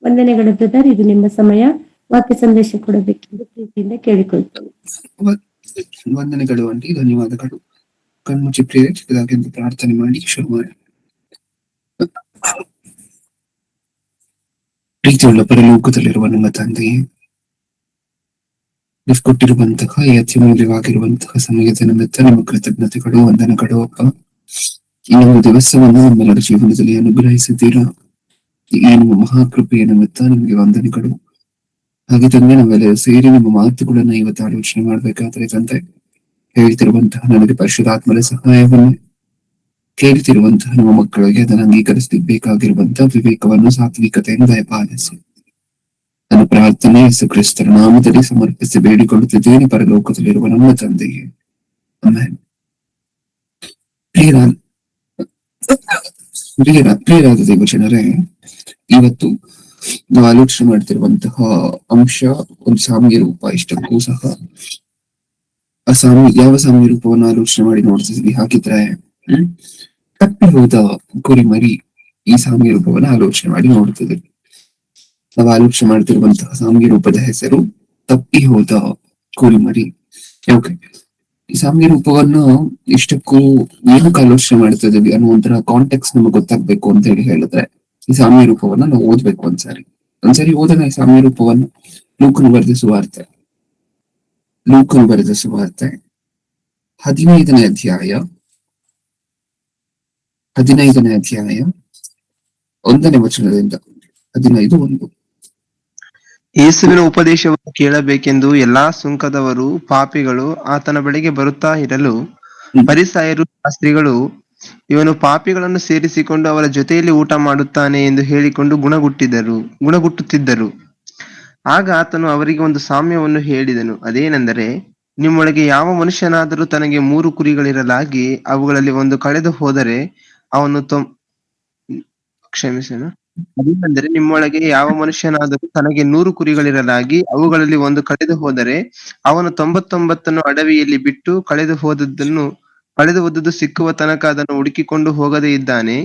ವಂದನೆಗಳು ಬ್ರದರ್. ಇದು ನಿಮ್ಮ ಸಮಯ. ವಾಕ್ಯ ಸಂದೇಶ ಕೊಡಬೇಕೆಂದು ಪ್ರೀತಿಯಿಂದ ಕೇಳಿಕೊಳ್ತೇವೆ. ವಂದನೆಗಳು ಆಂಟಿ, ಧನ್ಯವಾದಗಳು. ಕಣ್ಮುಚ್ಚಿ ಪ್ರಿಯರೇ ಚಿಕ್ಕದಾಗೆಂದು ಪ್ರಾರ್ಥನೆ ಮಾಡಿ ಶುರು ಮಾಡಿ. ಪ್ರೀತಿಯುಳ್ಳ ಪರಲೋಕದಲ್ಲಿರುವ ನಮ್ಮ ತಂದೆಯೇ, ನೀವು ಕೊಟ್ಟಿರುವಂತಹ ಈ ಅತ್ಯಮೂಲ್ಯವಾಗಿರುವಂತಹ ಸಮಯದ ನಿಮಿತ್ತ ನಮ್ಮ ಕೃತಜ್ಞತೆಗಳು, ವಂದನೆಗಳು ಅಪ್ಪ. ಈ ಒಂದು ದಿವಸವನ್ನು ನಮ್ಮೆಲ್ಲರ ಜೀವನದಲ್ಲಿ ಅನುಗ್ರಹಿಸಿದ್ದೀರಾ. ಈ ನಿಮ್ಮ ಮಹಾಕೃಪೆಯ ನಿಮಿತ್ತ ನಿಮಗೆ ವಂದನೆಗಳು. ಹಾಗೆ ತಂದೆ, ನಾವೆಲ್ಲ ಸೇರಿ ನಿಮ್ಮ ಮಾತುಗಳನ್ನ ಇವತ್ತು ಆಲೋಚನೆ ಮಾಡ್ಬೇಕಾದ್ರೆ ತಂದೆ, ಹೇಳ್ತಿರುವಂತಹ ನನಗೆ ಪರಿಶುದ್ಧಾತ್ಮರ ಸಹಾಯವನ್ನು, ಕೇಳ್ತಿರುವಂತಹ ನಮ್ಮ ಮಕ್ಕಳಿಗೆ ಅದನ್ನು ಅಂಗೀಕರಿಸಬೇಕಾಗಿರುವಂತಹ ವಿವೇಕವನ್ನು, ಸಾತ್ವಿಕತೆಯನ್ನು ದಯಪಾಲಿಸಿ. ನನ್ನ ಪ್ರಾರ್ಥನೆ ಯೇಸು ಕ್ರಿಸ್ತರ ನಾಮದಲ್ಲಿ ಸಮರ್ಪಿಸಿ ಬೇಡಿಕೊಳ್ಳುತ್ತಿದ್ದೇನೆ ಪರಲೋಕದಲ್ಲಿರುವ ನಮ್ಮ ತಂದೆಯೇ, ಆಮೆನ್. ಪ್ರಿಯರಾದ ದೇವಜನರೇ, ಇವತ್ತು ನಾವು ಆಲೋಚನೆ ಮಾಡ್ತಿರುವಂತಹ ಅಂಶ ಒಂದು ಸಾಮ್ಯ ರೂಪ. ಇಷ್ಟಕ್ಕೂ ಸಹ ಯಾವ ಸಾಮ್ಯ ರೂಪವನ್ನು ಆಲೋಚನೆ ಮಾಡಿ ನೋಡ್ತಿದ್ವಿ? ಹಾಗಿದ್ರೆ ತಪ್ಪಿ ಹೋದ ಕುರಿಮರಿ, ಈ ಸಾಮ್ಯ ರೂಪವನ್ನು ಆಲೋಚನೆ ಮಾಡಿ ನೋಡ್ತಿದ್ವಿ. ನಾವು ಆಲೋಚನೆ ಮಾಡ್ತಿರುವಂತಹ ಸಾಮ್ಯ ರೂಪದ ಹೆಸರು ತಪ್ಪಿ ಹೋದ ಕುರಿಮರಿ. ಓಕೆ, ಈ ಸಾಮ್ಯ ರೂಪವನ್ನು ಇಷ್ಟಕ್ಕೂ ಏನಕ್ಕೆ ಆಲೋಚನೆ ಮಾಡ್ತಿದ್ದೀವಿ ಅನ್ನುವಂತಹ ಕಾಂಟೆಕ್ಸ್ಟ್ ನಮಗೆ ಗೊತ್ತಾಗ್ಬೇಕು ಅಂತ ಹೇಳಿದ್ರೆ, ಈ ಸಾಮ್ಯ ರೂಪವನ್ನ ನಾವು ಓದ್ಬೇಕು. ಒಂದ್ಸರಿ ಓದೋಣ ಈ ಸಾಮ್ಯ ರೂಪವನ್ನು. ಲೂಕನು ಬರೆದ ಸುವಾರ್ತೆ 15ನೇ ಅಧ್ಯಾಯ 1ನೇ ವಚನದಿಂದ 15:1. ಯೇಸುವಿನ ಉಪದೇಶವನ್ನು ಕೇಳಬೇಕೆಂದು ಎಲ್ಲಾ ಸುಂಕದವರು, ಪಾಪಿಗಳು ಆತನ ಬಳಿಗೆ ಬರುತ್ತಾ ಇರಲು, ಫರಿಸಾಯರು, ಶಾಸ್ತ್ರಿಗಳು ಇವನು ಪಾಪಿಗಳನ್ನು ಸೇರಿಸಿಕೊಂಡು ಅವರ ಜೊತೆಯಲ್ಲಿ ಊಟ ಮಾಡುತ್ತಾನೆ ಎಂದು ಹೇಳಿಕೊಂಡು ಗುಣಗುಟ್ಟುತ್ತಿದ್ದರು. ಆಗ ಆತನು ಅವರಿಗೆ ಒಂದು ಸಾಮ್ಯವನ್ನು ಹೇಳಿದನು. ಅದೇನೆಂದರೆ, ನಿಮ್ಮೊಳಗೆ ಯಾವ ಮನುಷ್ಯನಾದರೂ ತನಗೆ 3 ಕುರಿಗಳಿರಲಾಗಿ ಅವುಗಳಲ್ಲಿ ಒಂದು ಕಳೆದು ಹೋದರೆ ಅವನು ಅದೇನೆಂದರೆ ನಿಮ್ಮೊಳಗೆ ಯಾವ ಮನುಷ್ಯನಾದರೂ ತನಗೆ 100 ಕುರಿಗಳಿರಲಾಗಿ ಅವುಗಳಲ್ಲಿ ಒಂದು ಕಳೆದು ಹೋದರೆ ಅವನು 99 ಅಡವಿಯಲ್ಲಿ ಬಿಟ್ಟು ಕಳೆದು ಹೋದದ್ದು ಸಿಕ್ಕುವ ತನಕ ಅದನ್ನು ಹುಡುಕಿಕೊಂಡು ಹೋಗದೇ ಇದ್ದಾನೆ.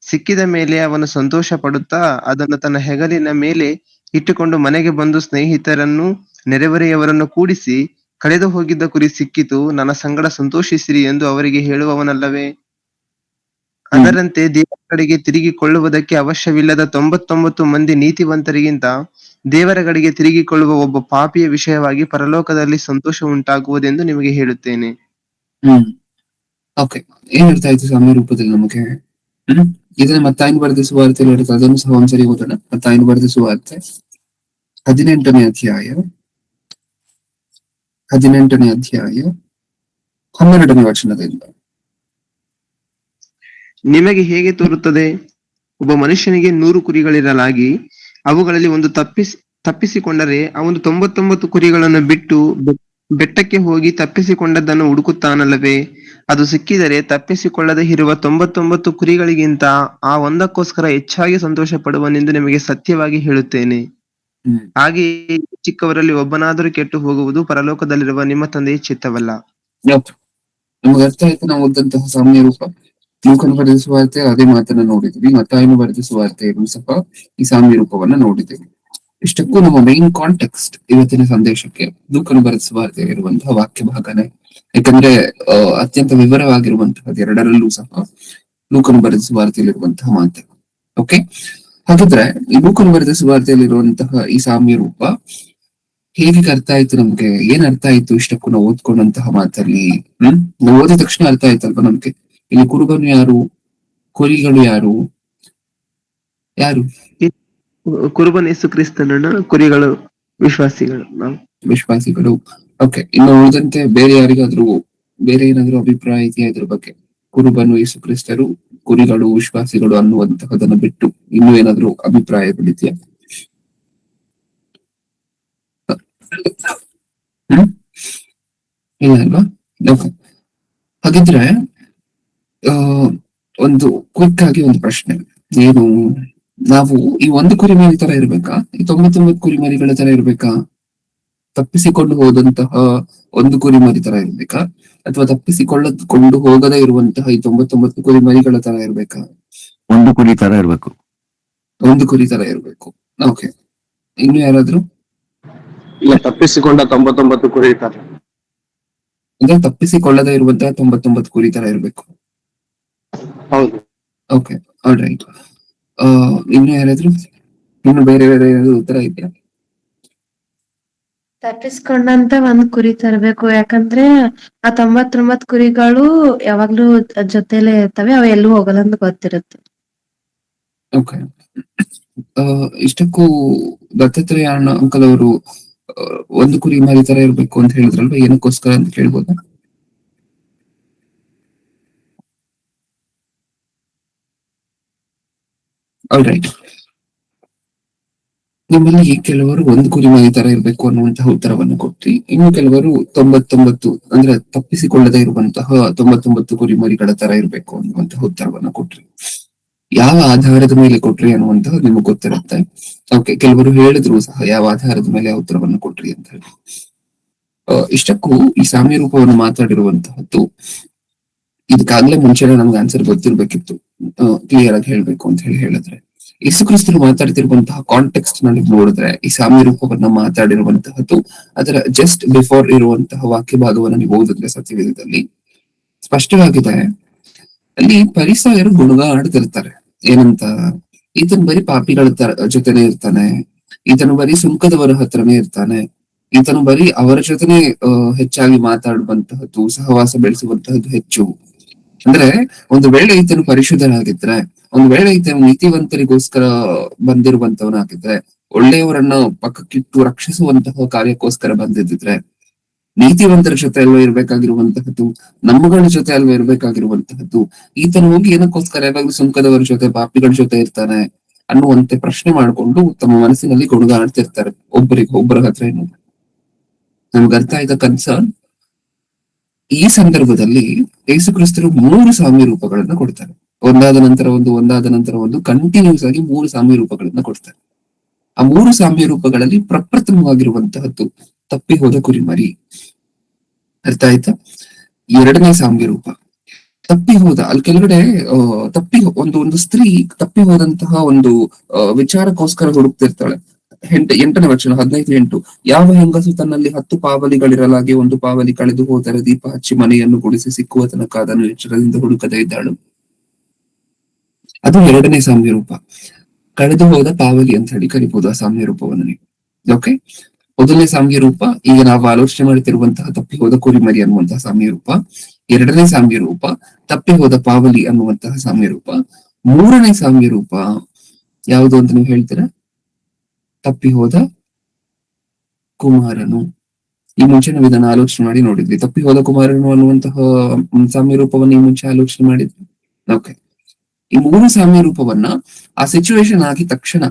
ಸಿಕ್ಕಿದ ಮೇಲೆ ಅವನು ಸಂತೋಷ ಪಡುತ್ತಾ ಅದನ್ನು ತನ್ನ ಹೆಗಲಿನ ಮೇಲೆ ಇಟ್ಟುಕೊಂಡು ಮನೆಗೆ ಬಂದು ಸ್ನೇಹಿತರನ್ನು, ನೆರೆಹೊರೆಯವರನ್ನು ಕೂಡಿಸಿ, ಕಳೆದು ಹೋಗಿದ್ದ ಕುರಿ ಸಿಕ್ಕಿತು, ನನ್ನ ಸಂಗಡ ಸಂತೋಷಿಸಿರಿ ಎಂದು ಅವರಿಗೆ ಹೇಳುವವನಲ್ಲವೇ? ಅದರಂತೆ ದೇವರ ಕಡೆಗೆ ತಿರುಗಿಕೊಳ್ಳುವುದಕ್ಕೆ ಅವಶ್ಯವಿಲ್ಲದ 99 ಮಂದಿ ನೀತಿವಂತರಿಗಿಂತ ದೇವರ ಕಡೆಗೆ ತಿರುಗಿಕೊಳ್ಳುವ ಒಬ್ಬ ಪಾಪಿಯ ವಿಷಯವಾಗಿ ಪರಲೋಕದಲ್ಲಿ ಸಂತೋಷ ಉಂಟಾಗುವುದೆಂದು ನಿಮಗೆ ಹೇಳುತ್ತೇನೆ. ಓಕೆ, ಏನ್ ಅರ್ಥ ಆಯ್ತು ಸಾಮ್ಯ ರೂಪದಲ್ಲಿ ನಮಗೆ? ಇದನ್ನ ಮತ್ತಾಯನು ಬರೆದ ಸುವಾರ್ತೆಯಲ್ಲಿ ಇರುತ್ತೆ, ಅದನ್ನು ಸಹ ಒಂದ್ಸರಿ ಓದೋಣ. ಮತ್ತಾಯನು ಬರೆದ ಸುವಾರ್ತೆ 18ನೇ ಅಧ್ಯಾಯ 12ನೇ ವಚನದಿಂದ. ನಿಮಗೆ ಹೇಗೆ ತೋರುತ್ತದೆ? ಒಬ್ಬ ಮನುಷ್ಯನಿಗೆ 100 ಕುರಿಗಳಿರಲಾಗಿ ಅವುಗಳಲ್ಲಿ ಒಂದು ತಪ್ಪಿಸಿಕೊಂಡರೆ ಅವನು 99 ಕುರಿಗಳನ್ನು ಬಿಟ್ಟು ಬೆಟ್ಟಕ್ಕೆ ಹೋಗಿ ತಪ್ಪಿಸಿಕೊಂಡದ್ದನ್ನು ಹುಡುಕುತ್ತಾನಲ್ಲವೇ? ಅದು ಸಿಕ್ಕಿದರೆ ತಪ್ಪಿಸಿಕೊಳ್ಳದೆ ಇರುವ 99 ಕುರಿಗಳಿಗಿಂತ ಆ ಒಂದಕ್ಕೋಸ್ಕರ ಹೆಚ್ಚಾಗಿ ಸಂತೋಷ ಪಡುವನೆಂದು ನಿಮಗೆ ಸತ್ಯವಾಗಿ ಹೇಳುತ್ತೇನೆ. ಹಾಗೆಯೇ ಚಿಕ್ಕವರಲ್ಲಿ ಒಬ್ಬನಾದರೂ ಕೆಟ್ಟು ಹೋಗುವುದು ಪರಲೋಕದಲ್ಲಿರುವ ನಿಮ್ಮ ತಂದೆಯ ಚಿತ್ತವಲ್ಲ. ನಮಗೆ ಅರ್ಥ ಆಯ್ತು ನಾವು ಓದಂತಹ ಸಾಮ್ಯ ರೂಪ. ಲೂಕನು ಬರೆದ ಸುವಾರ್ತೆ ಅದೇ ಮಾತನ್ನ ನೋಡಿದ್ವಿ, ಮತ್ತಾಯನು ಬರೆದ ಸುವಾರ್ತೆಯನ್ನು ಸಹ ಈ ಸಾಮ್ಯ ರೂಪವನ್ನ ನೋಡಿದ್ದೇವೆ. ಇಷ್ಟಕ್ಕೂ ನಮ್ಮ ಮೈನ್ ಕಾಂಟೆಕ್ಸ್ಟ್ ಇವತ್ತಿನ ಸಂದೇಶಕ್ಕೆ ಲೂಕನು ಬರೆದ ಸುವಾರ್ತೆ ಇರುವಂತಹ ವಾಕ್ಯ ಭಾಗನೇ. ಯಾಕಂದ್ರೆ ಅತ್ಯಂತ ವಿವರವಾಗಿರುವಂತಹ ಎರಡರಲ್ಲೂ ಸಹ ಲೂಕನು ಬರೆದ ಸುವಾರ್ತೆಯಲ್ಲಿರುವಂತಹ ಮಾತು. ಓಕೆ, ಹಾಗಿದ್ರೆ ಈ ಲೂಕನು ಬರೆದ ಸುವಾರ್ತೆಯಲ್ಲಿರುವಂತಹ ಈ ಸಾಮ್ಯ ರೂಪ ಹೇಗೆ ಅರ್ಥ ಆಯ್ತು ನಮ್ಗೆ? ಏನ್ ಅರ್ಥ ಆಯ್ತು ಇಷ್ಟಕ್ಕೂ ನಾವು ಓದ್ಕೊಂಡಂತಹ ಮಾತಲ್ಲಿ? ನಾವು ಓದಿದ ತಕ್ಷಣ ಅರ್ಥ ಆಯ್ತಲ್ವಾ ನಮ್ಗೆ? ಇಲ್ಲಿ ಕುರುಬನು ಯಾರು, ಕುರಿಗಳು ಯಾರು? ಕುರುಬನ ಯೇಸು ಕ್ರಿಸ್ತನನ್ನ, ಕುರಿಗಳು ವಿಶ್ವಾಸಿಗಳು. ಓಕೆ, ಇನ್ನು ಉಳಿದಂತೆ ಬೇರೆ ಯಾರಿಗಾದ್ರೂ ಬೇರೆ ಏನಾದ್ರು ಅಭಿಪ್ರಾಯ ಇದೆಯಾ ಇದ್ರ ಬಗ್ಗೆ? ಕುರುಬನು ಯೇಸು ಕ್ರಿಸ್ತರು, ಕುರಿಗಳು ವಿಶ್ವಾಸಿಗಳು ಅನ್ನುವಂತಹದನ್ನ ಬಿಟ್ಟು ಇನ್ನೂ ಏನಾದ್ರು ಅಭಿಪ್ರಾಯಗಳಿದೆಯಾ? ಇಲ್ಲ ಅಲ್ವಾ? ಓಕೆ, ಹಾಗಿದ್ರೆ ಒಂದು ಕ್ವಿಕ್ ಆಗಿ ಒಂದು ಪ್ರಶ್ನೆ. ಏನು, ನಾವು ಈ ಒಂದು ಕುರಿಮರಿ ತರ ಇರ್ಬೇಕಾ? ಈ 99 ಕುರಿಮರಿಗಳ ತರ ಇರ್ಬೇಕಾ? ತಪ್ಪಿಸಿಕೊಂಡು ಹೋದಂತಹ ಒಂದು ಕುರಿಮರಿ ತರ ಇರ್ಬೇಕಾ? ಅಥವಾ ತಪ್ಪಿಸಿಕೊಳ್ಳಕೊಂಡು ಹೋಗದೇ ಇರುವಂತಹ ಈ 99 ಕುರಿಮರಿಗಳ ತರ ಇರ್ಬೇಕಾ? ಒಂದು ಕುರಿ ತರ ಇರ್ಬೇಕು. ಒಂದು ಕುರಿ ತರ ಇರ್ಬೇಕು. ಓಕೆ, ಇನ್ನು ಯಾರಾದ್ರು? ಇಲ್ಲ, ತಪ್ಪಿಸಿಕೊಂಡ 99 ಕುರಿ ತರ. ಅಂದ್ರೆ ತಪ್ಪಿಸಿಕೊಳ್ಳದೆ ಇರುವಂತಹ 99 ಕುರಿ ತರ ಇರ್ಬೇಕು. ಹೌದು. Okay, all right. ಇನ್ನು ಯಾರಾದ್ರು? ಇನ್ನು ಬೇರೆ ಬೇರೆ ಏನಾದ್ರು ಉತ್ತರ ಇದೆಯಾ? ತಪ್ಪಿಸ್ಕೊಂಡಂತ ಒಂದ್ ಕುರಿ ತರಬೇಕು, ಯಾಕಂದ್ರೆ ಆ 99 ಕುರಿಗಳು ಯಾವಾಗ್ಲೂ ಜೊತೆಲೆ ಇರ್ತವೆ, ಅವ ಎಲ್ಲೂ ಹೋಗಲ್ಲ ಅಂತ ಗೊತ್ತಿರುತ್ತೆ. ಓಕೆ, ಇಷ್ಟಕ್ಕೂ ದತ್ತಾತ್ರೇಯ ಅಣ್ಣ ಅಂಕಲ್ ಅವರು ಒಂದು ಕುರಿ ಮರಿ ತರ ಇರ್ಬೇಕು ಅಂತ ಹೇಳಿದ್ರಲ್ವಾ, ಏನಕ್ಕೋಸ್ಕರ ಅಂತ ಕೇಳ್ಬೋದಾ? All right. ನಿಮ್ಮಲ್ಲಿ ಕೆಲವರು ಒಂದು ಕುರಿ ಮರಿ ತರ ಇರ್ಬೇಕು ಅನ್ನುವಂತಹ ಉತ್ತರವನ್ನು ಕೊಟ್ರಿ, ಇನ್ನು ಕೆಲವರು 99 ಅಂದ್ರೆ ತಪ್ಪಿಸಿಕೊಳ್ಳದೆ ಇರುವಂತಹ 99 ಕುರಿ ಮರಿಗಳ ತರ ಇರ್ಬೇಕು ಅನ್ನುವಂತಹ ಉತ್ತರವನ್ನು ಕೊಟ್ರಿ. ಯಾವ ಆಧಾರದ ಮೇಲೆ ಕೊಟ್ರಿ ಅನ್ನುವಂತಹ ನಿಮ್ಗೆ ಗೊತ್ತಿರುತ್ತೆ. ಓಕೆ, ಕೆಲವರು ಹೇಳಿದ್ರು ಸಹ ಯಾವ ಆಧಾರದ ಮೇಲೆ ಆ ಉತ್ತರವನ್ನು ಕೊಟ್ರಿ ಅಂತ ಹೇಳಿ. ಇಷ್ಟಕ್ಕೂ ಈ ಸಾಮ್ಯ ರೂಪವನ್ನು ಮಾತಾಡಿರುವಂತಹದ್ದು ಇದಕ್ಕಾಗ್ಲೇ ಮುಂಚೆನೆ ನಮ್ಗೆ ಆನ್ಸರ್ ಗೊತ್ತಿರ್ಬೇಕಿತ್ತು, ಕ್ಲಿಯರ್ ಆಗಿ ಹೇಳ್ಬೇಕು ಅಂತ ಹೇಳಿದ್ರೆ. ಯೇಸು ಕ್ರಿಸ್ತರು ಮಾತಾಡ್ತಿರುವಂತಹ ಕಾಂಟೆಕ್ಸ್ಟ್ ನಲ್ಲಿ ನೋಡಿದ್ರೆ ಈ ಸಾಮ್ಯ ರೂಪವನ್ನ ಮಾತಾಡಿರುವಂತಹದ್ದು ಅದರ ಜಸ್ಟ್ ಬಿಫೋರ್ ಇರುವಂತಹ ವಾಕ್ಯ ಭಾಗವನ್ನು ನೀವು ಓದಿದ್ರೆ ಸತ್ಯವೇದದಲ್ಲಿ ಸ್ಪಷ್ಟವಾಗಿದೆ. ಅಲ್ಲಿ ಪರಿಸಯರು ಗುಣಗಾಡ್ತಿರ್ತಾರೆ ಏನಂತ, ಈತನು ಬರೀ ಪಾಪಿಗಳ ಜೊತೆನೆ ಇರ್ತಾನೆ, ಈತನು ಬರೀ ಸುಂಕದವರ ಹತ್ರನೇ ಇರ್ತಾನೆ, ಈತನು ಬರೀ ಅವರ ಜೊತೆನೆ ಹೆಚ್ಚಾಗಿ ಮಾತಾಡುವಂತಹದ್ದು, ಸಹವಾಸ ಬೆಳೆಸುವಂತಹದ್ದು ಹೆಚ್ಚು. ಅಂದ್ರೆ ಒಂದು ವೇಳೆ ಈತನು ಪರಿಶುದ್ಧನಾಗಿದ್ರೆ, ಒಂದು ವೇಳೆ ಈತನು ನೀತಿವಂತರಿಗೋಸ್ಕರ ಬಂದಿರುವಂತವನಾಗಿದ್ರೆ, ಒಳ್ಳೆಯವರನ್ನ ಪಕ್ಕಕ್ಕಿಟ್ಟು ರಕ್ಷಿಸುವಂತಹ ಕಾರ್ಯಕ್ಕೋಸ್ಕರ ಬಂದಿದ್ರೆ, ನೀತಿವಂತರ ಜೊತೆ ಅಲ್ವಾ ಇರ್ಬೇಕಾಗಿರುವಂತಹದ್ದು, ನಮ್ಮಗಳ ಜೊತೆ ಅಲ್ವಾ ಇರ್ಬೇಕಾಗಿರುವಂತಹದ್ದು, ಈತನು ಹೋಗಿ ಏನಕ್ಕೋಸ್ಕರ ಯಾವಾಗ್ಲೂ ಸುಂಕದವರ ಜೊತೆ ಪಾಪಿಗಳ ಜೊತೆ ಇರ್ತಾನೆ ಅನ್ನುವಂತೆ ಪ್ರಶ್ನೆ ಮಾಡಿಕೊಂಡು ತಮ್ಮ ಮನಸ್ಸಿನಲ್ಲಿ ಗುಣಗಾಡ್ತಿರ್ತಾರೆ ಒಬ್ಬರ ಹತ್ರ. ಏನು ನಮ್ಗೆ ಅರ್ಥ ಆಯ್ತಾ ಕನ್ಸರ್ನ್? ಈ ಸಂದರ್ಭದಲ್ಲಿ ಯೇಸು ಕ್ರಿಸ್ತರು 3 ಸಾಮ್ಯ ರೂಪಗಳನ್ನ ಕೊಡ್ತಾರೆ, ಒಂದಾದ ನಂತರ ಒಂದು ಕಂಟಿನ್ಯೂಸ್ ಆಗಿ 3 ಸಾಮ್ಯ ರೂಪಗಳನ್ನ ಕೊಡ್ತಾರೆ. ಆ 3 ಸಾಮ್ಯ ರೂಪಗಳಲ್ಲಿ ಪ್ರಪ್ರಥಮವಾಗಿರುವಂತಹದ್ದು ತಪ್ಪಿ ಹೋದ ಕುರಿಮರಿ. ಅರ್ಥ ಆಯ್ತಾ? 2ನೇ ಸಾಮ್ಯ ರೂಪ ತಪ್ಪಿ ಹೋದ, ಅಲ್ಲಿ ಕೆಳಗಡೆ ಒಂದು ಸ್ತ್ರೀ ತಪ್ಪಿ ಹೋದಂತಹ ಒಂದು ವಿಚಾರಕ್ಕೋಸ್ಕರ ಹುಡುಕ್ತಿರ್ತಾಳೆ. 8ನೇ ವಚನ 15:8, ಯಾವ ಹೆಂಗಸು ತನ್ನಲ್ಲಿ 10 ಪಾವಲಿಗಳಿರಲಾಗಿ ಒಂದು ಪಾವಲಿ ಕಳೆದು ಹೋದರೆ ದೀಪ ಹಚ್ಚಿ ಮನೆಯನ್ನು ಗುಡಿಸಿ ಸಿಕ್ಕುವ ತನಕ ಅದನ್ನು ಎಚ್ಚರದಿಂದ ಹುಡುಕದೇ ಇದ್ದಾಳು. ಅದು 2ನೇ ಸಾಮ್ಯ ರೂಪ, ಕಳೆದು ಹೋದ ಪಾವಲಿ ಅಂತ ಹೇಳಿ ಕರಿಬಹುದು ಆ ಸಾಮ್ಯ ರೂಪವನ್ನು ನೀವು. ಓಕೆ, 1ನೇ ಸಾಮ್ಯ ರೂಪ ಈಗ ನಾವು ಆಲೋಚನೆ ಮಾಡ್ತಿರುವಂತಹ ತಪ್ಪಿ ಹೋದ ಕುರಿಮರಿ ಅನ್ನುವಂತಹ ಸಾಮ್ಯ ರೂಪ, 2ನೇ ಸಾಮ್ಯ ರೂಪ ತಪ್ಪಿ ಹೋದ ಪಾವಲಿ ಅನ್ನುವಂತಹ ಸಾಮ್ಯ ರೂಪ, 3ನೇ ಸಾಮ್ಯ ರೂಪ ಯಾವುದು ಅಂತ ನೀವು ಹೇಳ್ತೀರಾ? ತಪ್ಪಿ ಹೋದ ಕುಮಾರನು. ಈ ಮುಂಚೆ ನಾವು ಇದನ್ನ ಆಲೋಚನೆ ಮಾಡಿ ನೋಡಿದ್ವಿ, ತಪ್ಪಿ ಹೋದ ಕುಮಾರನು ಅನ್ನುವಂತಹ ಸಾಮ್ಯ ರೂಪವನ್ನು ಈ ಮುಂಚೆ ಆಲೋಚನೆ ಮಾಡಿದ್ವಿ. ಓಕೆ, ಈ 3 ಸಾಮ್ಯ ರೂಪವನ್ನ ಆ ಸಿಚುವೇಶನ್ ಆಗಿ ತಕ್ಷಣ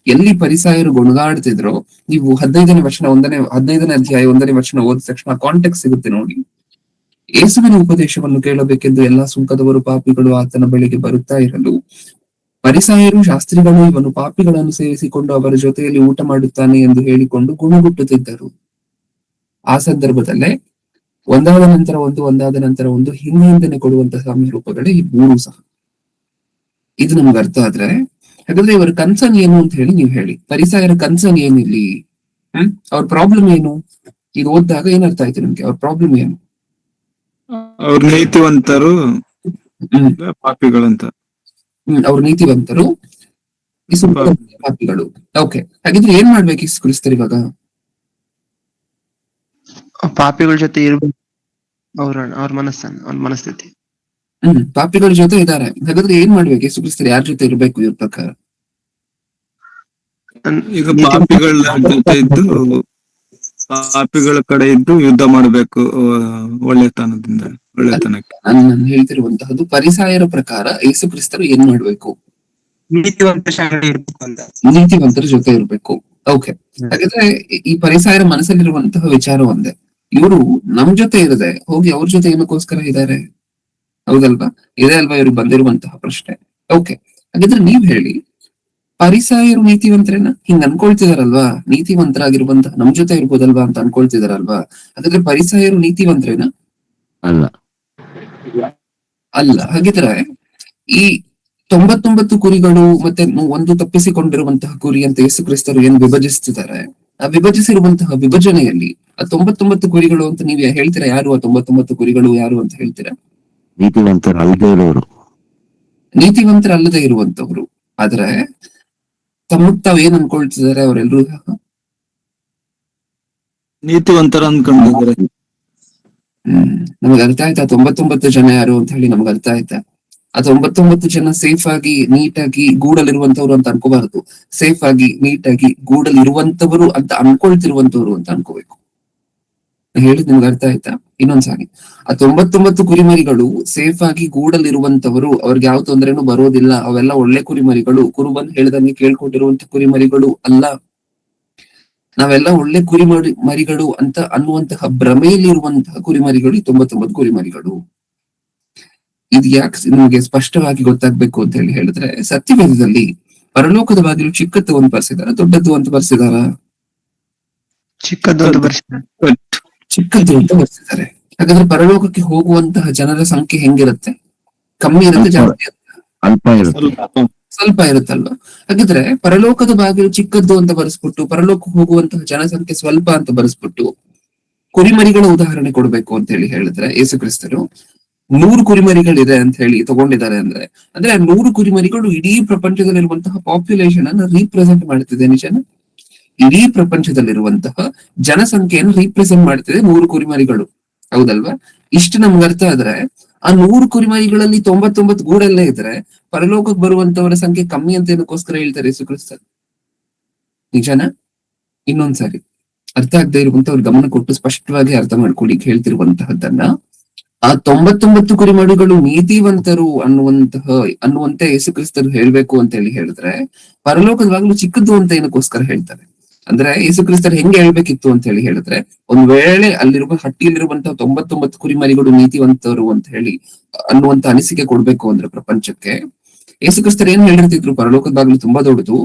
ಎಲ್ಲಿ ಪರಿಸಾಯರು ಗುಣಗಾಡ್ತಿದ್ರೋ, ನೀವು 15ನೇ ಅಧ್ಯಾಯ 1ನೇ ವಚನ ಓದಿದ ತಕ್ಷಣ ಕಾಂಟೆಕ್ಸ್ಟ್ ಸಿಗುತ್ತೆ ನೋಡಿ. ಯೇಸುವಿನ ಉಪದೇಶವನ್ನು ಕೇಳಬೇಕೆಂದು ಎಲ್ಲಾ ಸುಂಕದವರು ಪಾಪಿಗಳು ಆತನ ಬಳಿಗೆ ಬರುತ್ತಾ ಇರಲು ಪರಿಸಾಯರು ಶಾಸ್ತ್ರಿಗಳು ಇವನು ಪಾಪಿಗಳನ್ನು ಸೇರಿಸಿಕೊಂಡು ಅವರ ಜೊತೆಯಲ್ಲಿ ಊಟ ಮಾಡುತ್ತಾನೆ ಎಂದು ಹೇಳಿಕೊಂಡು ಗುಣಗುಟ್ಟುತ್ತಿದ್ದರು. ಆ ಸಂದರ್ಭದಲ್ಲೇ ಒಂದಾದ ನಂತರ ಒಂದು ಹಿಂದೆ ಕೊಡುವಂತಹ ಸಾಮ್ಯ ರೂಪಗಳೇ ಈ 3 ಸಹ. ಇದು ನಮ್ಗೆ ಅರ್ಥ ಆದ್ರೆ ಹಾಗಾದ್ರೆ ಇವರ ಕನ್ಸರ್ನ್ ಏನು ಅಂತ ಹೇಳಿ ನೀವು ಹೇಳಿ. ಪರಿಸಾಯರ ಕನ್ಸರ್ನ್ ಏನಿಲ್ಲಿ? ಅವ್ರ ಪ್ರಾಬ್ಲಮ್ ಏನು? ಇದು ಓದಿದಾಗ ಏನ್ ಅರ್ಥ ಆಯ್ತು ನಿಮ್ಗೆ? ಅವ್ರ ಪ್ರಾಬ್ಲಮ್ ಏನು? ಅವ್ರ ನೀತಿವಂತರು ಪಾಪಿಗಳಂತ. ಅವ್ರ ನೀತಿವಂತರು ಪಾಪಿಗಳು. ಓಕೆ, ಹಾಗಿದ್ರೆ ಏನ್ ಮಾಡ್ಬೇಕು ಯೇಸು ಕ್ರಿಸ್ತರು ಇವಾಗ? ಪಾಪಿಗಳ ಜೊತೆ ಇರ್ಬೇಕು ಅವ್ರ ಮನಸ್ಥಿತಿ. ಪಾಪಿಗಳ ಜೊತೆ ಇದ್ದಾರೆ, ಹಾಗಾದ್ರೆ ಏನ್ ಮಾಡ್ಬೇಕು ಯೇಸು ಕ್ರಿಸ್ತರು? ಯಾರ ಜೊತೆ ಇರ್ಬೇಕು ಇವ್ರ ಪ್ರಕಾರ? ಈಗ ಪಾಪಿಗಳ ಜೊತೆ ಇದ್ದು ಪಾಪಿಗಳ ಕಡೆ ಇದ್ದು ಯುದ್ಧ ಮಾಡ್ಬೇಕು ಒಳ್ಳೆತನದಿಂದ. ನಾನು ಹೇಳ್ತಿರುವಂತಹದ್ದು ಪರಿಸಾಯರ ಪ್ರಕಾರ ಯೇಸು ಕ್ರಿಸ್ತರು ಏನ್ ಮಾಡ್ಬೇಕು? ನೀತಿವಂತರ ಜೊತೆ ಇರ್ಬೇಕು. ಓಕೆ, ಹಾಗಾದ್ರೆ ಈ ಪರಿಸಾಯರ ಮನಸ್ಸಲ್ಲಿರುವಂತಹ ವಿಚಾರ ಒಂದೇ, ಇವರು ನಮ್ ಜೊತೆ ಇರದೆ ಹೋಗಿ ಅವ್ರ ಜೊತೆ ಏನಕ್ಕೋಸ್ಕರ ಇದ್ದಾರೆ? ಹೌದಲ್ವಾ? ಇದೇ ಅಲ್ವಾ ಇವ್ರಿಗೆ ಬಂದಿರುವಂತಹ ಪ್ರಶ್ನೆ. ಓಕೆ, ಹಾಗಾದ್ರೆ ನೀವ್ ಹೇಳಿ, ಪರಿಸಾಯರು ನೀತಿವಂತರೇನ? ಹಿಂಗ್ ಅನ್ಕೊಳ್ತಿದಾರಲ್ವಾ, ನೀತಿವಂತರಾಗಿರುವಂತಹ ನಮ್ ಜೊತೆ ಇರ್ಬೋದಲ್ವಾ ಅಂತ ಅನ್ಕೊಳ್ತಿದಾರಲ್ವಾ? ಹಾಗಾದ್ರೆ ಪರಿಸಾಯರು ನೀತಿವಂತರೇನ? ಅಲ್ಲ. ಹಾಗಿದ್ರೆ ಈ 99 ಕುರಿಗಳು ಮತ್ತೆ ಒಂದು ತಪ್ಪಿಸಿಕೊಂಡಿರುವಂತಹ ಕುರಿ ಅಂತ ಯೇಸು ಕ್ರಿಸ್ತರು ಏನ್ ವಿಭಜಿಸ್ತಿದ್ದಾರೆ, ಆ ವಿಭಜಿಸಿರುವಂತಹ ವಿಭಜನೆಯಲ್ಲಿ ಆ 99 ಕುರಿಗಳು ಅಂತ ನೀವ್ ಹೇಳ್ತೀರಾ? ಯಾರು ಆ 99 ಕುರಿಗಳು ಯಾರು ಅಂತ ಹೇಳ್ತೀರಾ? ನೀತಿವಂತರಲ್ಲದೆ ಇರೋರು. ನೀತಿವಂತರಲ್ಲದೆ ಇರುವಂತವ್ರು. ಆದ್ರೆ ತಮ್ಮಗ್ ತಾವ್ ಏನ್ ಅನ್ಕೊಳ್ತಿದ್ದಾರೆ ಅವರೆಲ್ಲರೂ? ನೀತಿವಂತರ ಅನ್ಕೊಂಡಿದ್ದಾರೆ. ನಮಗ್ ಅರ್ಥ ಆಯ್ತಾ 99 ಜನ ಯಾರು ಅಂತ ಹೇಳಿ? ನಮ್ಗೆ ಅರ್ಥ ಆಯ್ತಾ? ಆ 99 ಜನ ಸೇಫ್ ಆಗಿ ನೀಟಾಗಿ ಗೂಡಲ್ಲಿರುವಂತವ್ರು ಅಂತ ಅನ್ಕೋಬಾರದು. ಸೇಫ್ ಆಗಿ ನೀಟಾಗಿ ಗೂಡಲ್ಲಿರುವಂತವರು ಅಂತ ಅನ್ಕೊಳ್ತಿರುವಂತವ್ರು ಅಂತ ಅನ್ಕೋಬೇಕು. ಹೇಳಿದ್ ನಿಮ್ಗೆ ಅರ್ಥ ಆಯ್ತಾ? ಇನ್ನೊಂದ್ಸಾರಿ, ಆ 99 ಕುರಿಮರಿಗಳು ಸೇಫ್ ಆಗಿ ಗೂಡಲ್ಲಿರುವಂತವರು, ಅವ್ರಿಗೆ ಯಾವ ತೊಂದರೆನೂ ಬರೋದಿಲ್ಲ, ಅವೆಲ್ಲ ಒಳ್ಳೆ ಕುರಿಮರಿಗಳು, ಕುರುಬನ್ ಹೇಳ್ದಂಗೆ ಕೇಳ್ಕೊಂಡಿರುವಂತ ಕುರಿಮರಿಗಳು ಅಲ್ಲ. ನಾವೆಲ್ಲ ಒಳ್ಳೆ ಮರಿಗಳು ಅಂತ ಅನ್ನುವಂತಹ ಭ್ರಮೆಯಲ್ಲಿರುವಂತಹ ಕುರಿಮರಿಗಳು ಈ 99 ಕುರಿಮರಿಗಳು. ಇದು ಯಾಕೆ ನಿಮಗೆ ಸ್ಪಷ್ಟವಾಗಿ ಗೊತ್ತಾಗ್ಬೇಕು ಅಂತ ಹೇಳಿದ್ರೆ, ಸತ್ಯವೇದದಲ್ಲಿ ಪರಲೋಕದ ಬಾಗಿಲು ಚಿಕ್ಕದ್ದು ಅಂತ ಬರ್ಸಿದಾರ, ದೊಡ್ಡದ್ದು ಅಂತ ಬರ್ಸಿದಾರ? ಚಿಕ್ಕದ್ದು ಅಂತ ಬರ್ಸಿದ್ದಾರೆ. ಚಿಕ್ಕದ್ದು ಅಂತ ಬರ್ಸಿದ್ದಾರೆ. ಹಾಗಾದ್ರೆ ಪರಲೋಕಕ್ಕೆ ಹೋಗುವಂತಹ ಜನರ ಸಂಖ್ಯೆ ಹೆಂಗಿರುತ್ತೆ? ಕಮ್ಮಿ ಇರುತ್ತೆ, ಜಾಸ್ತಿ ಇರುತ್ತೆ? ಅಲ್ಪ ಇರುತ್ತೆ. ಸ್ವಲ್ಪ ಇರುತ್ತಲ್ವಾ? ಹಾಗಿದ್ರೆ ಪರಲೋಕದ ಬಾಗಿಲು ಚಿಕ್ಕದ್ದು ಅಂತ ಬರೆಸ್ಬಿಟ್ಟು ಪರಲೋಕಕ್ಕೆ ಹೋಗುವಂತಹ ಜನಸಂಖ್ಯೆ ಸ್ವಲ್ಪ ಅಂತ ಬರೆಸ್ಬಿಟ್ಟು ಕುರಿಮರಿಗಳ ಉದಾಹರಣೆ ಕೊಡ್ಬೇಕು ಅಂತ ಹೇಳಿದ್ರೆ ಯೇಸು ಕ್ರಿಸ್ತರು 100 ಕುರಿಮರಿಗಳಿದೆ ಅಂತ ಹೇಳಿ ತಗೊಂಡಿದ್ದಾರೆ. ಅಂದ್ರೆ ಆ 100 ಕುರಿಮರಿಗಳು ಇಡೀ ಪ್ರಪಂಚದಲ್ಲಿರುವಂತಹ ಪಾಪ್ಯುಲೇಷನ್ ಅನ್ನ ರೀಪ್ರೆಸೆಂಟ್ ಮಾಡ್ತಿದೆ. ನಿಜನ? ಇಡೀ ಪ್ರಪಂಚದಲ್ಲಿರುವಂತಹ ಜನಸಂಖ್ಯೆಯನ್ನು ರೀಪ್ರೆಸೆಂಟ್ ಮಾಡ್ತಿದೆ 100 ಕುರಿಮರಿಗಳು. ಹೌದಲ್ವಾ? ಇಷ್ಟು ನಮ್ಗೆ ಅರ್ಥ ಆದ್ರೆ ಆ 100 ಕುರಿಮರಿಗಳಲ್ಲಿ 99 ಗೂಡಲ್ಲೇ ಇದ್ರೆ ಪರಲೋಕಕ್ಕೆ ಬರುವಂತವರ ಸಂಖ್ಯೆ ಕಮ್ಮಿ ಅಂತ ಏನಕ್ಕೋಸ್ಕರ ಹೇಳ್ತಾರೆ ಯೇಸು ಕ್ರಿಸ್ತ? ನಿಜನ? ಇನ್ನೊಂದ್ಸಾರಿ ಅರ್ಥ ಆಗದೆ ಇರುವಂತವ್ರ ಗಮನ ಕೊಟ್ಟು ಸ್ಪಷ್ಟವಾಗಿ ಅರ್ಥ ಮಾಡ್ಕೊಳ್ಳಿ ಹೇಳ್ತಿರುವಂತಹದ್ದನ್ನ. ಆ 99 ಕುರಿಮರಿಗಳು ನೀತಿವಂತರು ಅನ್ನುವಂತೆ ಯೇಸು ಕ್ರಿಸ್ತರು ಹೇಳ್ಬೇಕು ಅಂತ ಹೇಳಿದ್ರೆ ಪರಲೋಕದ ಬಾಗಿಲು ಚಿಕ್ಕದ್ದು ಅಂತ ಏನಕ್ಕೋಸ್ಕರ ಹೇಳ್ತಾರೆ? ಅಂದ್ರೆ ಯೇಸು ಕ್ರಿಸ್ತರು ಹೆಂಗೆ ಹೇಳ್ಬೇಕಿತ್ತು ಅಂತ ಹೇಳಿದ್ರೆ, ಒಂದ್ ವೇಳೆ ಅಲ್ಲಿರುವ ಹಟ್ಟಿಯಲ್ಲಿರುವಂತಹ 99 ಕುರಿಮರಿಗಳು ನೀತಿವಂತರು ಅಂತ ಹೇಳಿ ಅನ್ನುವಂತ ಅನಿಸಿಕೆ ಕೊಡ್ಬೇಕು ಅಂದ್ರೆ ಪ್ರಪಂಚಕ್ಕೆ, ಯೇಸು ಕ್ರಿಸ್ತರು ಏನ್ ಹೇಳಿರ್ತಿದ್ರು? ಪರಲೋಕದ ಬಾಗಿಲು ತುಂಬಾ ದೊಡ್ಡದು,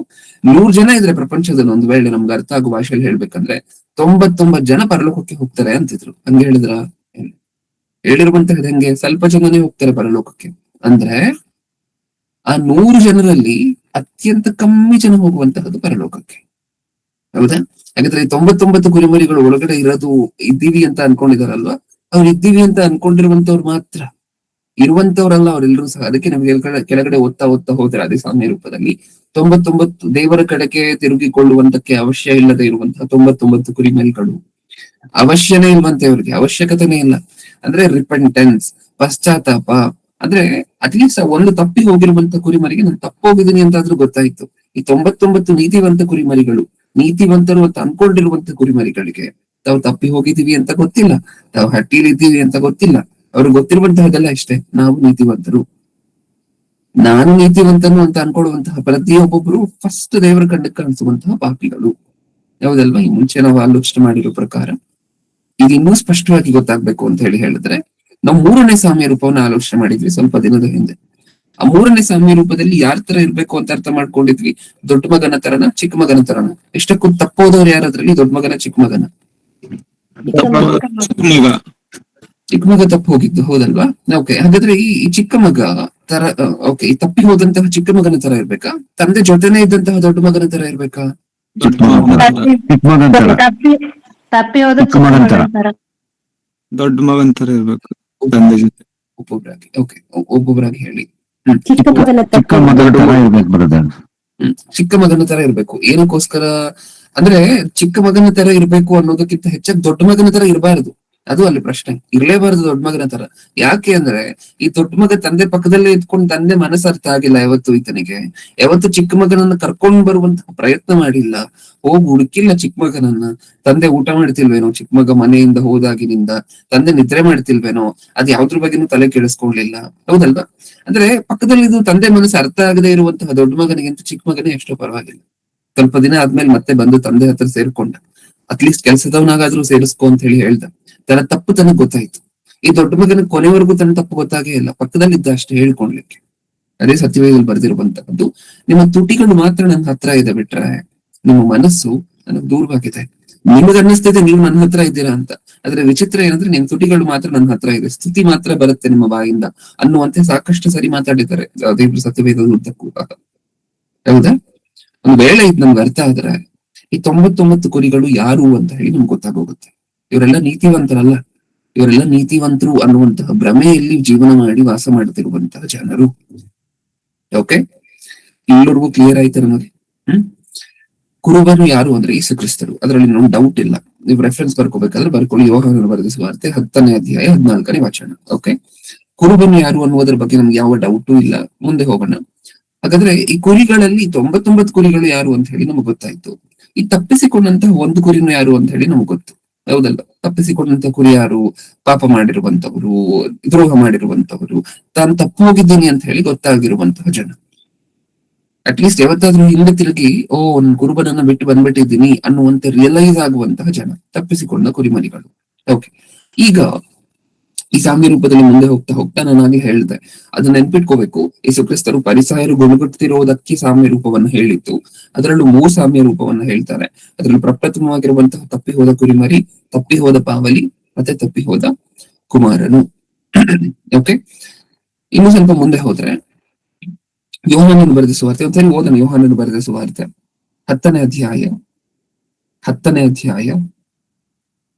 100 ಜನ ಇದ್ರೆ ಪ್ರಪಂಚದಲ್ಲಿ ಒಂದ್ ವೇಳೆ ನಮ್ಗೆ ಅರ್ಥ ಆಗುವ ಭಾಷೆಯಲ್ಲಿ ಹೇಳ್ಬೇಕಂದ್ರೆ 99 ಜನ ಪರಲೋಕಕ್ಕೆ ಹೋಗ್ತಾರೆ ಅಂತಿದ್ರು. ಹಂಗೆ ಹೇಳಿದ್ರ? ಹೇಳಿರುವಂತಹದ್ದು ಹೆಂಗೆ? ಸ್ವಲ್ಪ ಜನನೇ ಹೋಗ್ತಾರೆ ಪರಲೋಕಕ್ಕೆ. ಅಂದ್ರೆ ಆ 100 ಜನರಲ್ಲಿ ಅತ್ಯಂತ ಕಮ್ಮಿ ಜನ ಹೋಗುವಂತಹದ್ದು ಪರಲೋಕಕ್ಕೆ. ಹೌದಾ? ಹಾಗಾದ್ರೆ 99 ಕುರಿಮರಿಗಳು ಒಳಗಡೆ ಇದ್ದೀವಿ ಅಂತ ಅನ್ಕೊಂಡಿದಾರಲ್ವಾ? ಅವ್ರು ಇದ್ದೀವಿ ಅಂತ ಅನ್ಕೊಂಡಿರುವಂತವ್ರು ಮಾತ್ರ, ಇರುವಂತವ್ರಲ್ಲ ಅವರೆಲ್ಲರೂ ಸಹ. ಅದಕ್ಕೆ ನಮ್ಗೆ ಕೆಳಗಡೆ ಓದ್ತಾ ಹೋದ್ರೆ ಅದೇ ಸಾಮ್ಯ ರೂಪದಲ್ಲಿ 99 ದೇವರ ಕಡೆಗೆ ತಿರುಗಿಕೊಳ್ಳುವಂತಕ್ಕೆ ಅವಶ್ಯ ಇಲ್ಲದೆ ಇರುವಂತಹ 99 ಕುರಿಮರಿಗಳು. ಅವಶ್ಯನೇ ಇಲ್ವಂತೆ ಅವ್ರಿಗೆ, ಅವಶ್ಯಕತೆನೇ ಇಲ್ಲ. ಅಂದ್ರೆ ರಿಪೆಂಟೆನ್ಸ್, ಪಶ್ಚಾತ್ತಾಪ. ಅಂದ್ರೆ ಅಟ್ಲೀಸ್ಟ್ ಒಂದು ತಪ್ಪಿ ಹೋಗಿರುವಂತ ಕುರಿಮರಿಗೆ ನಾನು ತಪ್ಪೋಗಿದ್ದೀನಿ ಅಂತಾದ್ರೂ ಗೊತ್ತಾಯ್ತು. ಈ 99 ನೀತಿವಂತ ಕುರಿಮರಿಗಳು, ನೀತಿವಂತರು ಅಂತ ಅನ್ಕೊಂಡಿರುವಂತ ಕುರಿಮರಿಗಳಿಗೆ ತಾವು ತಪ್ಪಿ ಹೋಗಿದೀವಿ ಅಂತ ಗೊತ್ತಿಲ್ಲ, ತಾವು ಹಟ್ಟಿಲಿ ಇದ್ದೀವಿ ಅಂತ ಗೊತ್ತಿಲ್ಲ. ಅವ್ರಿಗೆ ಗೊತ್ತಿರುವಂತಹದೆಲ್ಲ ಇಷ್ಟೇ, ನಾವು ನೀತಿವಂತರು, ನಾನು ನೀತಿವಂತನು ಅಂತ ಅನ್ಕೊಳ್ಳುವಂತಹ ಪ್ರತಿಯೊಬ್ಬೊಬ್ರು ಫಸ್ಟ್ ದೇವರ ಕಂಡಕ್ಕೆ ಕಾಣಿಸುವಂತಹ ಪಾಪಿಗಳು. ಯಾವ್ದಲ್ವಾ? ಈ ಮುಂಚೆ ನಾವು ಆಲೋಚನೆ ಮಾಡಿರೋ ಪ್ರಕಾರ ಇದು ಇನ್ನೂ ಸ್ಪಷ್ಟವಾಗಿ ಗೊತ್ತಾಗ್ಬೇಕು ಅಂತ ಹೇಳಿದ್ರೆ, ನಾವು 3ನೇ ಸಾಮ್ಯ ರೂಪವನ್ನ ಆಲೋಚನೆ ಮಾಡಿದ್ವಿ ಸ್ವಲ್ಪ ದಿನದ ಹಿಂದೆ. ಆ 3ನೇ ಸಾಮ್ಯ ರೂಪದಲ್ಲಿ ಯಾರ ತರ ಇರ್ಬೇಕು ಅಂತ ಅರ್ಥ ಮಾಡ್ಕೊಂಡಿದ್ವಿ? ದೊಡ್ಡ ಮಗನ ತರನ, ಚಿಕ್ಕ ಮಗನ ತರನ? ಎಷ್ಟಕ್ಕೂ ತಪ್ಪೋದವ್ರು ಯಾರಾದ್ರಲ್ಲಿ? ದೊಡ್ಡ ಮಗನ, ಚಿಕ್ಕ ಮಗನ? ಚಿಕ್ಕ ಮಗ ತಪ್ಪು ಹೋಗಿದ್ದು, ಹೌದಲ್ವಾ? ಓಕೆ, ಹಾಗಾದ್ರೆ ಈ ಚಿಕ್ಕ ಮಗ ತರ, ಓಕೆ, ಈ ತಪ್ಪಿ ಹೋದಂತಹ ಚಿಕ್ಕ ಮಗನ ತರ ಇರ್ಬೇಕಾ? ತಂದೆ ಜೊತೆನೆ ಇದ್ದಂತಹ ದೊಡ್ಡ ಮಗನ ತರ ಇರ್ಬೇಕಾ? ತಪ್ಪಿ ಹೋದ ಚಿಕ್ಕ ಮಗನ್ ತರ. ದೊಡ್ಡ ಮಗನ್ ತರ ಇರ್ಬೇಕು ತಂದೆ ಜೊತೆ. ಒಬ್ಬೊಬ್ರಾಗಿ, ಓಕೆ, ಒಬ್ಬೊಬ್ರಾಗಿ ಹೇಳಿ. ಚಿಕ್ಕ ಮಗನ ತರ ಇರ್ಬೇಕು ಬ್ರದರ್. ಚಿಕ್ಕ ಮಗನ ತರ ಇರ್ಬೇಕು. ಏನಕ್ಕೋಸ್ಕರ ಅಂದ್ರೆ ಚಿಕ್ಕ ಮಗನ ತರ ಇರ್ಬೇಕು ಅನ್ನೋದಕ್ಕಿಂತ ಹೆಚ್ಚಾಗಿ ದೊಡ್ಡ ಮಗನ ತರ ಇರಬಾರದು. ಅದು ಅಲ್ಲಿ ಪ್ರಶ್ನೆ. ಇರ್ಲೇಬಾರದು ದೊಡ್ಡ ಮಗನ ತರ. ಯಾಕೆ ಅಂದ್ರೆ ಈ ದೊಡ್ಡ ಮಗ ತಂದೆ ಪಕ್ಕದಲ್ಲೇ ಇದ್ಕೊಂಡು ತಂದೆ ಮನಸ್ಸು ಅರ್ಥ ಆಗಿಲ್ಲ ಯಾವತ್ತು ಈತನಿಗೆ. ಯಾವತ್ತು ಚಿಕ್ಕ ಮಗನನ್ನ ಕರ್ಕೊಂಡ್ ಬರುವಂತಹ ಪ್ರಯತ್ನ ಮಾಡಿಲ್ಲ, ಹೋಗಿ ಹುಡುಕಿಲ್ಲ ಚಿಕ್ಕ ಮಗನನ್ನ. ತಂದೆ ಊಟ ಮಾಡ್ತಿಲ್ವೇನೋ, ಚಿಕ್ಕ ಮಗ ಮನೆಯಿಂದ ಹೋದಾಗಿನಿಂದ ತಂದೆ ನಿದ್ರೆ ಮಾಡ್ತಿಲ್ವೇನೋ, ಅದ್ ಯಾವ್ದ್ರ ಬಗ್ಗೆನೂ ತಲೆ ಕೆಡಿಸ್ಕೊಳ್ಳಿಲ್ಲ. ಹೌದಲ್ವಾ? ಅಂದ್ರೆ ಪಕ್ಕದಲ್ಲಿ ಇದು ತಂದೆ ಮನಸ್ಸು ಅರ್ಥ ಆಗದೆ ಇರುವಂತಹ ದೊಡ್ಡ ಮಗನಿಗಿಂತ ಚಿಕ್ಕ ಮಗನೇ ಎಷ್ಟೋ ಪರವಾಗಿಲ್ಲ. ಸ್ವಲ್ಪ ದಿನ ಆದ್ಮೇಲೆ ಮತ್ತೆ ಬಂದು ತಂದೆ ಹತ್ರ ಸೇರ್ಕೊಂಡ. ಅಟ್ಲೀಸ್ಟ್ ಕೆಲ್ಸದವನಾಗಾದ್ರೂ ಸೇರಿಸ್ಕೊ ಅಂತ ಹೇಳ್ದ. ತನ್ನ ತಪ್ಪು ತನಗ್ ಗೊತ್ತಾಯ್ತು. ಈ ದೊಡ್ಡ ಮಗನ ಕೊನೆವರೆಗೂ ತನ್ನ ತಪ್ಪು ಗೊತ್ತಾಗೇ ಇಲ್ಲ, ಪಕ್ಕದಲ್ಲಿದ್ದ ಅಷ್ಟೇ ಹೇಳ್ಕೊಳ್ಲಿಕ್ಕೆ. ಅದೇ ಸತ್ಯವೇದಲ್ಲಿ ಬರ್ದಿರುವಂತಹದ್ದು. ನಿಮ್ಮ ತುಟಿಗಳು ಮಾತ್ರ ನನ್ನ ಹತ್ರ ಇದೆ, ಬಿಟ್ರೆ ನಿಮ್ಮ ಮನಸ್ಸು ನನಗ್ ದೂರವಾಗಿದೆ. ನಿಮಗೆ ಅನ್ನಿಸ್ತಿದೆ ನೀವು ನನ್ನ ಹತ್ರ ಇದ್ದೀರಾ ಅಂತ. ಆದ್ರೆ ವಿಚಿತ್ರ ಏನಂದ್ರೆ ನಿಮ್ ತುಟಿಗಳು ಮಾತ್ರ ನನ್ನ ಹತ್ರ ಇದೆ, ಸ್ತುತಿ ಮಾತ್ರ ಬರುತ್ತೆ ನಿಮ್ಮ ಬಾಯಿಂದ ಅನ್ನುವಂತೆ ಸಾಕಷ್ಟು ಸರಿ ಮಾತಾಡಿದ್ದಾರೆ ದೇವ್ರ ಸತ್ಯವೇದದ ಉದ್ದಕ್ಕೂ. ಹೌದಾ? ಒಂದ್ ವೇಳೆ ಇದು ನಮ್ಗೆ ಅರ್ಥ ಆದ್ರೆ ಈ 99 ಕುರಿಗಳು ಯಾರು ಅಂತ ಹೇಳಿ ನಮ್ಗೆ ಗೊತ್ತಾಗೋಗುತ್ತೆ. ಇವರೆಲ್ಲ ನೀತಿವಂತರಲ್ಲ, ಇವರೆಲ್ಲ ನೀತಿವಂತರು ಅನ್ನುವಂತಹ ಭ್ರಮೆಯಲ್ಲಿ ಜೀವನ ಮಾಡಿ ವಾಸ ಮಾಡ್ತಿರುವಂತಹ ಜನರು. ಓಕೆ, ಎಲ್ಲರಿಗೂ ಕ್ಲಿಯರ್ ಆಯ್ತು ನಮಗೆ. ಕುರುಬನು ಯಾರು ಅಂದ್ರೆ ಯೇಸು ಕ್ರಿಸ್ತರು, ಅದರಲ್ಲಿ ನಮ್ಗೆ ಡೌಟ್ ಇಲ್ಲ. ನೀವು ರೆಫರೆನ್ಸ್ ಬರ್ಕೋಬೇಕಾದ್ರೆ ಬರ್ಕೊಳ್ಳಿ, ಯೋಹಾನನ ಬರೆದ ಸುವಾರ್ತೆ 10ನೇ ಅಧ್ಯಾಯ 14ನೇ ವಚನ. ಓಕೆ, ಕುರುಬನು ಯಾರು ಅನ್ನುವುದ್ರ ಬಗ್ಗೆ ನಮ್ಗೆ ಯಾವ ಡೌಟು ಇಲ್ಲ. ಮುಂದೆ ಹೋಗೋಣ. ಹಾಗಾದ್ರೆ ಈ ಕುರಿಗಳಲ್ಲಿ 99 ಕುರಿಗಳು ಯಾರು ಅಂತ ಹೇಳಿ ನಮಗ್ ಗೊತ್ತಾಯ್ತು. ಈ ತಪ್ಪಿಸಿಕೊಂಡಂತಹ ಒಂದು ಕುರಿನು ಯಾರು ಅಂತ ಹೇಳಿ ನಮಗ್ ಗೊತ್ತು, ಹೌದಲ್ಲ? ತಪ್ಪಿಸಿಕೊಂಡಂತಹ ಕುರಿ ಯಾರು? ಪಾಪ ಮಾಡಿರುವಂತವರು, ದ್ರೋಹ ಮಾಡಿರುವಂತವರು, ತಾನು ತಪ್ಪು ಹೋಗಿದ್ದೀನಿ ಅಂತ ಹೇಳಿ ಗೊತ್ತಾಗಿರುವಂತಹ ಜನ. ಅಟ್ಲೀಸ್ಟ್ ಯಾವತ್ತಾದ್ರೂ ಹಿಂದೆ ತಿರುಗಿ ಒಂದು ಕುರುಬನನ್ನ ಬಿಟ್ಟು ಬಂದ್ಬಿಟ್ಟಿದ್ದೀನಿ ಅನ್ನುವಂತೆ ರಿಯಲೈಸ್ ಆಗುವಂತಹ ಜನ, ತಪ್ಪಿಸಿಕೊಂಡ ಕುರಿಮರಿಗಳು. ಓಕೆ, ಈಗ ಈ ಸಾಮ್ಯ ರೂಪದಲ್ಲಿ ಮುಂದೆ ಹೋಗ್ತಾ ಹೋಗ್ತಾ ನಾನಾಗಿ ಹೇಳ್ದೆ, ಅದನ್ನ ನೆನ್ಪಿಟ್ಕೋಬೇಕು. ಯೇಸು ಕ್ರಿಸ್ತರು ಪರಿಸಾಯರು ಗುಣಗುಟ್ಟಿರೋದಕ್ಕೆ ಸಾಮ್ಯ ರೂಪವನ್ನ ಹೇಳಿತ್ತು. ಅದರಲ್ಲೂ 3 ಸಾಮ್ಯ ರೂಪವನ್ನ ಹೇಳ್ತಾರೆ. ಅದರಲ್ಲಿ ಪ್ರಪ್ರಥಮವಾಗಿರುವಂತಹ ತಪ್ಪಿ ಹೋದ ಕುರಿಮರಿ, ತಪ್ಪಿ ಹೋದ ಪಾವಲಿ, ಮತ್ತೆ ತಪ್ಪಿ ಹೋದ ಕುಮಾರನು. ಓಕೆ, ಇನ್ನು ಸ್ವಲ್ಪ ಮುಂದೆ ಹೋದ್ರೆ ಯೋಹಾನನು ಬರೆದ ಸುವಾರ್ತೆ ಒಂದ್ಸರಿ ಓದೋಣ. ಯೋಹಾನನು ಬರೆದ ಸುವಾರ್ತೆ 10ನೇ ಅಧ್ಯಾಯ 11ನೇ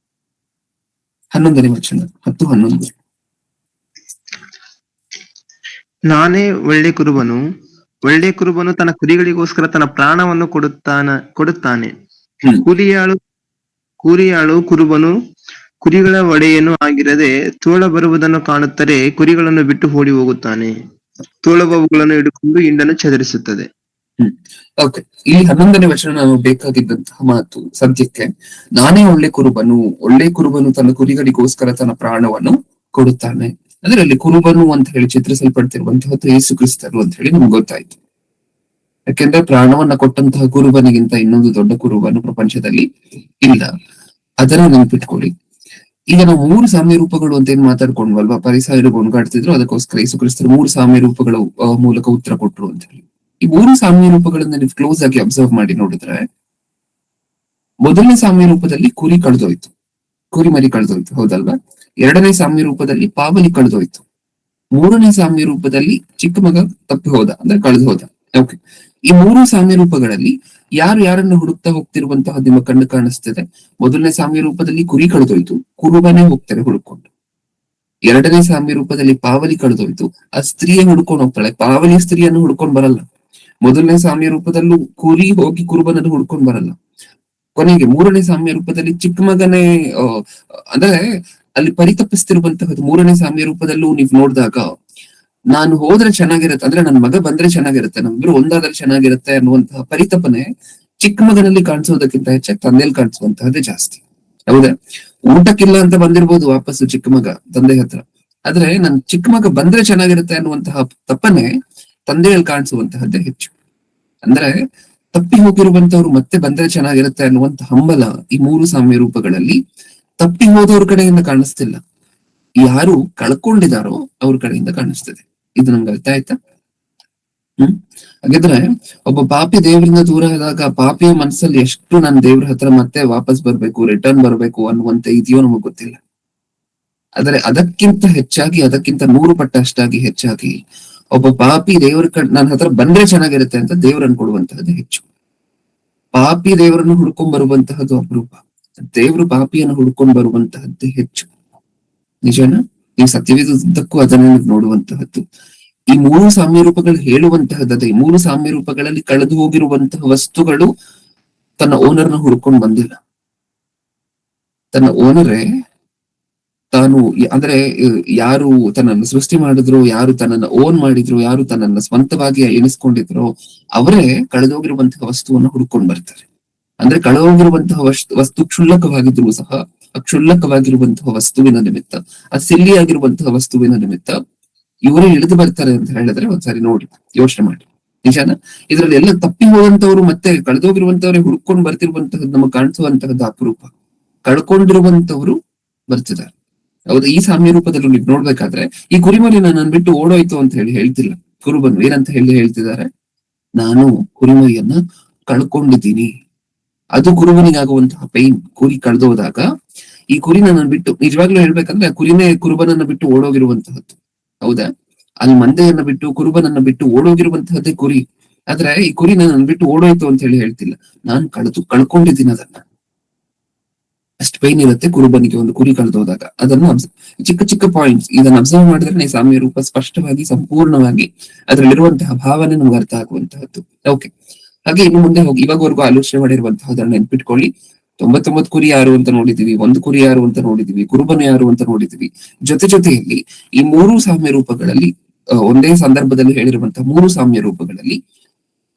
ವಚನ, 10-11. ನಾನೇ ಒಳ್ಳೆ ಕುರುಬನು ತನ್ನ ಕುರಿಗಳಿಗೋಸ್ಕರ ತನ್ನ ಪ್ರಾಣವನ್ನು ಕೊಡುತ್ತಾನೆ. ಕೂಲಿಯಾಳು ಕುರುಬನು ಕುರಿಗಳ ಒಡೆಯನು ಆಗಿರದೆ ತೋಳ ಬರುವುದನ್ನು ಕಾಣುತ್ತಲೇ ಕುರಿಗಳನ್ನು ಬಿಟ್ಟು ಓಡಿ ಹೋಗುತ್ತಾನೆ. ತೋಳಬವುಗಳನ್ನು ಹಿಡಿಕೊಂಡು ಹಿಂಡನ್ನು ಚದರಿಸುತ್ತದೆ. ಓಕೆ, ಇಲ್ಲಿ 11ನೇ ವಚನ ನಾವು ಬೇಕಾಗಿದ್ದಂತಹ ಮಾತು ಸದ್ಯಕ್ಕೆ. ನಾನೇ ಒಳ್ಳೆ ಕುರುಬನು ತನ್ನ ಕುರಿಗಳಿಗೋಸ್ಕರ ತನ್ನ ಪ್ರಾಣವನ್ನು ಕೊಡುತ್ತಾನೆ. ಅಂದ್ರೆ ಅಲ್ಲಿ ಕುರುಬನು ಅಂತ ಹೇಳಿ ಚಿತ್ರಿಸಲ್ಪಡ್ತಿರುವಂತಹದ್ದು ಯೇಸು ಕ್ರಿಸ್ತರು ಅಂತ ಹೇಳಿ ನಮ್ಗೆ ಗೊತ್ತಾಯ್ತು. ಯಾಕೆಂದ್ರೆ ಪ್ರಾಣವನ್ನ ಕೊಟ್ಟಂತಹ ಕುರುಬನಿಗಿಂತ ಇನ್ನೊಂದು ದೊಡ್ಡ ಕುರುಬನು ಪ್ರಪಂಚದಲ್ಲಿ ಇಲ್ಲ. ಅದನ್ನ ನೆನಪಿಟ್ಕೊಳ್ಳಿ. ಈಗ ನಾವು 3 ಸಾಮ್ಯ ರೂಪಗಳು ಅಂತ ಏನ್ ಮಾತಾಡ್ಕೊಂಡ್ವಲ್ವಾ, ಪರಿಸಾಯರು ಗೊಣಗಾಡ್ತಿದ್ರು, ಅದಕ್ಕೋಸ್ಕರ ಯೇಸು ಕ್ರಿಸ್ತರು 3 ಸಾಮ್ಯ ರೂಪಗಳ ಮೂಲಕ ಉತ್ತರ ಕೊಟ್ರು ಅಂತ ಹೇಳಿ. ಈ 3 ಸಾಮ್ಯ ರೂಪಗಳನ್ನ ನೀವು ಕ್ಲೋಸ್ ಆಗಿ ಅಬ್ಸರ್ವ್ ಮಾಡಿ ನೋಡಿದ್ರೆ, ಮೊದಲನೇ ಸಾಮ್ಯ ರೂಪದಲ್ಲಿ ಕುರಿ ಕಳೆದೋಯ್ತು, ಕುರಿಮರಿ ಕಳೆದೋಯ್ತು, ಹೌದಲ್ವಾ? 2ನೇ ಸಾಮ್ಯ ರೂಪದಲ್ಲಿ ಪಾವಲಿ ಕಳೆದೋಯ್ತು. 3ನೇ ಸಾಮ್ಯ ರೂಪದಲ್ಲಿ ಚಿಕ್ಕ ಮಗ ತಪ್ಪಿ ಹೋದ, ಅಂದ್ರೆ ಕಳೆದು ಹೋದ. ಓಕೆ, ಈ 3 ಸಾಮ್ಯ ರೂಪಗಳಲ್ಲಿ ಯಾರು ಯಾರನ್ನು ಹುಡುಕ್ತಾ ಹೋಗ್ತಿರುವಂತಹ ನಿಮ್ಮ ಕಣ್ಣು ಕಾಣಿಸ್ತದೆ? ಮೊದಲನೇ ಸಾಮ್ಯ ರೂಪದಲ್ಲಿ ಕುರಿ ಕಳೆದೋಯ್ತು, ಕುರುಬನೇ ಹೋಗ್ತಾರೆ ಹುಡುಕೊಂಡು. 2ನೇ ಸಾಮ್ಯ ರೂಪದಲ್ಲಿ ಪಾವಲಿ ಕಳೆದೋಯ್ತು, ಆ ಸ್ತ್ರೀಯೇ ಹುಡ್ಕೊಂಡು ಹೋಗ್ತಾಳೆ. ಪಾವಲಿ ಸ್ತ್ರೀಯನ್ನು ಹುಡ್ಕೊಂಡ್ ಬರಲ್ಲ. ಮೊದಲನೇ ಸಾಮ್ಯ ರೂಪದಲ್ಲೂ ಕುರಿ ಹೋಗಿ ಕುರುಬನನ್ನು ಹುಡ್ಕೊಂಡ್ ಬರಲ್ಲ. ಕೊನೆಗೆ 3ನೇ ಸಾಮ್ಯ ರೂಪದಲ್ಲಿ ಚಿಕ್ಕ ಮಗನೇ ಅಂದ್ರೆ ಅಲ್ಲಿ ಪರಿತಪಿಸ್ತಿರುವಂತಹದ್ದು. 3ನೇ ಸಾಮ್ಯ ರೂಪದಲ್ಲೂ ನೀವು ನೋಡಿದಾಗ, ನಾನು ಹೋದ್ರೆ ಚೆನ್ನಾಗಿರುತ್ತೆ, ಅಂದ್ರೆ ನನ್ ಮಗ ಬಂದ್ರೆ ಚೆನ್ನಾಗಿರುತ್ತೆ, ನಮ್ಮಿಬ್ರು ಒಂದಾದ್ರೆ ಚೆನ್ನಾಗಿರುತ್ತೆ ಅನ್ನುವಂತಹ ಪರಿತಪನೆ ಚಿಕ್ಕ ಮಗನಲ್ಲಿ ಕಾಣಿಸೋದಕ್ಕಿಂತ ಹೆಚ್ಚಾಗಿ ತಂದೆಯಲ್ಲಿ ಕಾಣಿಸುವಂತಹದ್ದೇ ಜಾಸ್ತಿ. ಹೌದಾ? ಊಟಕ್ಕಿಲ್ಲ ಅಂತ ಬಂದಿರ್ಬೋದು ವಾಪಸ್ಸು ಚಿಕ್ಕ ಮಗ ತಂದೆ ಹತ್ರ, ಆದ್ರೆ ನನ್ ಚಿಕ್ಕ ಮಗ ಬಂದ್ರೆ ಚೆನ್ನಾಗಿರುತ್ತೆ ಅನ್ನುವಂತಹ ತಪ್ಪನೆ ತಂದೆಯಲ್ಲಿ ಕಾಣಿಸುವಂತಹದ್ದೇ ಹೆಚ್ಚು. ಅಂದ್ರೆ ತಪ್ಪಿ ಹೋಗಿರುವಂತವ್ರು ಮತ್ತೆ ಬಂದ್ರೆ ಚೆನ್ನಾಗಿರುತ್ತೆ ಅನ್ನುವಂತ ಹಂಬಲ ಈ 3 ಸಾಮ್ಯ ರೂಪಗಳಲ್ಲಿ ತಪ್ಪಿ ಹೋದವ್ರ ಕಡೆಯಿಂದ ಕಾಣಿಸ್ತಿಲ್ಲ, ಯಾರು ಕಳ್ಕೊಂಡಿದಾರೋ ಅವ್ರ ಕಡೆಯಿಂದ ಕಾಣಿಸ್ತದೆ. ಇದು ನಮ್ಗೆ ಅರ್ಥ ಆಯ್ತಾ? ಹಾಗಿದ್ರೆ ಒಬ್ಬ ಪಾಪಿ ದೇವರಿಂದ ದೂರ ಆದಾಗ ಪಾಪಿಯ ಮನಸ್ಸಲ್ಲಿ ಎಷ್ಟು ನಾನು ದೇವ್ರ ಹತ್ರ ಮತ್ತೆ ವಾಪಸ್ ಬರ್ಬೇಕು, ರಿಟರ್ನ್ ಬರ್ಬೇಕು ಅನ್ನುವಂತ ಇದೆಯೋ ನಮಗ್ ಗೊತ್ತಿಲ್ಲ. ಆದ್ರೆ ಅದಕ್ಕಿಂತ ಹೆಚ್ಚಾಗಿ, ಅದಕ್ಕಿಂತ 100 ಪಟ್ಟ ಅಷ್ಟಾಗಿ ಹೆಚ್ಚಾಗಿ ಒಬ್ಬ ಪಾಪಿ ದೇವ್ರ ನನ್ನ ಹತ್ರ ಬಂದ್ರೆ ಚೆನ್ನಾಗಿರುತ್ತೆ ಅಂತ ದೇವ್ರನ್ನು ಕೊಡುವಂತಹದ್ದು ಹೆಚ್ಚು. ಪಾಪಿ ದೇವರನ್ನು ಹುಡ್ಕೊಂಡ್ ಬರುವಂತಹದ್ದು ಅಪರೂಪ, ದೇವ್ರು ಪಾಪಿಯನ್ನು ಹುಡ್ಕೊಂಡ್ ಬರುವಂತಹದ್ದೇ ಹೆಚ್ಚು. ನಿಜನಾ? ಈ ಸತ್ಯವೇದಕ್ಕೂ ಅದನ್ನ ನೋಡುವಂತಹದ್ದು. ಈ 3 ಸಾಮ್ಯ ರೂಪಗಳು ಹೇಳುವಂತಹದ್ದೇ. ಈ 3 ಸಾಮ್ಯ ರೂಪಗಳಲ್ಲಿ ಕಳೆದು ಹೋಗಿರುವಂತಹ ವಸ್ತುಗಳು ತನ್ನ ಓನರ್ನ ಹುಡ್ಕೊಂಡ್ ಬಂದಿಲ್ಲ. ತನ್ನ ಓನರೇ ತಾನು, ಅಂದ್ರೆ ಯಾರು ತನ್ನನ್ನು ಸೃಷ್ಟಿ ಮಾಡಿದ್ರು, ಯಾರು ತನ್ನನ್ನು ಓನ್ ಮಾಡಿದ್ರು, ಯಾರು ತನ್ನನ್ನು ಸ್ವಂತವಾಗಿ ಎಣಿಸ್ಕೊಂಡಿದ್ರು, ಅವರೇ ಕಳೆದೋಗಿರುವಂತಹ ವಸ್ತುವನ್ನು ಹುಡ್ಕೊಂಡ್ ಬರ್ತಾರೆ. ಅಂದ್ರೆ ಕಳೆದೋಗಿರುವಂತಹ ವಸ್ತು ಕ್ಷುಲ್ಲಕವಾಗಿದ್ರು ಸಹ ಅಕ್ಷುಲ್ಲಕವಾಗಿರುವಂತಹ ವಸ್ತುವಿನ ನಿಮಿತ್ತ, ಸಿಲ್ಲಿಯಾಗಿರುವಂತಹ ವಸ್ತುವಿನ ನಿಮಿತ್ತ ಇವರೇ ಇಳಿದು ಬರ್ತಾರೆ ಅಂತ ಹೇಳಿದ್ರೆ ಒಂದ್ಸಾರಿ ನೋಡಿ, ಯೋಚನೆ ಮಾಡಿ. ನಿಜಾನ? ಇದ್ರಲ್ಲಿ ಎಲ್ಲ ತಪ್ಪಿ ಹೋದಂತವ್ರು ಮತ್ತೆ ಕಳೆದೋಗಿರುವಂತವ್ರೆ ಹುಡ್ಕೊಂಡ್ ಬರ್ತಿರುವಂತಹದ್ದು ನಮಗೆ ಕಾಣಿಸುವಂತಹದ್ದು ಅಪರೂಪ. ಕಳ್ಕೊಂಡಿರುವಂತವ್ರು ಬರ್ತಿದ್ದಾರೆ. ಹೌದಾ? ಈ ಸಾಮ್ಯ ರೂಪದಲ್ಲಿ ನೀವು ನೋಡ್ಬೇಕಾದ್ರೆ ಈ ಕುರಿಮರಿನ ನಾನು ಬಿಟ್ಟು ಓಡೋಯ್ತು ಅಂತ ಹೇಳಿ ಹೇಳ್ತಿಲ್ಲ. ಕುರುಬನು ಏನಂತ ಹೇಳ್ತಿದ್ದಾರೆ? ನಾನು ಕುರಿಮರಿಯನ್ನ ಕಳ್ಕೊಂಡಿದ್ದೀನಿ, ಅದು ಕುರುಬನಿಗಾಗುವಂತಹ ಪೈನ್. ಕುರಿ ಕಳೆದೋದಾಗ ಈ ಕುರಿನ ನಾನು ಬಿಟ್ಟು, ನಿಜವಾಗ್ಲೂ ಹೇಳ್ಬೇಕಂದ್ರೆ ಆ ಕುರಿನೇ ಕುರುಬನನ್ನ ಬಿಟ್ಟು ಓಡೋಗಿರುವಂತಹದ್ದು. ಹೌದಾ? ಅಲ್ಲಿ ಮಂದೆಯನ್ನ ಬಿಟ್ಟು ಕುರುಬನನ್ನ ಬಿಟ್ಟು ಓಡೋಗಿರುವಂತಹದ್ದೇ ಕುರಿ. ಆದ್ರೆ ಈ ಕುರಿನ ನನ್ ಬಿಟ್ಟು ಓಡೋಯ್ತು ಅಂತ ಹೇಳಿ ಹೇಳ್ತಿಲ್ಲ, ನಾನು ಕಳ್ಕೊಂಡಿದ್ದೀನಿ ಅದನ್ನ. ಅಷ್ಟು ಪೈನ್ ಇರುತ್ತೆ ಕುರುಬನಿಗೆ ಒಂದು ಕುರಿ ಕಳೆದೋದಾಗ. ಅದನ್ನ ಚಿಕ್ಕ ಚಿಕ್ಕ ಪಾಯಿಂಟ್ಸ್ ಇದನ್ನ ಅಬ್ಸರ್ವ್ ಮಾಡಿದ್ರೆ ಸಾಮ್ಯ ರೂಪ ಸ್ಪಷ್ಟವಾಗಿ ಸಂಪೂರ್ಣವಾಗಿ ಅದರಲ್ಲಿರುವಂತಹ ಭಾವನೆ ನಮ್ಗೆ ಅರ್ಥ ಆಗುವಂತಹದ್ದು. ಓಕೆ, ಹಾಗೆ ಇನ್ನು ಮುಂದೆ ಹೋಗಿ ಇವಾಗವರೆಗೂ ಆಲೋಚನೆ ಮಾಡಿರುವಂತಹದನ್ನ ನೆನ್ಪಿಟ್ಕೊಳ್ಳಿ. 99 ಕುರಿ ಯಾರು ಅಂತ ನೋಡಿದೀವಿ, ಒಂದು ಕುರಿ ಯಾರು ಅಂತ ನೋಡಿದೀವಿ, ಕುರುಬನ ಯಾರು ಅಂತ ನೋಡಿದೀವಿ. ಜೊತೆಯಲ್ಲಿ ಈ ಮೂರು ಸಾಮ್ಯ ರೂಪಗಳಲ್ಲಿ ಒಂದೇ ಸಂದರ್ಭದಲ್ಲಿ ಹೇಳಿರುವಂತಹ ಮೂರು ಸಾಮ್ಯ ರೂಪಗಳಲ್ಲಿ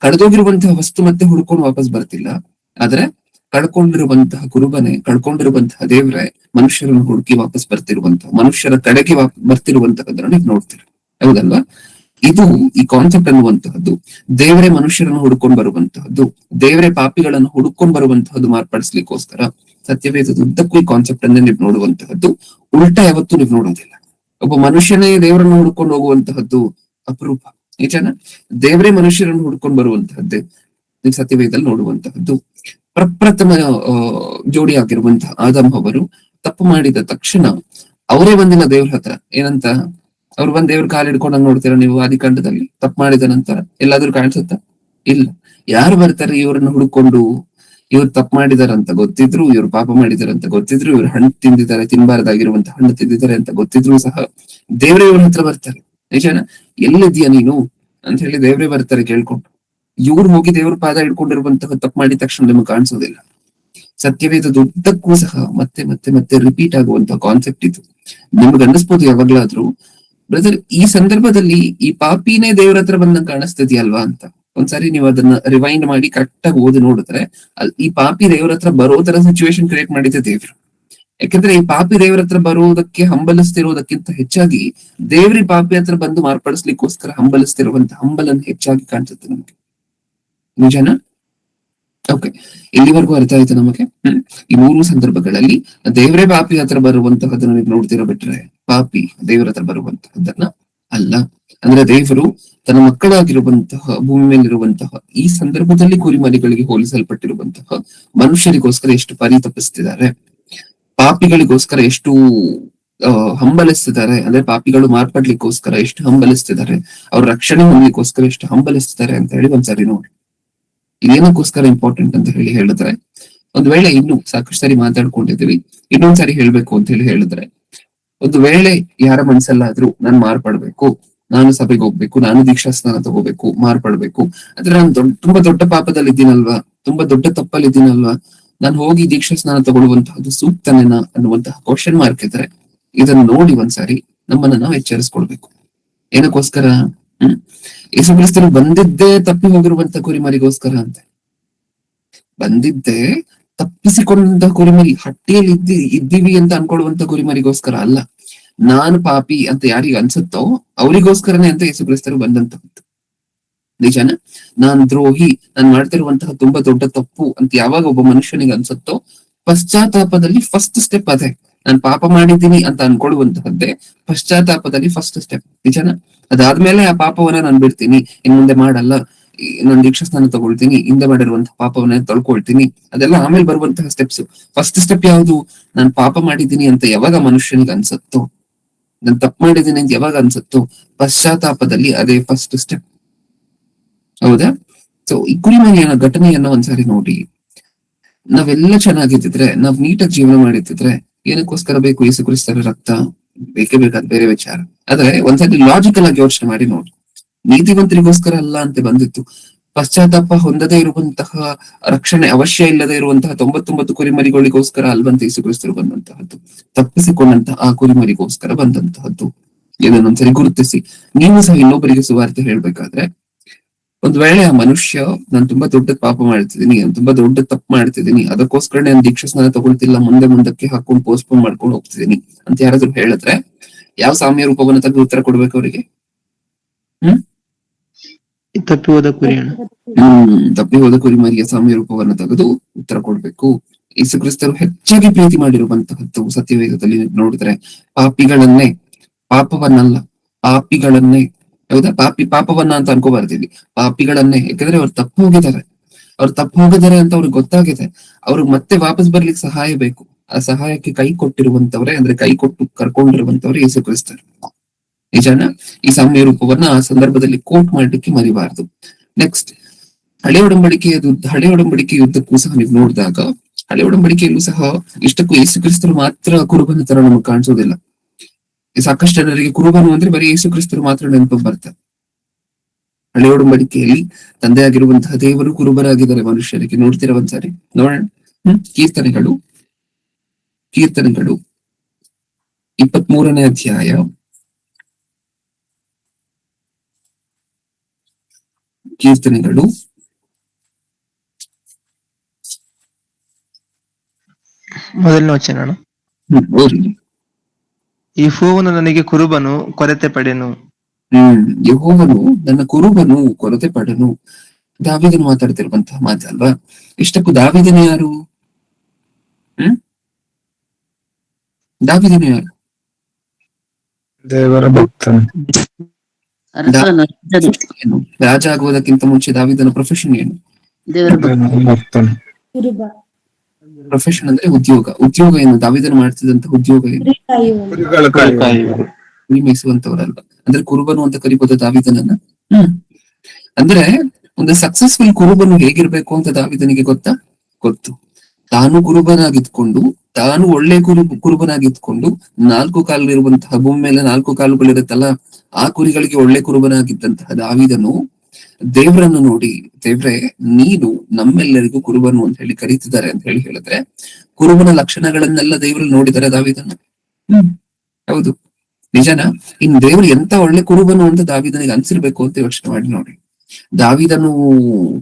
ಕಳೆದೋಗಿರುವಂತಹ ವಸ್ತು ಮತ್ತೆ ಹುಡ್ಕೊಂಡು ವಾಪಸ್ ಬರ್ತಿಲ್ಲ. ಆದ್ರೆ ಕಳ್ಕೊಂಡಿರುವಂತಹ ಕುರುಬನೆ, ಕಳ್ಕೊಂಡಿರುವಂತಹ ದೇವ್ರೆ ಮನುಷ್ಯರನ್ನು ಹುಡುಕಿ ವಾಪಸ್ ಬರ್ತಿರುವಂತಹ, ಮನುಷ್ಯರ ಕಡೆಗೆ ಬರ್ತಿರುವಂತಹದನ್ನ ನೀವು ನೋಡ್ತೀರ. ಹೌದಲ್ವಾ? ಇದು ಈ ಕಾನ್ಸೆಪ್ಟ್ ಅನ್ನುವಂತಹದ್ದು ದೇವರೇ ಮನುಷ್ಯರನ್ನು ಹುಡ್ಕೊಂಡ್ ಬರುವಂತಹದ್ದು, ದೇವರೇ ಪಾಪಿಗಳನ್ನು ಹುಡ್ಕೊಂಡ್ ಬರುವಂತಹದ್ದು ಮಾರ್ಪಡಿಸ್ಲಿಕ್ಕೋಸ್ಕರ ಸತ್ಯವೇದದ ಉದ್ದಕ್ಕೂ ಈ ಕಾನ್ಸೆಪ್ಟ್ ಅನ್ನೇ ನೀವು ನೋಡುವಂತಹದ್ದು. ಉಲ್ಟಾ ಯಾವತ್ತೂ ನೀವು ನೋಡೋದಿಲ್ಲ. ಒಬ್ಬ ಮನುಷ್ಯನೇ ದೇವರನ್ನು ಹುಡ್ಕೊಂಡು ಹೋಗುವಂತಹದ್ದು ಅಪರೂಪ. ನಿಜಾನ? ದೇವರೇ ಮನುಷ್ಯರನ್ನು ಹುಡ್ಕೊಂಡು ಬರುವಂತಹದ್ದೇ ನೀವು ಸತ್ಯವೇದದಲ್ಲಿ ನೋಡುವಂತಹದ್ದು. ಪ್ರಪ್ರಥಮ ಜೋಡಿ ಆಗಿರುವಂತಹ ಆದಮ್ ಅವರು ತಪ್ಪು ಮಾಡಿದ ತಕ್ಷಣ ಅವರೇ ಬಂದಿಲ್ಲ ದೇವ್ರ ಹತ್ರ. ಏನಂತ? ಅವ್ರು ಬಂದ್ ದೇವ್ರ ಕಾಲು ಹಿಡ್ಕೊಂಡಂಗ್ ನೋಡ್ತೀರಾ ನೀವು ಆದಿಕಾಂಡದಲ್ಲಿ? ತಪ್ಪು ಮಾಡಿದ ನಂತರ ಎಲ್ಲಾದ್ರೂ ಕಾಣಿಸುತ್ತ? ಇಲ್ಲ. ಯಾರು ಬರ್ತಾರೆ ಇವ್ರನ್ನ ಹುಡ್ಕೊಂಡು? ಇವ್ರು ತಪ್ಪು ಮಾಡಿದಾರಂತ ಗೊತ್ತಿದ್ರು, ಇವ್ರು ಪಾಪ ಮಾಡಿದಾರಂತ ಗೊತ್ತಿದ್ರು, ಇವ್ರು ಹಣ್ಣು ತಿಂದಿದ್ದಾರೆ, ತಿನ್ಬಾರ್ದಾಗಿರುವಂತ ಹಣ್ಣು ತಿಂದಿದ್ದಾರೆ ಅಂತ ಗೊತ್ತಿದ್ರು ಸಹ ದೇವ್ರೇ ಇವ್ರ ಹತ್ರ ಬರ್ತಾರೆ. ನಿಜಾನ? ಎಲ್ಲಿದ್ಯಾ ನೀನು ಅಂತ ಹೇಳಿ ದೇವ್ರೇ ಬರ್ತಾರೆ ಕೇಳ್ಕೊಂಡು. ಇವ್ರು ಹೋಗಿ ದೇವ್ರ ಪಾದ ಹಿಡ್ಕೊಂಡಿರುವಂತಹ ತಪ್ಪು ಮಾಡಿದ ತಕ್ಷಣ ನಿಮ್ಗೆ ಕಾಣಿಸೋದಿಲ್ಲ. ಸತ್ಯವೇದದ ಉದ್ದಕ್ಕೂ ಸಹ ಮತ್ತೆ ಮತ್ತೆ ಮತ್ತೆ ರಿಪೀಟ್ ಆಗುವಂತಹ ಕಾನ್ಸೆಪ್ಟ್ ಇದು. ನಿಮ್ಗೆ ಅನ್ನಿಸ್ಬೋದು ಯಾವಾಗ್ಲಾದ್ರೂ, ಬ್ರದರ್ ಈ ಸಂದರ್ಭದಲ್ಲಿ ಈ ಪಾಪಿನೇ ದೇವ್ರ ಹತ್ರ ಬಂದಂಗ ಕಾಣಿಸ್ತಿದ್ಯಲ್ವಾ ಅಂತ. ಒಂದ್ಸಾರಿ ನೀವು ಅದನ್ನ ರಿವೈಂಡ್ ಮಾಡಿ ಕರೆಕ್ಟ್ ಆಗಿ ಓದಿ ನೋಡಿದ್ರೆ ಈ ಪಾಪಿ ದೇವ್ರ ಹತ್ರ ಬರೋ ತರ ಸಿಚುವೇಶನ್ ಕ್ರಿಯೇಟ್ ಮಾಡಿದ್ದೆ ದೇವ್ರು. ಯಾಕಂದ್ರೆ ಈ ಪಾಪಿ ದೇವ್ರ ಹತ್ರ ಬರೋದಕ್ಕೆ ಹಂಬಲಿಸ್ತಿರೋದಕ್ಕಿಂತ ಹೆಚ್ಚಾಗಿ ದೇವ್ರಿ ಪಾಪಿ ಹತ್ರ ಬಂದು ಮಾರ್ಪಡಿಸ್ಲಿಕ್ಕೋಸ್ಕರ ಹಂಬಲಿಸ್ತಿರುವಂತ ಹಂಬಲನ್ನು ಹೆಚ್ಚಾಗಿ ಕಾಣಿಸುತ್ತೆ ನಮ್ಗೆ. ನಿಜಾನ? ಓಕೆ, ಇಲ್ಲಿವರೆಗೂ ಅರ್ಥ ಆಯ್ತು ನಮಗೆ. ಈ ಮೂರು ಸಂದರ್ಭಗಳಲ್ಲಿ ದೇವರೇ ಪಾಪಿ ಹತ್ರ ಬರುವಂತಹದನ್ನ ನೀವು ನೋಡ್ತಿರೋ ಬಿಟ್ರೆ ಪಾಪಿ ದೇವರ ಹತ್ರ ಬರುವಂತಹದನ್ನ ಅಲ್ಲ. ಅಂದ್ರೆ ದೇವರು ತನ್ನ ಮಕ್ಕಳಾಗಿರುವಂತಹ ಭೂಮಿ ಮೇಲಿರುವಂತಹ ಈ ಸಂದರ್ಭದಲ್ಲಿ ಕುರಿಮರಿಗಳಿಗೆ ಹೋಲಿಸಲ್ಪಟ್ಟಿರುವಂತಹ ಮನುಷ್ಯರಿಗೋಸ್ಕರ ಎಷ್ಟು ಪರಿತಪಿಸ್ತಿದ್ದಾರೆ, ಪಾಪಿಗಳಿಗೋಸ್ಕರ ಎಷ್ಟು ಹಂಬಲಿಸ್ತಿದ್ದಾರೆ, ಅಂದ್ರೆ ಪಾಪಿಗಳು ಮಾರ್ಪಡ್ಲಿಕ್ಕೋಸ್ಕರ ಎಷ್ಟು ಹಂಬಲಿಸ್ತಿದ್ದಾರೆ, ಅವ್ರ ರಕ್ಷಣೆ ಹೊಂದಲಿಕ್ಕೋಸ್ಕರ ಎಷ್ಟು ಹಂಬಲಿಸ್ತಿದ್ದಾರೆ ಅಂತ ಹೇಳಿ ಒಂದ್ಸರಿ ನೋಡಿ. ಏನಕ್ಕೋಸ್ಕರ ಇಂಪಾರ್ಟೆಂಟ್ ಅಂತ ಹೇಳಿ ಹೇಳಿದ್ರೆ, ಒಂದ್ ವೇಳೆ ಇನ್ನು ಸಾಕಷ್ಟು ಸಾರಿ ಮಾತಾಡ್ಕೊಂಡಿದೀವಿ, ಇನ್ನೊಂದ್ಸರಿ ಹೇಳ್ಬೇಕು ಅಂತ ಹೇಳಿ ಹೇಳಿದ್ರೆ, ಒಂದು ವೇಳೆ ಯಾರ ಮನ್ಸಲ್ಲಾದ್ರೂ ನಾನ್ ಮಾರ್ಪಡ್ಬೇಕು, ನಾನು ಸಭೆಗೆ ಹೋಗ್ಬೇಕು, ನಾನು ದೀಕ್ಷಾ ಸ್ನಾನ ತಗೋಬೇಕು, ಮಾರ್ಪಡ್ಬೇಕು, ಆದ್ರೆ ನಾನು ತುಂಬಾ ದೊಡ್ಡ ಪಾಪದಲ್ಲಿ ಇದ್ದೀನಲ್ವಾ, ತುಂಬಾ ದೊಡ್ಡ ತಪ್ಪಲ್ಲಿ ಇದ್ದೀನಲ್ವಾ, ನಾನು ಹೋಗಿ ದೀಕ್ಷಾ ಸ್ನಾನ ತಗೊಳ್ಳುವಂತಹದ್ದು ಸೂಕ್ತನೇನಾ ಅನ್ನುವಂತಹ ಕ್ವಶನ್ ಮಾರ್ಕ್ ಇದ್ರೆ ಇದನ್ನ ನೋಡಿ ಒಂದ್ಸಾರಿ ನಮ್ಮನ್ನ ನಾವು ಎಚ್ಚರಿಸ್ಕೊಳ್ಬೇಕು. ಏನಕ್ಕೋಸ್ಕರ? ಯೇಸು ಕ್ರಿಸ್ತನು ಬಂದಿದ್ದೇ ತಪ್ಪಿ ಹೋಗಿರುವಂತ ಕುರಿಮರಿಗೋಸ್ಕರ ಅಂತೆ. ಬಂದಿದ್ದೇ ತಪ್ಪಿಸಿಕೊಂಡಂತಹ ಕುರಿಮರಿ, ಹಟ್ಟಿಯಲ್ಲಿ ಇದ್ದೀವಿ ಅಂತ ಅನ್ಕೊಳ್ಳುವಂತ ಕುರಿಮರಿಗೋಸ್ಕರ ಅಲ್ಲ. ನಾನು ಪಾಪಿ ಅಂತ ಯಾರಿಗೆ ಅನ್ಸುತ್ತೋ ಅವರಿಗೋಸ್ಕರನೇ ಅಂತ ಯೇಸು ಕ್ರಿಸ್ತರು ಬಂದಂತಹದ್ದು. ನಿಜಾನ? ನಾನ್ ದ್ರೋಹಿ, ನಾನ್ ಮಾಡ್ತಿರುವಂತಹ ತುಂಬಾ ದೊಡ್ಡ ತಪ್ಪು ಅಂತ ಯಾವಾಗ ಒಬ್ಬ ಮನುಷ್ಯನಿಗೆ ಅನ್ಸುತ್ತೋ ಪಶ್ಚಾತ್ತಾಪದಲ್ಲಿ ಫಸ್ಟ್ ಸ್ಟೆಪ್ ಅದೇ. ನಾನು ಪಾಪ ಮಾಡಿದ್ದೀನಿ ಅಂತ ಅನ್ಕೊಳ್ಳುವಂತಹದ್ದೇ ಪಶ್ಚಾತ್ತಾಪದಲ್ಲಿ ಫಸ್ಟ್ ಸ್ಟೆಪ್. ನಿಜಾನ? ಅದಾದ್ಮೇಲೆ ಆ ಪಾಪವನ್ನ ನಾನು ಬಿಡ್ತೀನಿ, ಇನ್ ಮುಂದೆ ಮಾಡಲ್ಲ, ನಾನು ದೀಕ್ಷಾ ಸ್ನಾನ ತಗೊಳ್ತೀನಿ, ಹಿಂದೆ ಮಾಡಿರುವಂತಹ ಪಾಪವನ್ನ ತೊಳ್ಕೊಳ್ತೀನಿ, ಅದೆಲ್ಲ ಆಮೇಲೆ ಬರುವಂತಹ ಸ್ಟೆಪ್ಸ್. ಫಸ್ಟ್ ಸ್ಟೆಪ್ ಯಾವುದು? ನಾನು ಪಾಪ ಮಾಡಿದ್ದೀನಿ ಅಂತ ಯಾವಾಗ ಮನುಷ್ಯನಿಗೆ ಅನ್ಸತ್ತೋ, ನಾನು ತಪ್ಪು ಮಾಡಿದ್ದೀನಿ ಅಂತ ಯಾವಾಗ ಅನ್ಸತ್ತೋ ಪಶ್ಚಾತ್ತಾಪದಲ್ಲಿ ಅದೇ ಫಸ್ಟ್ ಸ್ಟೆಪ್. ಹೌದಾ? ಸೊ ಈ ಕುರಿಮರಿಯ ಘಟನೆಯನ್ನ ಒಂದ್ಸಾರಿ ನೋಡಿ. ನಾವೆಲ್ಲ ಚೆನ್ನಾಗಿದ್ದಿದ್ರೆ, ನಾವ್ ನೀಟಾಗಿ ಜೀವನ ಮಾಡಿದ್ರೆ ಏನಕ್ಕೋಸ್ಕರ ಬೇಕು ಯೇಸು ಕ್ರಿಸ್ತರ ರಕ್ತ? ಬೇಕೇ ಬೇಕಾದ ಬೇರೆ ವಿಚಾರ. ಆದ್ರೆ ಒಂದ್ಸರಿ ಲಾಜಿಕಲ್ ಆಗಿ ಯೋಚನೆ ಮಾಡಿ ನೋಡಿ. ನೀತಿವಂತರಿಗೋಸ್ಕರ ಅಲ್ಲ ಅಂತ ಬಂದಿತ್ತು. ಪಶ್ಚಾತ್ತಾಪ ಹೊಂದದೇ ಇರುವಂತಹ, ರಕ್ಷಣೆ ಅವಶ್ಯ ಇಲ್ಲದೆ ಇರುವಂತಹ 99 ಕುರಿಮರಿಗಳಿಗೋಸ್ಕರ ಅಲ್ವಂತ ಯೇಸು ಕ್ರಿಸ್ತರು ಬಂದಂತಹದ್ದು. ತಪ್ಪಿಸಿಕೊಂಡಂತಹ ಆ ಕುರಿಮರಿಗೋಸ್ಕರ ಬಂದಂತಹದ್ದು. ಇದನ್ನೊಂದ್ಸರಿ ಗುರುತಿಸಿ ನೀವು ಸಹ ಇನ್ನೊಬ್ಬರಿಗೆ ಸುವಾರ್ತೆ ಹೇಳ್ಬೇಕಾದ್ರೆ, ಒಂದ್ ವೇಳೆ ಆ ಮನುಷ್ಯ ನಾನು ತುಂಬಾ ದೊಡ್ಡ ಪಾಪ ಮಾಡ್ತಿದ್ದೀನಿ, ನಾನು ತುಂಬಾ ದೊಡ್ಡ ತಪ್ಪು ಮಾಡ್ತಿದ್ದೀನಿ, ಅದಕ್ಕೋಸ್ಕರ ನಾನು ದೀಕ್ಷಾ ಸ್ನಾನ ತಗೊಳ್ತಿಲ್ಲ, ಮುಂದಕ್ಕೆ ಹಾಕೊಂಡು ಪೋಸ್ಟ್ಪೋನ್ ಮಾಡ್ಕೊಂಡು ಹೋಗ್ತಿದ್ದೀನಿ ಅಂತ ಯಾರಾದ್ರೂ ಹೇಳಿದ್ರೆ ಯಾವ ಸಾಮ್ಯ ರೂಪವನ್ನ ತೆಗೆದು ಉತ್ತರ ಕೊಡ್ಬೇಕು ಅವರಿಗೆ? ತಪ್ಪಿ ಹೋದ ಕುರಿ. ತಪ್ಪಿ ಹೋದ ಕುರಿಮರಿಯ ಸಾಮ್ಯ ರೂಪವನ್ನ ತೆಗೆದು ಉತ್ತರ ಕೊಡ್ಬೇಕು. ಯೇಸು ಕ್ರಿಸ್ತರು ಹೆಚ್ಚಾಗಿ ಪ್ರೀತಿ ಮಾಡಿರುವಂತಹದ್ದು ಸತ್ಯವೇದದಲ್ಲಿ ನೋಡಿದ್ರೆ ಪಾಪಿಗಳನ್ನೇ, ಪಾಪವನ್ನಲ್ಲ, ಪಾಪಿಗಳನ್ನೇ. ಹೌದಾ? ಪಾಪವನ್ನ ಅಂತ ಅನ್ಕೋಬಾರ್ದಿವಿ, ಪಾಪಿಗಳನ್ನೇ. ಯಾಕಂದ್ರೆ ಅವ್ರು ತಪ್ಪು ಹೋಗಿದ್ದಾರೆ. ಅವ್ರು ತಪ್ಪು ಹೋಗಿದ್ದಾರೆ ಅಂತ ಅವ್ರಿಗೆ ಗೊತ್ತಾಗಿದೆ. ಅವ್ರಿಗೆ ಮತ್ತೆ ವಾಪಸ್ ಬರ್ಲಿಕ್ಕೆ ಸಹಾಯ ಬೇಕು. ಆ ಸಹಾಯಕ್ಕೆ ಕೈ ಕೊಟ್ಟಿರುವಂತವ್ರೆ, ಅಂದ್ರೆ ಕೈ ಕೊಟ್ಟು ಕರ್ಕೊಂಡಿರುವಂತವ್ರೆ ಯೇಸು ಕ್ರಿಸ್ತರು. ನಿಜಾನ? ಈ ಸಾಮ್ಯ ರೂಪವನ್ನ ಆ ಸಂದರ್ಭದಲ್ಲಿ ಕೋಟ್ ಮಾಡ್ಲಿಕ್ಕೆ ಮರಿಬಾರ್ದು. ನೆಕ್ಸ್ಟ್, ಹಳೆ ಒಡಂಬಡಿಕೆ ಯುದ್ಧಕ್ಕೂ ಸಹ ನೀವು ನೋಡಿದಾಗ, ಹಳೆ ಒಡಂಬಡಿಕೆಯಲ್ಲೂ ಸಹ ಇಷ್ಟಕ್ಕೂ ಯೇಸು ಕ್ರಿಸ್ತರು ಮಾತ್ರ ಕುರುಬನ ತರ ನಮಗೆ ಕಾಣಿಸೋದಿಲ್ಲ. ಸಾಕಷ್ಟು ಜನರಿಗೆ ಕುರುಬನು ಅಂದ್ರೆ ಬರೀ ಯೇಸು ಕ್ರಿಸ್ತರು ಮಾತ್ರ ನೆನಪು ಬರ್ತಾರೆ. ಹಳೆ ಒಡಂಬಡಿಕೆಯಲ್ಲಿ ತಂದೆಯಾಗಿರುವಂತಹ ದೇವರು ಕುರುಬರಾಗಿದ್ದಾರೆ ಮನುಷ್ಯರಿಗೆ. ನೋಡ್ತೀರ ಒಂದ್ಸಾರಿ? ನೋಡೋಣ. ಕೀರ್ತನೆಗಳು 23ನೇ ಅಧ್ಯಾಯ, ಕೀರ್ತನೆಗಳು 1ನೇ ವಚನ. ಓದಿ. ಯೆಹೋವನು ನನಗೆ ಕುರುಬನು, ಕೊರತೆ ಪಡೆನು. ಯೆಹೋವನು ನನ್ನ ಕುರುಬನು, ಕೊರತೆ ಪಡನು. ದಾವೀದನು ಮಾತಾಡ್ತಿರುವಂತಹ ಮಾತಲ್ವಾ? ಇಷ್ಟಕ್ಕೂ ದಾವೀದನು ಯಾರು? ದಾವೀದನು ಯಾರು? ದೇವರ ಭಕ್ತ. ಏನು? ರಾಜ ಆಗುವುದಕ್ಕಿಂತ ಮುಂಚೆ ದಾವೀದನ ಪ್ರೊಫೆಷನ್ ಏನು? ಭಕ್ತನು. ಪ್ರೊಫೆಷನ್ ಅಂದ್ರೆ ಉದ್ಯೋಗ ಏನು? ದಾವೀದನು ಮಾಡ್ತಿದ್ದಂತ ಉದ್ಯೋಗ ಏನು? ಮೇಯಿಸುವಂತವರಲ್ವಾ? ಅಂದ್ರೆ ಕುರುಬನು ಅಂತ ಕರಿಬಹುದು ದಾವೀದನನ್ನ. ಅಂದ್ರೆ ಒಂದು ಸಕ್ಸಸ್ಫುಲ್ ಕುರುಬನು ಹೇಗಿರ್ಬೇಕು ಅಂತ ದಾವೀದನಿಗೆ ಗೊತ್ತು. ತಾನು ಕುರುಬನಾಗಿದ್ಕೊಂಡು, ತಾನು ಒಳ್ಳೆ ಕುರುಬನಾಗಿದ್ಕೊಂಡು, 4 ಕಾಲಿರುವಂತಹ, ಭೂಮಿ ಮೇಲೆ 4 ಕಾಲುಗಳಿರುತ್ತಲ್ಲ, ಆ ಕುರಿಗಳಿಗೆ ಒಳ್ಳೆ ಕುರುಬನಾಗಿದ್ದಂತಹ ದಾವೀದನು ದೇವರನ್ನು ನೋಡಿ, ದೇವ್ರೆ ನೀನು ನಮ್ಮೆಲ್ಲರಿಗೂ ಕುರುಬನು ಅಂತ ಹೇಳಿ ಕರೀತಿದ್ದಾರೆ ಅಂತ ಹೇಳಿದ್ರೆ, ಕುರುಬನ ಲಕ್ಷಣಗಳನ್ನೆಲ್ಲ ದೇವರು ನೋಡಿದರೆ ದಾವೀದನು. ಹೌದು, ನಿಜನಾ? ಇನ್ನು ದೇವ್ರು ಎಂತ ಒಳ್ಳೆ ಕುರುಬನು ಅಂತ ದಾವೀದನಿಗೆ ಅನ್ಸಿರ್ಬೇಕು ಅಂತ ಯೋಚನೆ ಮಾಡಿ ನೋಡಿ. ದಾವೀದನು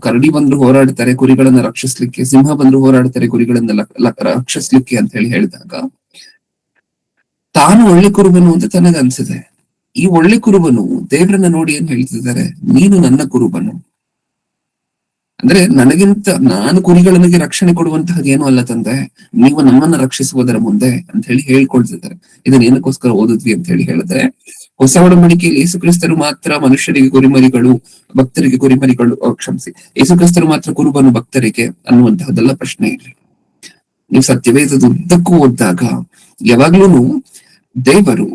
ಕರಡಿ ಬಂದ್ರು ಹೋರಾಡ್ತಾರೆ ಕುರಿಗಳನ್ನ ರಕ್ಷಿಸ್ಲಿಕ್ಕೆ, ಸಿಂಹ ಬಂದ್ರು ಹೋರಾಡ್ತಾರೆ ಕುರಿಗಳನ್ನ ರಕ್ಷಿಸ್ಲಿಕ್ಕೆ ಅಂತ ಹೇಳಿದಾಗ, ತಾನು ಒಳ್ಳೆ ಕುರುಬನು ಅಂತ ತನಗ ಅನ್ಸಿದೆ. ಈ ಒಳ್ಳೆ ಕುರುಬನು ದೇವ್ರನ್ನ ನೋಡಿ ಏನ್ ಹೇಳ್ತಿದ್ದಾರೆ? ನೀನು ನನ್ನ ಕುರುಬನು. ಅಂದ್ರೆ ನಾನು ಕುರಿಗಳಿಗೆ ರಕ್ಷಣೆ ಕೊಡುವಂತಹದ್ದು ಏನೂ ಅಲ್ಲ ತಂದೆ, ನೀವು ನಮ್ಮನ್ನ ರಕ್ಷಿಸುವುದರ ಮುಂದೆ ಅಂತ ಹೇಳಿ ಹೇಳ್ಕೊಳ್ತಿದ್ದಾರೆ. ಇದನ್ನ ಏನಕ್ಕೋಸ್ಕರ ಓದಿದ್ವಿ ಅಂತ ಹೇಳಿದ್ರೆ, ಹೊಸ ಒಡಂಬಡಿಕೆಯಲ್ಲಿ ಯೇಸು ಕ್ರಿಸ್ತರು ಮಾತ್ರ ಮನುಷ್ಯರಿಗೆ ಕುರಿಮರಿಗಳು, ಭಕ್ತರಿಗೆ ಕುರಿಮರಿಗಳು, ಕ್ಷಮಿಸಿ, ಯೇಸು ಕ್ರಿಸ್ತರು ಮಾತ್ರ ಕುರುಬನು ಭಕ್ತರಿಗೆ ಅನ್ನುವಂತಹದ್ದೆಲ್ಲ ಪ್ರಶ್ನೆ ಇಲ್ಲ. ನೀವು ಸತ್ಯವೇದದ ಉದ್ದಕ್ಕೂ ಓದಿದಾಗ ಯಾವಾಗ್ಲೂ ದೇವರು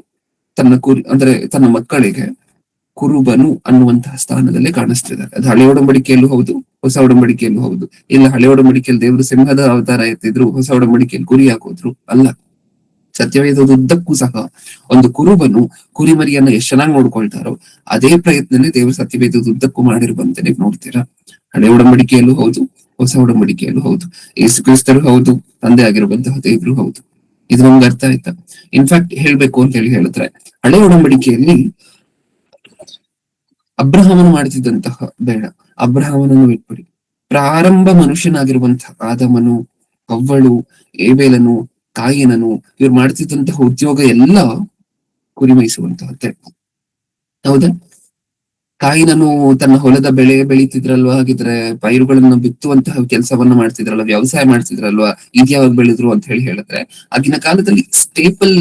ತನ್ನ ಮಕ್ಕಳಿಗೆ ಕುರುಬನು ಅನ್ನುವಂತಹ ಸ್ಥಾನದಲ್ಲೇ ಕಾಣಿಸ್ತಿದ್ದಾರೆ. ಅದು ಹಳೆ ಒಡಂಬಡಿಕೆಯಲ್ಲೂ ಹೌದು, ಹೊಸ ಒಡಂಬಡಿಕೆಯಲ್ಲೂ ಹೌದು. ಇಲ್ಲ ಹಳೆ ಒಡಂಬಡಿಕೆಯಲ್ಲಿ ದೇವರು ಸಿಂಹದ ಅವತಾರ ಎತ್ತಿದ್ರು, ಹೊಸ ಒಡಂಬಡಿಕೆಯಲ್ಲಿ ಕುರಿ ಹಾಕೋದ್ರು ಅಲ್ಲ. ಸತ್ಯವೇದದ ಉದ್ದಕ್ಕೂ ಸಹ ಒಂದು ಕುರುಬನು ಕುರಿಮರಿಯನ್ನ ಎಷ್ಟು ಚೆನ್ನಾಗಿ ನೋಡ್ಕೊಳ್ತಾರೋ ಅದೇ ಪ್ರಯತ್ನನೇ ದೇವರು ಸತ್ಯವೇದದ ಉದ್ದಕ್ಕೂ ಮಾಡಿರುವಂತೆ ನೀವು ನೋಡ್ತೀರಾ. ಹಳೆ ಒಡಂಬಡಿಕೆಯಲ್ಲೂ ಹೌದು, ಹೊಸ ಒಡಂಬಡಿಕೆಯಲ್ಲೂ ಹೌದು. ಯೇಸು ಕ್ರಿಸ್ತರು ಹೌದು, ತಂದೆ ಆಗಿರುವಂತಹ ದೇವರು ಹೌದು. ಇದು ನಮ್ಗೆ ಅರ್ಥ ಆಯ್ತಾ? ಇನ್ಫ್ಯಾಕ್ಟ್ ಹೇಳ್ಬೇಕು ಅಂತ ಹೇಳಿದ್ರೆ, ಹಳೆ ಒಡಂಬಡಿಕೆಯಲ್ಲಿ ಅಬ್ರಹಾಮನು ಮಾಡ್ತಿದ್ದಂತಹ, ಬೇಡ ಅಬ್ರಹಾಮನನ್ನು ಬಿಟ್ಬಿಡಿ, ಪ್ರಾರಂಭ ಮನುಷ್ಯನಾಗಿರುವಂತಹ ಆದಮನು, ಹವ್ವಳು, ಏಬೇಲನು, ಕಾಯಿನನು, ಇವ್ರು ಮಾಡ್ತಿದ್ದಂತಹ ಉದ್ಯೋಗ ಎಲ್ಲ ಕುರಿಮೈಸುವಂತಹದ್ದೇ. ಹೌದಾ? ಕಾಯಿನನು ತನ್ನ ಹೊಲದ ಬೆಳೆ ಬೆಳೀತಿದ್ರಲ್ವಾ, ಹಾಗಿದ್ರೆ ಪೈರುಗಳನ್ನು ಬಿತ್ತುವಂತಹ ಕೆಲಸವನ್ನ ಮಾಡ್ತಿದ್ರಲ್ವ, ವ್ಯವಸಾಯ ಮಾಡ್ತಿದ್ರಲ್ವಾ, ಇದ್ಯಾವಾಗ ಬೆಳೆದ್ರು ಅಂತ ಹೇಳಿದ್ರೆ, ಆಗಿನ ಕಾಲದಲ್ಲಿ ಸ್ಟೇಪಲ್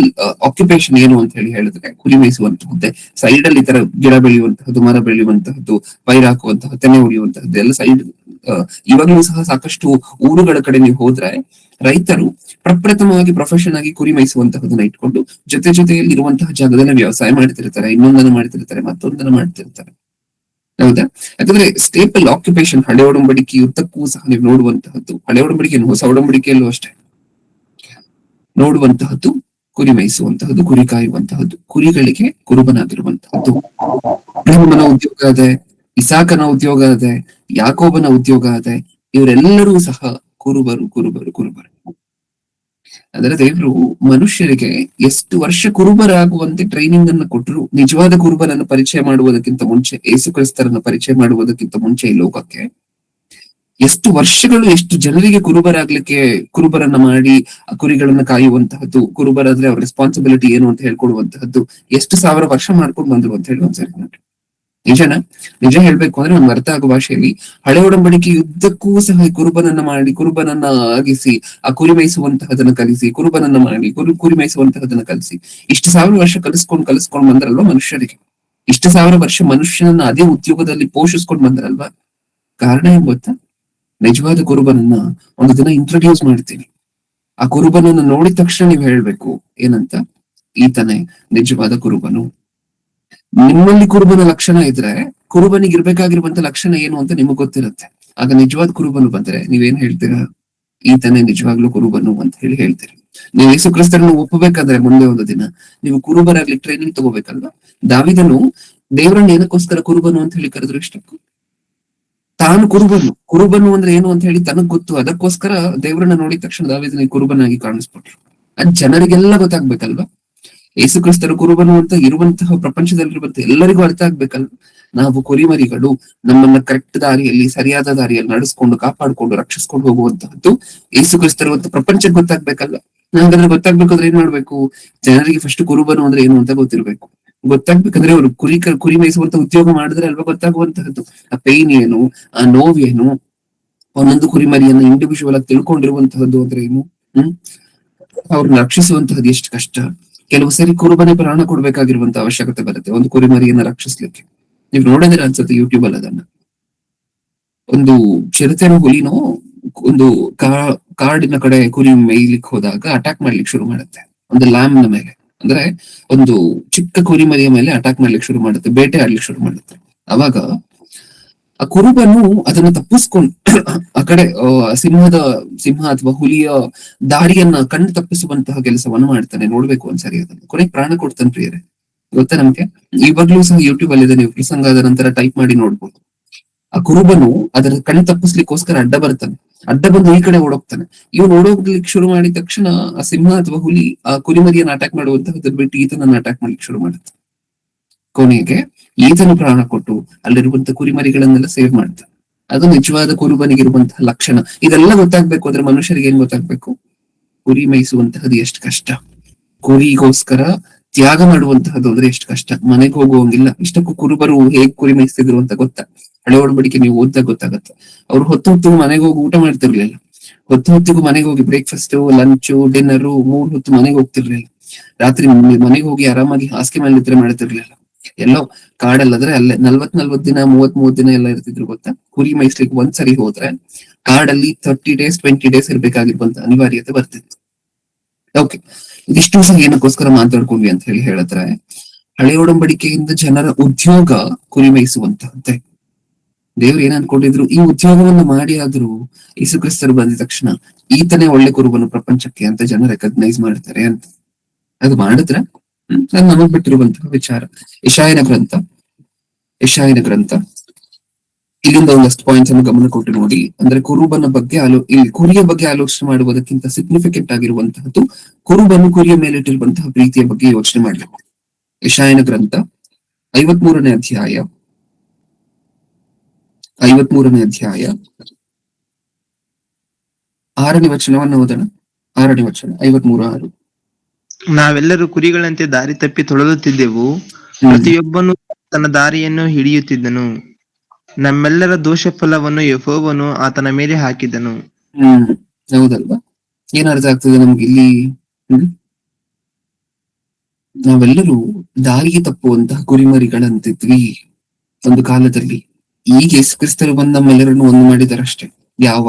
ಆಕ್ಯುಪೇಷನ್ ಏನು ಅಂತ ಹೇಳಿದ್ರೆ ಕುರಿ ಮೇಯಿಸುವಂತಹದ್ದೇ. ಸೈಡ್ ಅಲ್ಲಿ ಈ ತರ ಗಿಡ ಬೆಳೆಯುವಂತಹದ್ದು, ಮರ ಬೆಳೆಯುವಂತಹದ್ದು, ಪೈರು ಹಾಕುವಂತಹದ್ದು, ತೆನೆ ಹೊಡೆಯುವಂತಹದ್ದು ಎಲ್ಲ ಸೈಡ್. ಇವಾಗಲೂ ಸಹ ಸಾಕಷ್ಟು ಊರುಗಳ ಕಡೆ ನೀವು ಹೋದ್ರೆ ರೈತರು ಪ್ರಪ್ರಥಮವಾಗಿ ಪ್ರೊಫೆಷನ್ ಆಗಿ ಕುರಿ ಮೇಯಿಸುವಂತಹದನ್ನ ಇಟ್ಕೊಂಡು ಜೊತೆಯಲ್ಲಿ ಇರುವಂತಹ ಜಾಗದಲ್ಲಿ ವ್ಯವಸಾಯ ಮಾಡ್ತಿರ್ತಾರೆ, ಇನ್ನೊಂದನ್ನು ಮಾಡ್ತಿರ್ತಾರೆ, ಮತ್ತೊಂದನ್ನು ಮಾಡ್ತಿರ್ತಾರೆ. ಹೌದಾ? ಯಾಕಂದ್ರೆ ಸ್ಟೇಪಲ್ ಆಕ್ಯುಪೇಷನ್ ಹಳೆ ಒಡಂಬಡಿಕೆ ಉದ್ದಕ್ಕೂ ಸಹ ನೀವು ನೋಡುವಂತಹದ್ದು, ಹಳೆ ಒಡಂಬಡಿಕೆ ಹೊಸ ಒಡಂಬಡಿಕೆಯಲ್ಲೂ ಅಷ್ಟೇ ನೋಡುವಂತಹದ್ದು ಕುರಿ ಮೇಯಿಸುವಂತಹದ್ದು, ಕುರಿ ಕಾಯುವಂತಹದ್ದು, ಕುರಿಗಳಿಗೆ ಕುರುಬನಾಗಿರುವಂತಹದ್ದು. ಅಬ್ರಹಾಮನ ಉದ್ಯೋಗ ಅದೇ, ಇಸಾಕನ ಉದ್ಯೋಗ ಅದೇ, ಯಾಕೋಬನ ಉದ್ಯೋಗ ಅದೇ. ಇವರೆಲ್ಲರೂ ಸಹ ಕುರುಬರು. ಅಂದ್ರೆ ದೇವರು ಮನುಷ್ಯರಿಗೆ ಎಷ್ಟು ವರ್ಷ ಕುರುಬರಾಗುವಂತೆ ಟ್ರೈನಿಂಗ್ ಅನ್ನು ಕೊಟ್ಟರು. ನಿಜವಾದ ಕುರುಬನನ್ನು ಪರಿಚಯ ಮಾಡುವುದಕ್ಕಿಂತ ಮುಂಚೆ, ಯೇಸು ಕ್ರಿಸ್ತರನ್ನು ಪರಿಚಯ ಮಾಡುವುದಕ್ಕಿಂತ ಮುಂಚೆ ಈ ಲೋಕಕ್ಕೆ ಎಷ್ಟು ವರ್ಷಗಳು, ಎಷ್ಟು ಜನರಿಗೆ ಕುರುಬರನ್ನ ಮಾಡಿ ಆ ಕುರಿಗಳನ್ನ ಕಾಯುವಂತಹದ್ದು, ಕುರುಬರಾದ್ರೆ ಅವ್ರ ರೆಸ್ಪಾನ್ಸಿಬಿಲಿಟಿ ಏನು ಅಂತ ಹೇಳ್ಕೊಡುವಂತಹದ್ದು, ಎಷ್ಟು 1000 ವರ್ಷ ಮಾಡ್ಕೊಂಡು ಬಂದ್ರು ಅಂತ ಹೇಳಿ ಒಂದ್ಸರಿ ನೋಡಿ. ನಿಜ ಹೇಳ್ಬೇಕು ಅಂದ್ರೆ ನಮ್ಗೆ ಅರ್ಥ ಆಗುವ ಭಾಷೆಯಲ್ಲಿ ಹಳೆ ಒಡಂಬಡಿಕೆ ಯುದ್ಧಕ್ಕೂ ಸಹ ಕುರುಬನನ್ನ ಮಾಡಿ, ಕುರುಬನನ್ನ ಆಗಿಸಿ, ಆ ಕುರಿ ಮೇಯಿಸುವಂತಹದನ್ನ ಕಲಿಸಿ, ಕುರುಬನನ್ನ ಮಾಡಿ ಕುರಿ ಮೇಯಿಸುವಂತಹದನ್ನ ಕಲಿಸಿ, ಇಷ್ಟು 1000 ವರ್ಷ ಕಲಿಸ್ಕೊಂಡು ಬಂದ್ರಲ್ವಾ ಮನುಷ್ಯರಿಗೆ. ಇಷ್ಟು 1000 ವರ್ಷ ಮನುಷ್ಯನನ್ನ ಅದೇ ಉದ್ಯೋಗದಲ್ಲಿ ಪೋಷಿಸ್ಕೊಂಡು ಬಂದ್ರಲ್ವಾ. ಕಾರಣ ಏನ್ ಗೊತ್ತಾ? ನಿಜವಾದ ಕುರುಬನನ್ನ ಒಂದು ದಿನ ಇಂಟ್ರೊಡ್ಯೂಸ್ ಮಾಡ್ತೀನಿ. ಆ ಕುರುಬನನ್ನ ನೋಡಿದ ತಕ್ಷಣ ನೀವು ಹೇಳ್ಬೇಕು ಏನಂತ, ಈತನೇ ನಿಜವಾದ ಕುರುಬನು. ನಿಮ್ಮಲ್ಲಿ ಕುರುಬನ ಲಕ್ಷಣ ಇದ್ರೆ ಕುರುಬನಿಗೆ ಇರ್ಬೇಕಾಗಿರುವಂತ ಲಕ್ಷಣ ಏನು ಅಂತ ನಿಮಗ್ ಗೊತ್ತಿರುತ್ತೆ. ಆಗ ನಿಜವಾದ ಕುರುಬನು ಬಂದ್ರೆ ನೀವೇನ್ ಹೇಳ್ತೀರಾ? ಈತನೇ ನಿಜವಾಗ್ಲೂ ಕುರುಬನು ಅಂತ ಹೇಳಿ ಹೇಳ್ತೀರಿ. ನೀವು ಯೇಸು ಕ್ರಿಸ್ತರನ್ನು ಒಪ್ಪಬೇಕಾದ್ರೆ ಮುಂದೆ ಒಂದು ದಿನ ನೀವು ಕುರುಬರಾಗ್ಲಿ ಟ್ರೈನಿಂಗ್ ತಗೋಬೇಕಲ್ವಾ? ದಾವಿದನು ದೇವರನ್ನ ಏನಕ್ಕೋಸ್ಕರ ಕುರುಬನು ಅಂತ ಹೇಳಿ ಕರೆದ್ರು ಇಷ್ಟಕ್ಕೂ? ತಾನು ಕುರುಬನು ಅಂದ್ರೆ ಏನು ಅಂತ ಹೇಳಿ ತನಗ್ ಗೊತ್ತು. ಅದಕ್ಕೋಸ್ಕರ ದೇವರನ್ನ ನೋಡಿದ ತಕ್ಷಣ ದಾವಿದನಿಗೆ ಕುರುಬನಾಗಿ ಕಾಣಿಸ್ಬಿಟ್ರು. ಅದ್ ಜನರಿಗೆಲ್ಲ ಗೊತ್ತಾಗ್ಬೇಕಲ್ವಾ? ಯೇಸು ಕ್ರಿಸ್ತರು ಕುರುಬನು ಅಂತ ಇರುವಂತಹ ಪ್ರಪಂಚದಲ್ಲಿರುವಂತಹ ಎಲ್ಲರಿಗೂ ಅರ್ಥ ಆಗ್ಬೇಕಲ್ವಾ? ನಾವು ಕುರಿಮರಿಗಳು, ನಮ್ಮನ್ನ ಕರೆಕ್ಟ್ ದಾರಿಯಲ್ಲಿ, ಸರಿಯಾದ ದಾರಿಯಲ್ಲಿ ನಡೆಸ್ಕೊಂಡು ಕಾಪಾಡ್ಕೊಂಡು ರಕ್ಷಿಸ್ಕೊಂಡು ಹೋಗುವಂತಹದ್ದು ಯೇಸು ಕ್ರಿಸ್ತರು ಅಂತ ಪ್ರಪಂಚಕ್ಕೆ ಗೊತ್ತಾಗ್ಬೇಕಲ್ವಾ? ಹಾಗಾದ್ರೆ ಗೊತ್ತಾಗ್ಬೇಕಾದ್ರೆ ಏನ್ ಮಾಡ್ಬೇಕು? ಜನರಿಗೆ ಫಸ್ಟ್ ಕುರುಬನು ಅಂದ್ರೆ ಏನು ಅಂತ ಗೊತ್ತಿರ್ಬೇಕು. ಗೊತ್ತಾಗ್ಬೇಕಂದ್ರೆ ಅವರು ಕುರಿ ಮೇಯಿಸುವಂತ ಉದ್ಯೋಗ ಮಾಡಿದ್ರೆ ಅಲ್ವಾ ಗೊತ್ತಾಗುವಂತಹದ್ದು. ಆ ಪೇನ್ ಏನು, ಆ ನೋವೇನು, ಒಂದೊಂದು ಕುರಿಮರಿಯನ್ನ ಇಂಡಿವಿಜುವಲ್ ಆಗಿ ತಿಳ್ಕೊಂಡಿರುವಂತಹದ್ದು ಅಂದ್ರೆ ಏನು, ಅವ್ರನ್ನ ರಕ್ಷಿಸುವಂತಹದ್ದು ಎಷ್ಟು ಕಷ್ಟ. ಕೆಲವು ಸರಿ ಕುರುಬನೇ ಪ್ರಾಣ ಕೊಡ್ಬೇಕಾಗಿರುವಂತ ಅವಶ್ಯಕತೆ ಬರುತ್ತೆ ಒಂದು ಕುರಿಮರಿಯನ್ನ ರಕ್ಷಿಸ್ಲಿಕ್ಕೆ. ನೀವು ನೋಡಿದ್ರೆ ಅನ್ಸುತ್ತೆ ಯೂಟ್ಯೂಬ್ ಅಲ್ಲಿ ಅದನ್ನ. ಒಂದು ಚಿರತೆನೋ ಹುಲಿನೋ ಒಂದು ಕಾಡಿನ ಕಡೆ ಕುರಿ ಮೇಯ್ಲಿಕ್ಕೆ ಹೋದಾಗ ಅಟ್ಯಾಕ್ ಮಾಡ್ಲಿಕ್ಕೆ ಶುರು ಮಾಡುತ್ತೆ ಒಂದು ಲ್ಯಾಂಬ್ನ ಮೇಲೆ. ಅಂದ್ರೆ ಒಂದು ಚಿಕ್ಕ ಕುರಿಮರಿಯ ಮೇಲೆ ಅಟ್ಯಾಕ್ ಮಾಡ್ಲಿಕ್ಕೆ ಶುರು ಮಾಡುತ್ತೆ, ಬೇಟೆ ಆಡ್ಲಿಕ್ಕೆ ಶುರು ಮಾಡುತ್ತೆ. ಅವಾಗ ಆ ಕುರುಬನು ಅದನ್ನ ತಪ್ಪಿಸ್ಕೊಂಡು ಆ ಕಡೆ ಸಿಂಹ ಅಥವಾ ಹುಲಿಯ ದಾರಿಯನ್ನ ಕಣ್ಣು ತಪ್ಪಿಸುವಂತಹ ಕೆಲಸವನ್ನು ಮಾಡ್ತಾನೆ. ನೋಡ್ಬೇಕು ಒಂದ್ಸರಿ ಅದನ್ನ. ಕೊನೆಗೆ ಪ್ರಾಣ ಕೊಡ್ತಾನೆ ಪ್ರಿಯರೇ. ಗೊತ್ತಾ ನಮ್ಗೆ? ಇವಾಗ್ಲೂ ಸಹ ಯೂಟ್ಯೂಬ್ ಅಲ್ಲಿ ಇದೆ, ನೀವು ಪ್ರಸಂಗ ಆದ ನಂತರ ಟೈಪ್ ಮಾಡಿ ನೋಡ್ಬೋದು. ಆ ಕುರುಬನು ಅದರ ಕಣ್ಣು ತಪ್ಪಿಸ್ಲಿಕ್ಕೋಸ್ಕರ ಅಡ್ಡ ಬರ್ತಾನೆ. ಅಡ್ಡ ಬಂದು ಈ ಕಡೆ ಓಡೋಗ್ತಾನೆ. ಇವನು ಓಡೋಗ್ಲಿಕ್ಕೆ ಶುರು ಮಾಡಿದ ತಕ್ಷಣ ಆ ಸಿಂಹ ಅಥವಾ ಹುಲಿ ಆ ಕುರಿಮರಿಯನ್ನ ಅಟ್ಯಾಕ್ ಮಾಡುವಂತಹದ್ದು ಬಿಟ್ಟು ಈತನನ್ನ ಅಟ್ಯಾಕ್ ಮಾಡ್ಲಿಕ್ಕೆ ಶುರು ಮಾಡುತ್ತೆ. ಕೊನೆಗೆ ಈತನು ಪ್ರಾಣ ಕೊಟ್ಟು ಅಲ್ಲಿರುವಂತಹ ಕುರಿಮರಿಗಳನ್ನೆಲ್ಲ ಸೇವ್ ಮಾಡ್ತಾನೆ. ಅದು ನಿಜವಾದ ಕುರುಬನಿಗಿರುವಂತಹ ಲಕ್ಷಣ. ಇದೆಲ್ಲ ಗೊತ್ತಾಗ್ಬೇಕು ಅಂದ್ರೆ ಮನುಷ್ಯರಿಗೆ ಏನ್ ಗೊತ್ತಾಗ್ಬೇಕು? ಕುರಿ ಮೇಯಿಸುವಂತಹದ್ದು ಎಷ್ಟು ಕಷ್ಟ, ಕುರಿಗೋಸ್ಕರ ತ್ಯಾಗ ಮಾಡುವಂತಹದ್ದು ಅಂದ್ರೆ ಎಷ್ಟು ಕಷ್ಟ. ಮನೆಗೆ ಹೋಗುವಂಗಿಲ್ಲ. ಇಷ್ಟಕ್ಕೂ ಕುರುಬರು ಹೇಗ್ ಕುರಿ ಮೇಯಿಸ್ತಿದ್ರು ಅಂತ ಗೊತ್ತಾ? ಹಳೆ ಒಡಂಬಡಿಕೆ ನೀವು ಓದ್ದಾಗ ಗೊತ್ತಾಗತ್ತೆ. ಅವ್ರು ಹೊತ್ತು ಮನೆಗೆ ಹೋಗಿ ಊಟ ಮಾಡ್ತಿರ್ಲಿಲ್ಲ. ಹೊತ್ತಿಗೂ ಮನೆಗೆ ಹೋಗಿ ಬ್ರೇಕ್ಫಾಸ್ಟ್, ಲಂಚ್, ಡಿನ್ನರ್ 3 ಹೊತ್ತು ಮನೆಗೆ ಹೋಗ್ತಿರ್ಲಿಲ್ಲ. ರಾತ್ರಿ ಮನೆಗೆ ಹೋಗಿ ಆರಾಮಾಗಿ ಹಾಸಿಗೆ ಮೇಲೆ ನಿದ್ರೆ ಮಾಡ್ತಿರ್ಲಿಲ್ಲ. ಎಲ್ಲೋ ಕಾಡಲ್ಲಾದ್ರೆ ಅಲ್ಲೇ 40 ದಿನ 30 ದಿನ ಎಲ್ಲ ಇರ್ತಿದ್ರು. ಗೊತ್ತಾ? ಕುರಿ ಮೇಯಿಸ್ಲಿಕ್ಕೆ ಒಂದ್ಸರಿ ಹೋದ್ರೆ ಕಾಡಲ್ಲಿ 30 days 20 days ಇರ್ಬೇಕಾಗಿರುವಂತ ಅನಿವಾರ್ಯತೆ ಬರ್ತಿತ್ತು. ಓಕೆ, ಇದಿಷ್ಟು ಸಹ ಏನಕ್ಕೋಸ್ಕರ ಮಾತಾಡ್ಕೊಂಡ್ವಿ ಅಂತ ಹೇಳಿದ್ರೆ, ಹಳೆ ಒಡಂಬಡಿಕೆಯಿಂದ ಜನರ ಉದ್ಯೋಗ ಕುರಿ ಮೇಯಿಸುವಂತಹದ್ದೇ. ದೇವ್ರು ಏನ್ ಅನ್ಕೊಂಡಿದ್ರು? ಈ ಉದ್ಯೋಗವನ್ನ ಮಾಡಿ ಆದ್ರೂ ಯೇಸು ಕ್ರಿಸ್ತರು ಬಂದ ತಕ್ಷಣ ಈತನೇ ಒಳ್ಳೆ ಕುರುಬನು ಪ್ರಪಂಚಕ್ಕೆ ಅಂತ ಜನ ರೆಕಗ್ನೈಸ್ ಮಾಡ್ತಾರೆ ಅಂತ. ಅದು ಮಾಡಿದ್ರೆ ಅದು ನಮಗ್ ಬಿಟ್ಟಿರುವಂತಹ ವಿಚಾರ. ಯೆಶಾಯನ ಗ್ರಂಥ ಇಲ್ಲಿಂದ ಒಂದಷ್ಟು ಪಾಯಿಂಟ್ಸ್ ಅನ್ನು ಗಮನ ಕೊಟ್ಟು ನೋಡಿ. ಅಂದ್ರೆ ಕುರುಬನ ಬಗ್ಗೆ ಇಲ್ಲಿ ಕುರಿಯ ಬಗ್ಗೆ ಆಲೋಚನೆ ಮಾಡುವುದಕ್ಕಿಂತ ಸಿಗ್ನಿಫಿಕೆಂಟ್ ಆಗಿರುವಂತಹದ್ದು ಕುರುಬನು ಕುರಿಯ ಮೇಲಿಟ್ಟಿರುವಂತಹ ಪ್ರೀತಿಯ ಬಗ್ಗೆ ಯೋಚನೆ ಮಾಡ್ಲಿಕ್ಕೆ. ಯೆಶಾಯನ ಗ್ರಂಥ 53ನೇ ಅಧ್ಯಾಯ 6ನೇ ವಚನವನ್ನು ಓದೋಣ. 6ನೇ ವಚನ 53:6. ನಾವೆಲ್ಲರೂ ಕುರಿಗಳಂತೆ ದಾರಿ ತಪ್ಪಿ ತೊಳಲುತ್ತಿದ್ದೆವು, ಪ್ರತಿಯೊಬ್ಬನು ತನ್ನ ದಾರಿಯನ್ನು ಹಿಡಿಯುತ್ತಿದ್ದನು. ನಮ್ಮೆಲ್ಲರ ದೋಷ ಫಲವನ್ನು ಯೆಹೋವನು ಆತನ ಮೇಲೆ ಹಾಕಿದನು. ಹೌದಲ್ವಾ? ಏನ್ ಅರ್ಥ ಆಗ್ತದೆ ನಮ್ಗೆ ಇಲ್ಲಿ? ನಾವೆಲ್ಲರೂ ದಾರಿಗೆ ತಪ್ಪುವಂತಹ ಕುರಿಮರಿಗಳಂತಿದ್ವಿ ಒಂದು ಕಾಲದಲ್ಲಿ. ಈಗ ಯೇಸು ಕ್ರಿಸ್ತರು ಬಂದು ನಮ್ಮೆಲ್ಲರನ್ನು ಒಂದು ಮಾಡಿದಾರಷ್ಟೇ. ಯಾವ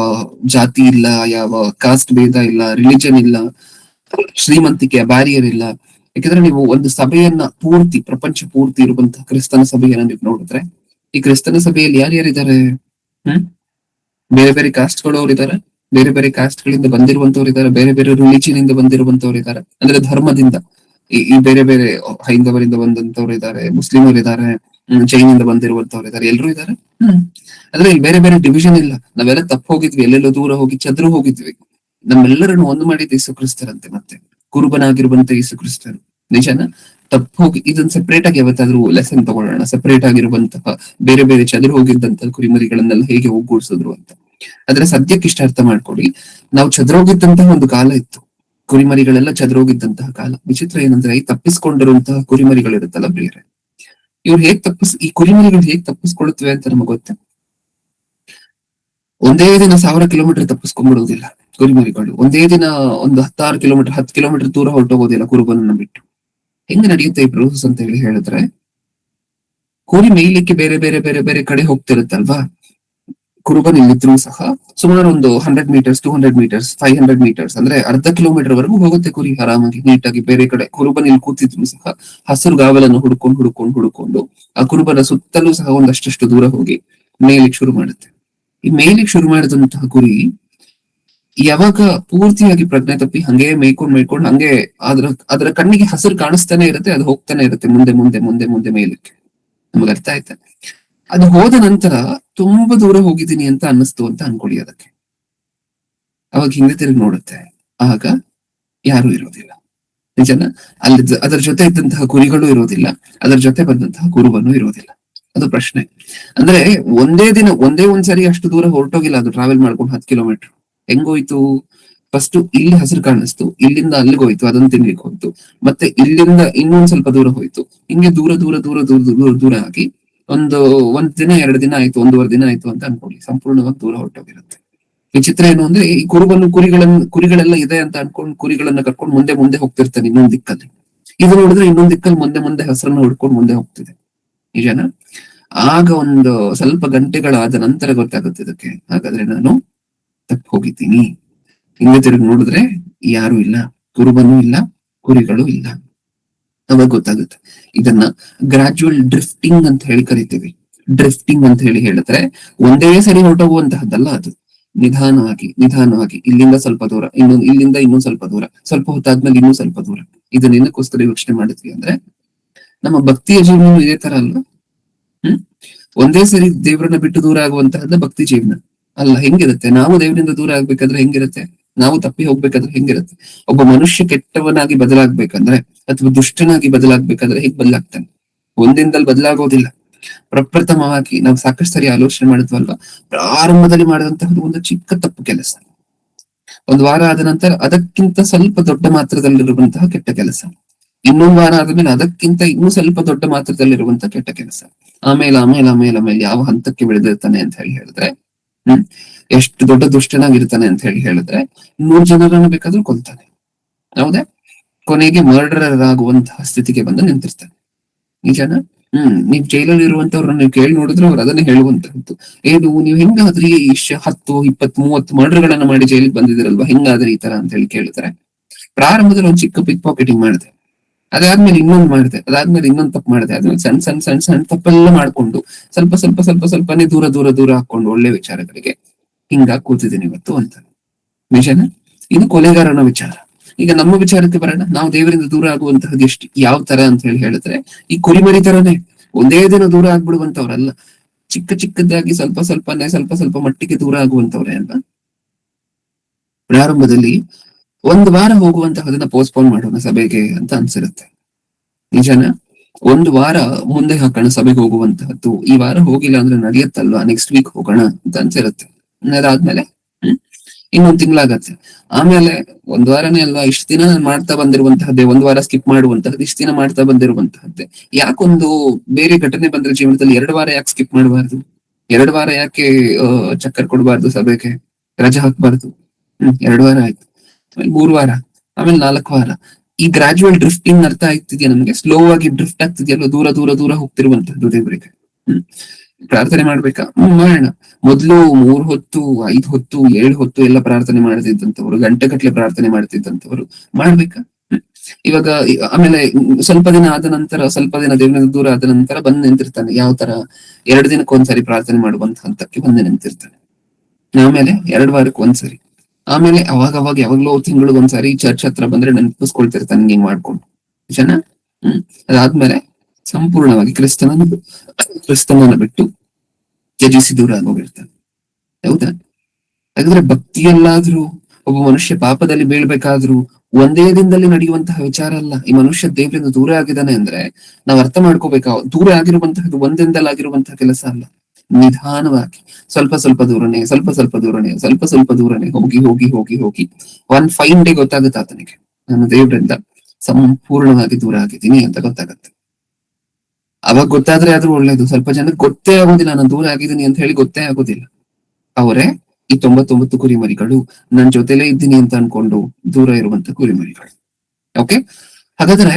ಜಾತಿ ಇಲ್ಲ, ಯಾವ ಕಾಸ್ಟ್ ಭೇದ ಇಲ್ಲ, ರಿಲಿಜನ್ ಇಲ್ಲ, ಶ್ರೀಮಂತಿಕೆಯ ಬ್ಯಾರಿಯರ್ ಇಲ್ಲ. ಯಾಕಂದ್ರೆ ನೀವು ಒಂದು ಸಭೆಯನ್ನ ಪ್ರಪಂಚ ಪೂರ್ತಿ ಇರುವಂತಹ ಕ್ರಿಸ್ತನ ಸಭೆಯನ್ನ ನೀವು ನೋಡಿದ್ರೆ, ಈ ಕ್ರಿಸ್ತನ ಸಭೆಯಲ್ಲಿ ಯಾರ್ಯಾರಿದ್ದಾರೆ? ಬೇರೆ ಬೇರೆ ಕಾಸ್ಟ್ ಗಳು ಇದ್ದಾರೆ, ಬೇರೆ ಬೇರೆ ಕಾಸ್ಟ್ ಗಳಿಂದ ಬಂದಿರುವಂತವ್ರು ಇದ್ದಾರೆ, ಬೇರೆ ಬೇರೆ ರಿಲಿಜಿಯನ್ ಇಂದ ಬಂದಿರುವಂತವ್ರು ಇದ್ದಾರೆ. ಅಂದ್ರೆ ಧರ್ಮದಿಂದ ಈ ಬೇರೆ ಬೇರೆ ಹೈಂದವರಿಂದ ಬಂದಂತವ್ರು ಇದ್ದಾರೆ, ಮುಸ್ಲಿಮರು ಇದ್ದಾರೆ, ಜೈನಿಂದ ಬಂದಿರುವಂತವ್ರು ಇದ್ದಾರೆ, ಎಲ್ರು ಇದ್ದಾರೆ. ಆದ್ರೆ ಇಲ್ಲಿ ಬೇರೆ ಬೇರೆ ಡಿವಿಷನ್ ಇಲ್ಲ. ನಾವೆಲ್ಲ ತಪ್ಪು ಹೋಗಿದ್ವಿ, ಎಲ್ಲೆಲ್ಲೋ ದೂರ ಹೋಗಿ ಚದ್ರು ಹೋಗಿದ್ವಿ. ನಮ್ಮೆಲ್ಲರನ್ನು ಒಂದು ಮಾಡಿದ ಯೇಸು ಕ್ರಿಸ್ತರಂತೆ. ಮತ್ತೆ ಕುರುಬನಾಗಿರುವಂತ ಯೇಸು ಕ್ರಿಸ್ತರು ನಿಜನ ತಪ್ಪು ಹೋಗಿ ಇದನ್ನ ಸೆಪರೇಟ್ ಆಗಿ ಯಾವತ್ತಾದ್ರೂ ಲೆಸನ್ ತಗೊಳ್ಳೋಣ. ಸೆಪರೇಟ್ ಆಗಿರುವಂತಹ ಬೇರೆ ಬೇರೆ ಚದುರು ಹೋಗಿದ್ದಂತಹ ಕುರಿಮರಿಗಳನ್ನೆಲ್ಲ ಹೇಗೆ ಒಗ್ಗೂಡಿಸಿದ್ರು ಅಂತ. ಆದ್ರೆ ಸದ್ಯಕ್ಕೆ ಇಷ್ಟ ಅರ್ಥ ಮಾಡ್ಕೊಡಿ, ನಾವು ಚದುರೋಗಿದ್ದಂತಹ ಒಂದು ಕಾಲ ಇತ್ತು. ಕುರಿಮರಿಗಳೆಲ್ಲ ಚದುರೋಗಿದ್ದಂತಹ ಕಾಲ. ವಿಚಿತ್ರ ಏನಂದ್ರೆ ಈ ತಪ್ಪಿಸ್ಕೊಂಡಿರುವಂತಹ ಕುರಿಮರಿಗಳಿರುತ್ತಲ್ಲ ಬೇರೆ, ಇವ್ರು ಈ ಕುರಿಮರಿಗಳು ಹೇಗ್ ತಪ್ಪಿಸ್ಕೊಳ್ತವೆ ಅಂತ ನಮಗೆ ಗೊತ್ತ? ಒಂದೇ ದಿನ 1000 ಕಿಲೋಮೀಟರ್ ತಪ್ಪಿಸ್ಕೊಂಡ್ಬಿಡೋದಿಲ್ಲ ಕುರಿಮರಿಗಳು. ಒಂದೇ ದಿನ ಒಂದು 10 ಕಿಲೋಮೀಟರ್ ದೂರ ಹೊರಟೋಗೋದಿಲ್ಲ ಕುರುಬನನ್ನ ಬಿಟ್ಟು. ಹೆಂಗ್ ನಡೆಯುತ್ತೆ ಈ ಪ್ರೋಸೆಸ್ ಅಂತ ಹೇಳಿದ್ರೆ, ಕುರಿ ಮೇಯ್ಲಿಕ್ಕೆ ಬೇರೆ ಬೇರೆ ಬೇರೆ ಬೇರೆ ಕಡೆ ಹೋಗ್ತಿರುತ್ತಲ್ವಾ. ಕುರುಬನ್ ಇಲ್ಲಿದ್ರು ಸಹ ಸುಮಾರು ಒಂದು 100 ಮೀಟರ್ಸ್ 200 ಮೀಟರ್ಸ್ 500 ಮೀಟರ್ಸ್ ಅಂದ್ರೆ ಅರ್ಧ ಕಿಲೋಮೀಟರ್ ವರೆಗೂ ಹೋಗುತ್ತೆ ಕುರಿ ಆರಾಮಾಗಿ ನೀಟಾಗಿ. ಬೇರೆ ಕಡೆ ಕುರುಬನ್ ಇಲ್ಲಿ ಕೂತಿದ್ರು ಸಹ ಹಸಿರು ಗಾವಲನ್ನು ಹುಡ್ಕೊಂಡು ಆ ಕುರುಬನ ಸುತ್ತಲೂ ಸಹ ಒಂದಷ್ಟು ದೂರ ಹೋಗಿ ಮೇಲಿಗೆ ಶುರು ಮಾಡುತ್ತೆ. ಈ ಮೇಲಿಗೆ ಶುರು ಮಾಡಿದಂತಹ ಕುರಿ ಯಾವಾಗ ಪೂರ್ತಿಯಾಗಿ ಪ್ರಜ್ಞೆ ತಪ್ಪಿ ಹಂಗೆ ಮೇಯ್ಕೊಂಡು ಹಂಗೆ ಅದರ ಕಣ್ಣಿಗೆ ಹಸಿರು ಕಾಣಿಸ್ತಾನೆ ಇರುತ್ತೆ, ಅದು ಹೋಗ್ತಾನೆ ಇರುತ್ತೆ ಮುಂದೆ ಮೇಲಕ್ಕೆ. ನಮ್ಗೆ ಅರ್ಥ ಆಯ್ತಾ? ಅದು ಹೋದ ನಂತರ ತುಂಬಾ ದೂರ ಹೋಗಿದ್ದೀನಿ ಅಂತ ಅನ್ನಿಸ್ತು ಅಂತ ಅನ್ಕೊಳ್ಳಿ. ಅದಕ್ಕೆ ಅವಾಗ ಹಿಂದೆ ತಿರುಗಿ ನೋಡುತ್ತೆ, ಆಗ ಯಾರು ಇರೋದಿಲ್ಲ. ನಿಜನ? ಅಲ್ಲಿ ಅದರ ಜೊತೆ ಇದ್ದಂತಹ ಕುರಿಗಳು ಇರೋದಿಲ್ಲ, ಅದರ ಜೊತೆ ಬಂದಂತಹ ಕುರುಬನು ಇರೋದಿಲ್ಲ. ಅದು ಪ್ರಶ್ನೆ. ಅಂದ್ರೆ ಒಂದೇ ಒಂದ್ಸರಿ ಅಷ್ಟು ದೂರ ಹೊರಟೋಗಿಲ್ಲ ಅದು, ಟ್ರಾವೆಲ್ ಮಾಡ್ಕೊಂಡು 10 ಕಿಲೋಮೀಟರ್. ಹೆಂಗೋಯ್ತು? ಫಸ್ಟ್ ಇಲ್ಲಿ ಹಸಿರು ಕಾಣಿಸ್ತು, ಇಲ್ಲಿಂದ ಅಲ್ಲಿಗೆ ಹೋಯ್ತು, ಅದನ್ನ ತಿನ್ಲಿಕ್ಕೆ ಹೋಯ್ತು, ಮತ್ತೆ ಇಲ್ಲಿಂದ ಇನ್ನೊಂದ್ ಸ್ವಲ್ಪ ದೂರ ಹೋಯ್ತು. ಹಿಂಗೆ ದೂರ ಆಗಿ ಒಂದ್ ದಿನ 2 ದಿನ ಆಯ್ತು, 1.5 ದಿನ ಆಯ್ತು ಅಂತ ಅನ್ಕೊಳ್ಳಿ, ಸಂಪೂರ್ಣವಾಗಿ ದೂರ ಹೊರಟೋಗಿರುತ್ತೆ. ವಿಚಿತ್ರ ಏನು ಅಂದ್ರೆ ಈ ಕುರಿಗಳೆಲ್ಲ ಇದೆ ಅಂತ ಅನ್ಕೊಂಡು ಕುರಿಗಳನ್ನ ಕರ್ಕೊಂಡು ಮುಂದೆ ಹೋಗ್ತಿರ್ತಾನೆ ಇನ್ನೊಂದ್ ದಿಕ್ಕಲ್ಲಿ. ಇದು ನೋಡಿದ್ರೆ ಇನ್ನೊಂದ್ ದಿಕ್ಕಲ್ಲಿ ಮುಂದೆ ಹೆಸರನ್ನ ಹುಡ್ಕೊಂಡು ಮುಂದೆ ಹೋಗ್ತಿದೆ. ನಿಜನಾ? ಆಗ ಒಂದು ಸ್ವಲ್ಪ ಗಂಟೆಗಳಾದ ನಂತರ ಗೊತ್ತಾಗುತ್ತೆ ಇದಕ್ಕೆ, ಹಾಗಾದ್ರೆ ನಾನು ತಪ್ಪು ಹೋಗಿದ್ದೀನಿ. ಹಿಂದೆ ತಿರುಗಿ ನೋಡಿದ್ರೆ ಯಾರು ಇಲ್ಲ, ಕುರುಬನೂ ಇಲ್ಲ, ಕುರಿಗಳು ಇಲ್ಲ. ಅವಾಗ ಗೊತ್ತಾಗುತ್ತೆ. ಇದನ್ನ ಗ್ರಾಜುವಲ್ ಡ್ರಿಫ್ಟಿಂಗ್ ಅಂತ ಹೇಳಿ ಕರಿತೀವಿ. ಡ್ರಿಫ್ಟಿಂಗ್ ಅಂತ ಹೇಳಿ ಹೇಳಿದ್ರೆ ಒಂದೇ ಸರಿ ಹೊರಟೋಗುವಂತಹದ್ದಲ್ಲ ಅದು. ನಿಧಾನವಾಗಿ ಇಲ್ಲಿಂದ ಸ್ವಲ್ಪ ದೂರ, ಇಲ್ಲಿಂದ ಇನ್ನೊಂದ್ ಸ್ವಲ್ಪ ದೂರ, ಸ್ವಲ್ಪ ಹೊತ್ತಾದ್ಮೇಲೆ ಇನ್ನೂ ಸ್ವಲ್ಪ ದೂರ. ಇದನ್ನ ಏನಕ್ಕೋಸ್ಕರ ಯೋಚನೆ ಮಾಡಿದ್ವಿ ಅಂದ್ರೆ ನಮ್ಮ ಭಕ್ತಿಯ ಜೀವನ ಇದೇ ತರ ಅಲ್ವಾ? ಒಂದೇ ಸರಿ ದೇವರನ್ನ ಬಿಟ್ಟು ದೂರ ಆಗುವಂತಹದ್ದು ಭಕ್ತಿ ಜೀವನ ಅಲ್ಲ. ಹೆಂಗಿರುತ್ತೆ? ನಾವು ದೇವರಿಂದ ದೂರ ಆಗ್ಬೇಕಾದ್ರೆ ಹೆಂಗಿರುತ್ತೆ? ನಾವು ತಪ್ಪಿ ಹೋಗ್ಬೇಕಾದ್ರೆ ಹೆಂಗಿರುತ್ತೆ? ಒಬ್ಬ ಮನುಷ್ಯ ಕೆಟ್ಟವನಾಗಿ ಬದಲಾಗ್ಬೇಕಂದ್ರೆ ಅಥವಾ ದುಷ್ಟನಾಗಿ ಬದಲಾಗ್ಬೇಕಾದ್ರೆ ಹೇಗ್ ಬದಲಾಗ್ತಾನೆ? ಒಂದಿನದಲ್ಲಿ ಬದಲಾಗೋದಿಲ್ಲ. ಪ್ರಪ್ರಥಮವಾಗಿ ನಾವು ಸಾಕಷ್ಟು ಸರಿ ಆಲೋಚನೆ ಮಾಡಿದ್ವಲ್ವಾ, ಪ್ರಾರಂಭದಲ್ಲಿ ಮಾಡಿದಂತಹದ್ದು ಒಂದು ಚಿಕ್ಕ ತಪ್ಪು ಕೆಲಸ, ಒಂದು ವಾರ ಆದ ನಂತರ ಅದಕ್ಕಿಂತ ಸ್ವಲ್ಪ ದೊಡ್ಡ ಮಾತ್ರದಲ್ಲಿರುವಂತಹ ಕೆಟ್ಟ ಕೆಲಸ, ಇನ್ನೊಂದು ವಾರ ಆದ್ಮೇಲೆ ಅದಕ್ಕಿಂತ ಇನ್ನೂ ಸ್ವಲ್ಪ ದೊಡ್ಡ ಮಾತ್ರದಲ್ಲಿರುವಂತಹ ಕೆಟ್ಟ ಕೆಲಸ, ಆಮೇಲೆ ಯಾವ ಹಂತಕ್ಕೆ ಬೆಳೆದಿರ್ತಾನೆ ಅಂತ ಹೇಳಿದ್ರೆ ಎಷ್ಟು ದೊಡ್ಡ ದುಷ್ಟನಾಗಿರ್ತಾನೆ ಅಂತ ಹೇಳಿದ್ರೆ 100 ಜನರನ್ನು ಬೇಕಾದ್ರೂ ಕೊಲ್ತಾನೆ. ಹೌದಾ? ಕೊನೆಗೆ ಮರ್ಡರರ್ ಆಗುವಂತಹ ಸ್ಥಿತಿಗೆ ಬಂದು ನಿಂತಿರ್ತಾನೆ. ನಿಜಾನ? ನೀವ್ ಜೈಲಲ್ಲಿ ಇರುವಂತವ್ರನ್ನ ನೀವು ಕೇಳಿ ನೋಡಿದ್ರೆ ಅವ್ರು ಅದನ್ನೇ ಹೇಳುವಂತಹದ್ದು. ನೀವು ಹೆಂಗಾದ್ರಿ 10, 20, 30 ಮರ್ಡರ್ಗಳನ್ನ ಮಾಡಿ ಜೈಲಿಗೆ ಬಂದಿದಿರಲ್ವಾ, ಹೆಂಗಾದ್ರಿ ಈ ತರ ಅಂತ ಹೇಳಿ ಕೇಳಿದ್ರೆ, ಪ್ರಾರಂಭದಲ್ಲಿ ಒಂದು ಚಿಕ್ಕ ಪಿಕ್ ಪಾಕೆಟಿಂಗ್ ಮಾಡಿದೆ, ಅದಾದ್ಮೇಲೆ ಇನ್ನೊಂದು ಮಾಡಿದೆ, ಅದಾದ್ಮೇಲೆ ಇನ್ನೊಂದು ತಪ್ಪು ಮಾಡಿದೆ, ಅದ್ಮೇಲೆ ಸಣ್ಣ ತಪ್ಪೆಲ್ಲ ಮಾಡ್ಕೊಂಡು ಸ್ವಲ್ಪನೇ ದೂರ ಹಾಕೊಂಡು ಒಳ್ಳೆ ವಿಚಾರಗಳಿಗೆ ಹಿಂಗಾಗಿ ಕೂತಿದ್ದೀನಿ ಇವತ್ತು ಅಂತ. ನಿಜನ? ಇದು ಕೊಲೆಗಾರನ ವಿಚಾರ. ಈಗ ನಮ್ಮ ವಿಚಾರಕ್ಕೆ ಬರೋಣ. ನಾವು ದೇವರಿಂದ ದೂರ ಆಗುವಂತಹದ್ದು ಯಾವ ತರ ಅಂತ ಹೇಳಿದ್ರೆ ಈ ಕುರಿಮರಿ ತರನೇ ಒಂದೇ ದಿನ ದೂರ ಆಗ್ಬಿಡುವಂತವ್ರಲ್ಲ. ಚಿಕ್ಕದಾಗಿ ಸ್ವಲ್ಪ ಮಟ್ಟಿಗೆ ದೂರ ಆಗುವಂತವ್ರೆ ಅಲ್ಲ. ಪ್ರಾರಂಭದಲ್ಲಿ 1 ವಾರ ಹೋಗುವಂತಹದನ್ನ ಪೋಸ್ಟ್ಪೋನ್ ಮಾಡೋಣ ಸಭೆಗೆ ಅಂತ ಅನ್ಸಿರುತ್ತೆ. ನಿಜನ? 1 ವಾರ ಮುಂದೆ ಹಾಕೋಣ ಸಭೆಗೆ ಹೋಗುವಂತಹದ್ದು. ಈ ವಾರ ಹೋಗಿಲ್ಲ ಅಂದ್ರೆ ನಡೆಯತ್ತಲ್ವಾ, ನೆಕ್ಸ್ಟ್ ವೀಕ್ ಹೋಗೋಣ ಅಂತ ಅನ್ಸಿರುತ್ತೆ. ಅದಾದ್ಮೇಲೆ ಇನ್ನೊಂದ್ ತಿಂಗಳಾಗತ್ತೆ. ಆಮೇಲೆ 1 ವಾರನೇ ಅಲ್ವಾ, ಇಷ್ಟ ದಿನ ನಾನು ಮಾಡ್ತಾ ಬಂದಿರುವಂತಹದ್ದೇ, 1 ವಾರ ಸ್ಕಿಪ್ ಮಾಡುವಂತಹದ್ದು, ಇಷ್ಟ ದಿನ ಮಾಡ್ತಾ ಬಂದಿರುವಂತಹದ್ದೇ. ಯಾಕೊಂದು ಬೇರೆ ಘಟನೆ ಬಂದ್ರೆ ಜೀವನದಲ್ಲಿ 2 ವಾರ ಯಾಕೆ ಸ್ಕಿಪ್ ಮಾಡಬಾರ್ದು? 2 ವಾರ ಯಾಕೆ ಚಕ್ಕರ್ ಕೊಡಬಾರ್ದು ಸಭೆಗೆ, ರಜೆ ಹಾಕ್ಬಾರ್ದು? 2 ವಾರ ಆಯ್ತು, ಆಮೇಲೆ 3 ವಾರ, ಆಮೇಲೆ 4 ವಾರ. ಈ ಗ್ರಾಜುವಲ್ ಡ್ರಿಫ್ಟಿಂಗ್ ಅರ್ಥ ಆಗ್ತಿದ್ಯಾ ನಮ್ಗೆ? ಸ್ಲೋ ಆಗಿ ಡ್ರಿಫ್ಟ್ ಆಗ್ತಿದ್ಯಲ್ಲ, ದೂರ ಹೋಗ್ತಿರುವಂತಹದ್ದು ದೇವರಿಗೆ. ಪ್ರಾರ್ಥನೆ ಮಾಡ್ಬೇಕಾ? ಮಾಡೋಣ. ಮೊದ್ಲು 3 ಹೊತ್ತು 5 ಹೊತ್ತು 7 ಹೊತ್ತು ಎಲ್ಲ ಪ್ರಾರ್ಥನೆ ಮಾಡ್ತಿದ್ದಂಥವ್ರು, ಗಂಟೆಗಟ್ಲೆ ಪ್ರಾರ್ಥನೆ ಮಾಡ್ತಿದ್ದಂಥವ್ರು ಮಾಡ್ಬೇಕಾ? ಇವಾಗ ಆಮೇಲೆ ಸ್ವಲ್ಪ ದಿನ ಆದ ನಂತರ, ಸ್ವಲ್ಪ ದಿನ ದೇವರಿಂದ ದೂರ ಆದ ನಂತರ ಬಂದು ನಿಂತಿರ್ತಾನೆ. ಯಾವ ತರ? 2 ದಿನಕ್ಕೊಂದ್ಸರಿ ಪ್ರಾರ್ಥನೆ ಮಾಡುವಂತ ಹಂತಕ್ಕೆ ಬಂದು ನಿಂತಿರ್ತಾನೆ. ಆಮೇಲೆ 2 ವಾರಕ್ಕೆ ಒಂದ್ಸರಿ, ಆಮೇಲೆ ಅವಾಗ ಯಾವಾಗ್ಲೋ ತಿಂಗಳಿಗೊಂದ್ಸರಿ ಚರ್ಚ್ ಹತ್ರ ಬಂದ್ರೆ ನೆನಪಿಸ್ಕೊಳ್ತಿರ್ತಾನೆ ಹಿಂಗ್ ಮಾಡ್ಕೊಂಡು. ಜನ ಅದಾದ್ಮೇಲೆ ಸಂಪೂರ್ಣವಾಗಿ ಕ್ರಿಸ್ತನನ್ನ ಬಿಟ್ಟು ತ್ಯಜಿಸಿ ದೂರ ಆಗೋಗಿರ್ತಾನೆ. ಹೌದಾ? ಹಾಗಾದ್ರೆ ಭಕ್ತಿಯಲ್ಲಾದ್ರೂ ಒಬ್ಬ ಮನುಷ್ಯ ಪಾಪದಲ್ಲಿ ಬೀಳ್ಬೇಕಾದ್ರೂ ಒಂದೇ ದಿನದಲ್ಲಿ ನಡೆಯುವಂತಹ ವಿಚಾರ ಅಲ್ಲ. ಈ ಮನುಷ್ಯ ದೇವರಿಂದ ದೂರ ಆಗಿದ್ದಾನೆ ಅಂದ್ರೆ ನಾವ್ ಅರ್ಥ ಮಾಡ್ಕೋಬೇಕಾ, ದೂರ ಆಗಿರುವಂತಹದ್ದು ಒಂದಿನದಲ್ಲಿ ಆಗಿರುವಂತಹ ಕೆಲಸ ಅಲ್ಲ. ನಿಧಾನವಾಗಿ ಸ್ವಲ್ಪ ದೂರನೆ ಹೋಗಿ ಒಂದ್ ಫೈನ್ ಡೇ ಗೊತ್ತಾಗುತ್ತೆ ಆತನಿಗೆ, ನಾನು ದೇವರಿಂದ ಸಂಪೂರ್ಣವಾಗಿ ದೂರ ಆಗಿದ್ದೀನಿ ಅಂತ ಗೊತ್ತಾಗತ್ತೆ. ಅವಾಗ ಗೊತ್ತಾದ್ರೆ ಆದ್ರೂ ಒಳ್ಳೇದು. ಸ್ವಲ್ಪ ಜನಕ್ಕೆ ಗೊತ್ತೇ ಆಗೋದಿಲ್ಲ ನಾನು ದೂರ ಆಗಿದ್ದೀನಿ ಅಂತ ಹೇಳಿ, ಗೊತ್ತೇ ಆಗೋದಿಲ್ಲ. ಅವರೇ ಈ 99 ಕುರಿಮರಿಗಳು, ನನ್ ಜೊತೆಲೇ ಇದ್ದೀನಿ ಅಂತ ಅನ್ಕೊಂಡು ದೂರ ಇರುವಂತ ಕುರಿಮರಿಗಳು. ಓಕೆ, ಹಾಗಾದ್ರೆ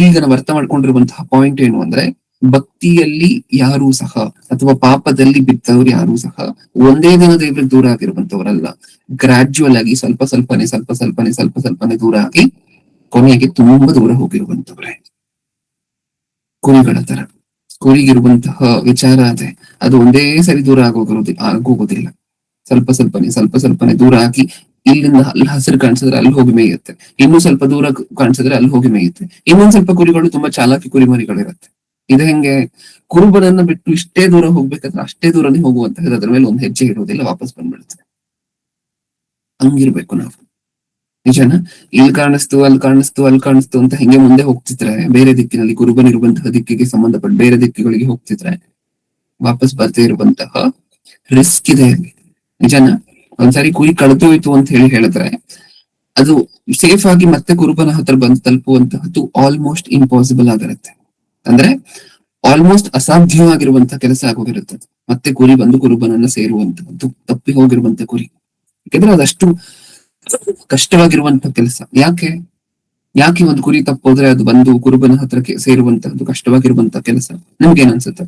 ಈಗ ನಾವು ಅರ್ಥ ಮಾಡ್ಕೊಂಡಿರುವಂತಹ ಪಾಯಿಂಟ್ ಏನು ಅಂದ್ರೆ, ಭಕ್ತಿಯಲ್ಲಿ ಯಾರೂ ಸಹ ಅಥವಾ ಪಾಪದಲ್ಲಿ ಬಿದ್ದವರು ಯಾರೂ ಸಹ ಒಂದೇ ದಿನ ದೇವರಿಗೆ ದೂರ ಆಗಿರುವಂತವರಲ್ಲ. ಗ್ರಾಜುವಲ್ ಆಗಿ ಸ್ವಲ್ಪ ಸ್ವಲ್ಪನೇ ದೂರ ಆಗಿ ಕೊನೆಗೆ ತುಂಬಾ ದೂರ ಹೋಗಿರುವಂತವ್ರೆ. ಕುರಿಗಳ ತರ ಕುರಿಗಿರುವಂತಹ ವಿಚಾರ ಅದೇ, ಅದು ಒಂದೇ ಸರಿ ದೂರ ಆಗೋಗುದಿಲ್ಲ. ಸ್ವಲ್ಪ ಸ್ವಲ್ಪನೇ ದೂರ ಆಗಿ ಇಲ್ಲಿಂದ ಅಲ್ಲಿ ಹಸಿರು ಕಾಣಿಸಿದ್ರೆ ಅಲ್ಲಿ ಹೋಗಿ ಮೇಯುತ್ತೆ, ಇನ್ನೂ ಸ್ವಲ್ಪ ದೂರ ಕಾಣಿಸಿದ್ರೆ ಅಲ್ಲಿ ಹೋಗಿ ಮೇಯುತ್ತೆ. ಇನ್ನೊಂದ್ ಸ್ವಲ್ಪ ಕುರಿಗಳು ತುಂಬಾ ಚಾಲಾಕಿ ಕುರಿಮರಿಗಳಿರುತ್ತೆ. ಇದು ಹೆಂಗೆ, ಕುರುಬನನ್ನ ಬಿಟ್ಟು ಇಷ್ಟೇ ದೂರ ಹೋಗ್ಬೇಕಾದ್ರೆ ಅಷ್ಟೇ ದೂರನೇ ಹೋಗುವಂತ ಅದ್ರ ಮೇಲೆ ಒಂದು ಹೆಜ್ಜೆ ಇಡುವುದಿಲ್ಲ, ವಾಪಸ್ ಬಂದ್ಬಿಡುತ್ತೆ. ಹಂಗಿರ್ಬೇಕು ನಾವು. ನಿಜನ, ಇಲ್ಲಿ ಅಲ್ಲಿ ಕಾಣಿಸ್ತು ಅಂತ ಹಿಂಗೆ ಮುಂದೆ ಹೋಗ್ತಿದ್ರೆ ಬೇರೆ ದಿಕ್ಕಿನಲ್ಲಿ ಕುರುಬನಿರುವಂತಹ ದಿಕ್ಕಿಗೆ ಸಂಬಂಧಪಟ್ಟ ಬೇರೆ ದಿಕ್ಕುಗಳಿಗೆ ಹೋಗ್ತಿದ್ರೆ ವಾಪಸ್ ಬರ್ದೇ ಇರುವಂತಹ ರಿಸ್ಕ್ ಇದೆ ಅಲ್ಲಿ. ನಿಜನ, ಒಂದ್ಸಾರಿ ಕುರಿ ಕಳೆದು ಹೋಯ್ತು ಅಂತ ಹೇಳಿದ್ರೆ ಅದು ಸೇಫ್ ಆಗಿ ಮತ್ತೆ ಕುರುಬನ ಹತ್ರ ಬಂದು ತಲುಪುವಂತಹದ್ದು ಆಲ್ಮೋಸ್ಟ್ ಇಂಪಾಸಿಬಲ್ ಆಗಿರುತ್ತೆ. ಅಂದ್ರೆ ಆಲ್ಮೋಸ್ಟ್ ಅಸಾಧ್ಯವಾಗಿರುವಂತಹ ಕೆಲಸ ಆಗೋಗಿರುತ್ತೆ. ಮತ್ತೆ ಕುರಿ ಬಂದು ಕುರುಬನನ್ನ ಸೇರುವಂತಹದ್ದು, ತಪ್ಪಿ ಹೋಗಿರುವಂತ ಕುರಿ. ಯಾಕಂದ್ರೆ ಅದಷ್ಟು ಕಷ್ಟವಾಗಿರುವಂತಹ ಕೆಲಸ. ಯಾಕೆ ಒಂದು ಕುರಿ ತಪ್ಪೋದ್ರೆ ಅದು ಬಂದು ಕುರುಬನ ಹತ್ರಕ್ಕೆ ಸೇರುವಂತಹದ್ದು ಕಷ್ಟವಾಗಿರುವಂತಹ ಕೆಲಸ? ನಿಮ್ಗೇನ್ ಅನ್ಸುತ್ತೆ?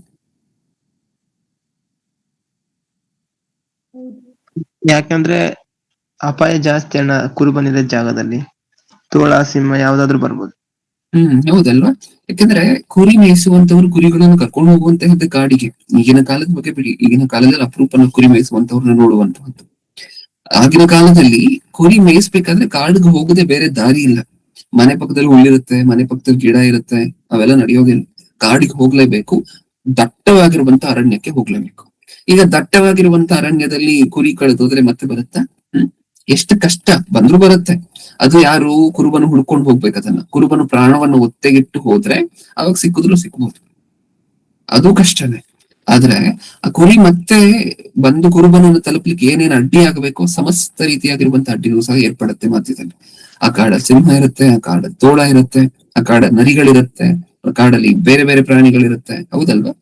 ಯಾಕಂದ್ರೆ ಅಪಾಯ ಜಾಸ್ತಿ ಅಣ್ಣ, ಕುರುಬನಿರೋ ಜಾಗದಲ್ಲಿ ತೋಳ, ಸಿಂಹ ಯಾವ್ದಾದ್ರು ಬರ್ಬೋದು. ಹೌದಲ್ವಾ? ಯಾಕಂದ್ರೆ ಕುರಿ ಮೇಯಿಸುವಂತವ್ರು ಕುರಿಗಳನ್ನು ಕರ್ಕೊಂಡು ಹೋಗುವಂತಹದ್ದು ಕಾಡಿಗೆ. ಈಗಿನ ಕಾಲದ ಬಗ್ಗೆ ಬಿಡಿ, ಈಗಿನ ಕಾಲದಲ್ಲಿ ಅಪರೂಪನ ಕುರಿ ಮೇಯಿಸುವಂತವ್ರನ್ನ ನೋಡುವಂತಹದ್ದು. ಆಗಿನ ಕಾಲದಲ್ಲಿ ಕುರಿ ಮೇಯಿಸ್ಬೇಕಾದ್ರೆ ಕಾಡಿಗೆ ಹೋಗದೆ ಬೇರೆ ದಾರಿ ಇಲ್ಲ. ಮನೆ ಪಕ್ಕದಲ್ಲಿ ಹುಲ್ಲಿರುತ್ತೆ, ಮನೆ ಪಕ್ಕದಲ್ಲಿ ಗಿಡ ಇರುತ್ತೆ, ಅವೆಲ್ಲ ನಡೆಯೋದಿಲ್ಲ. ಕಾಡಿಗೆ ಹೋಗ್ಲೇಬೇಕು, ದಟ್ಟವಾಗಿರುವಂತ ಅರಣ್ಯಕ್ಕೆ ಹೋಗ್ಲೇಬೇಕು. ಈಗ ದಟ್ಟವಾಗಿರುವಂತ ಅರಣ್ಯದಲ್ಲಿ ಕುರಿ ಕಳೆದೋದ್ರೆ ಮತ್ತೆ ಬರುತ್ತಾ? ಎಷ್ಟು ಕಷ್ಟ ಬಂದ್ರು ಬರುತ್ತೆ. ಅದು ಯಾರು ಕುರುಬನು ಹುಡ್ಕೊಂಡು ಹೋಗ್ಬೇಕು. ಅದನ್ನ ಕುರುಬನು ಪ್ರಾಣವನ್ನು ಒತ್ತೆಗಿಟ್ಟು ಹೋದ್ರೆ ಅವಾಗ ಸಿಕ್ಬಹುದು, ಅದು ಕಷ್ಟನೇ. ಆದ್ರೆ ಆ ಕುರಿ ಮತ್ತೆ ಬಂದು ಕುರುಬನನ್ನು ತಲುಪಲಿಕ್ಕೆ ಏನೇನು ಅಡ್ಡಿ ಆಗಬೇಕು, ಸಮಸ್ತ ರೀತಿಯಾಗಿರುವಂತಹ ಅಡ್ಡಿಗಳು ಸಹ ಏರ್ಪಡುತ್ತೆ ಮಧ್ಯದಲ್ಲಿ. ಆ ಕಾಡಲ್ಲಿ ಸಿಂಹ ಇರುತ್ತೆ, ಆ ಕಾಡಲ್ಲಿ ತೋಳ ಇರುತ್ತೆ, ಆ ಕಾಡಲ್ಲಿ ನರಿಗಳಿರುತ್ತೆ, ಆ ಕಾಡಲ್ಲಿ ಬೇರೆ ಬೇರೆ ಪ್ರಾಣಿಗಳಿರುತ್ತೆ. ಹೌದಲ್ವಾ?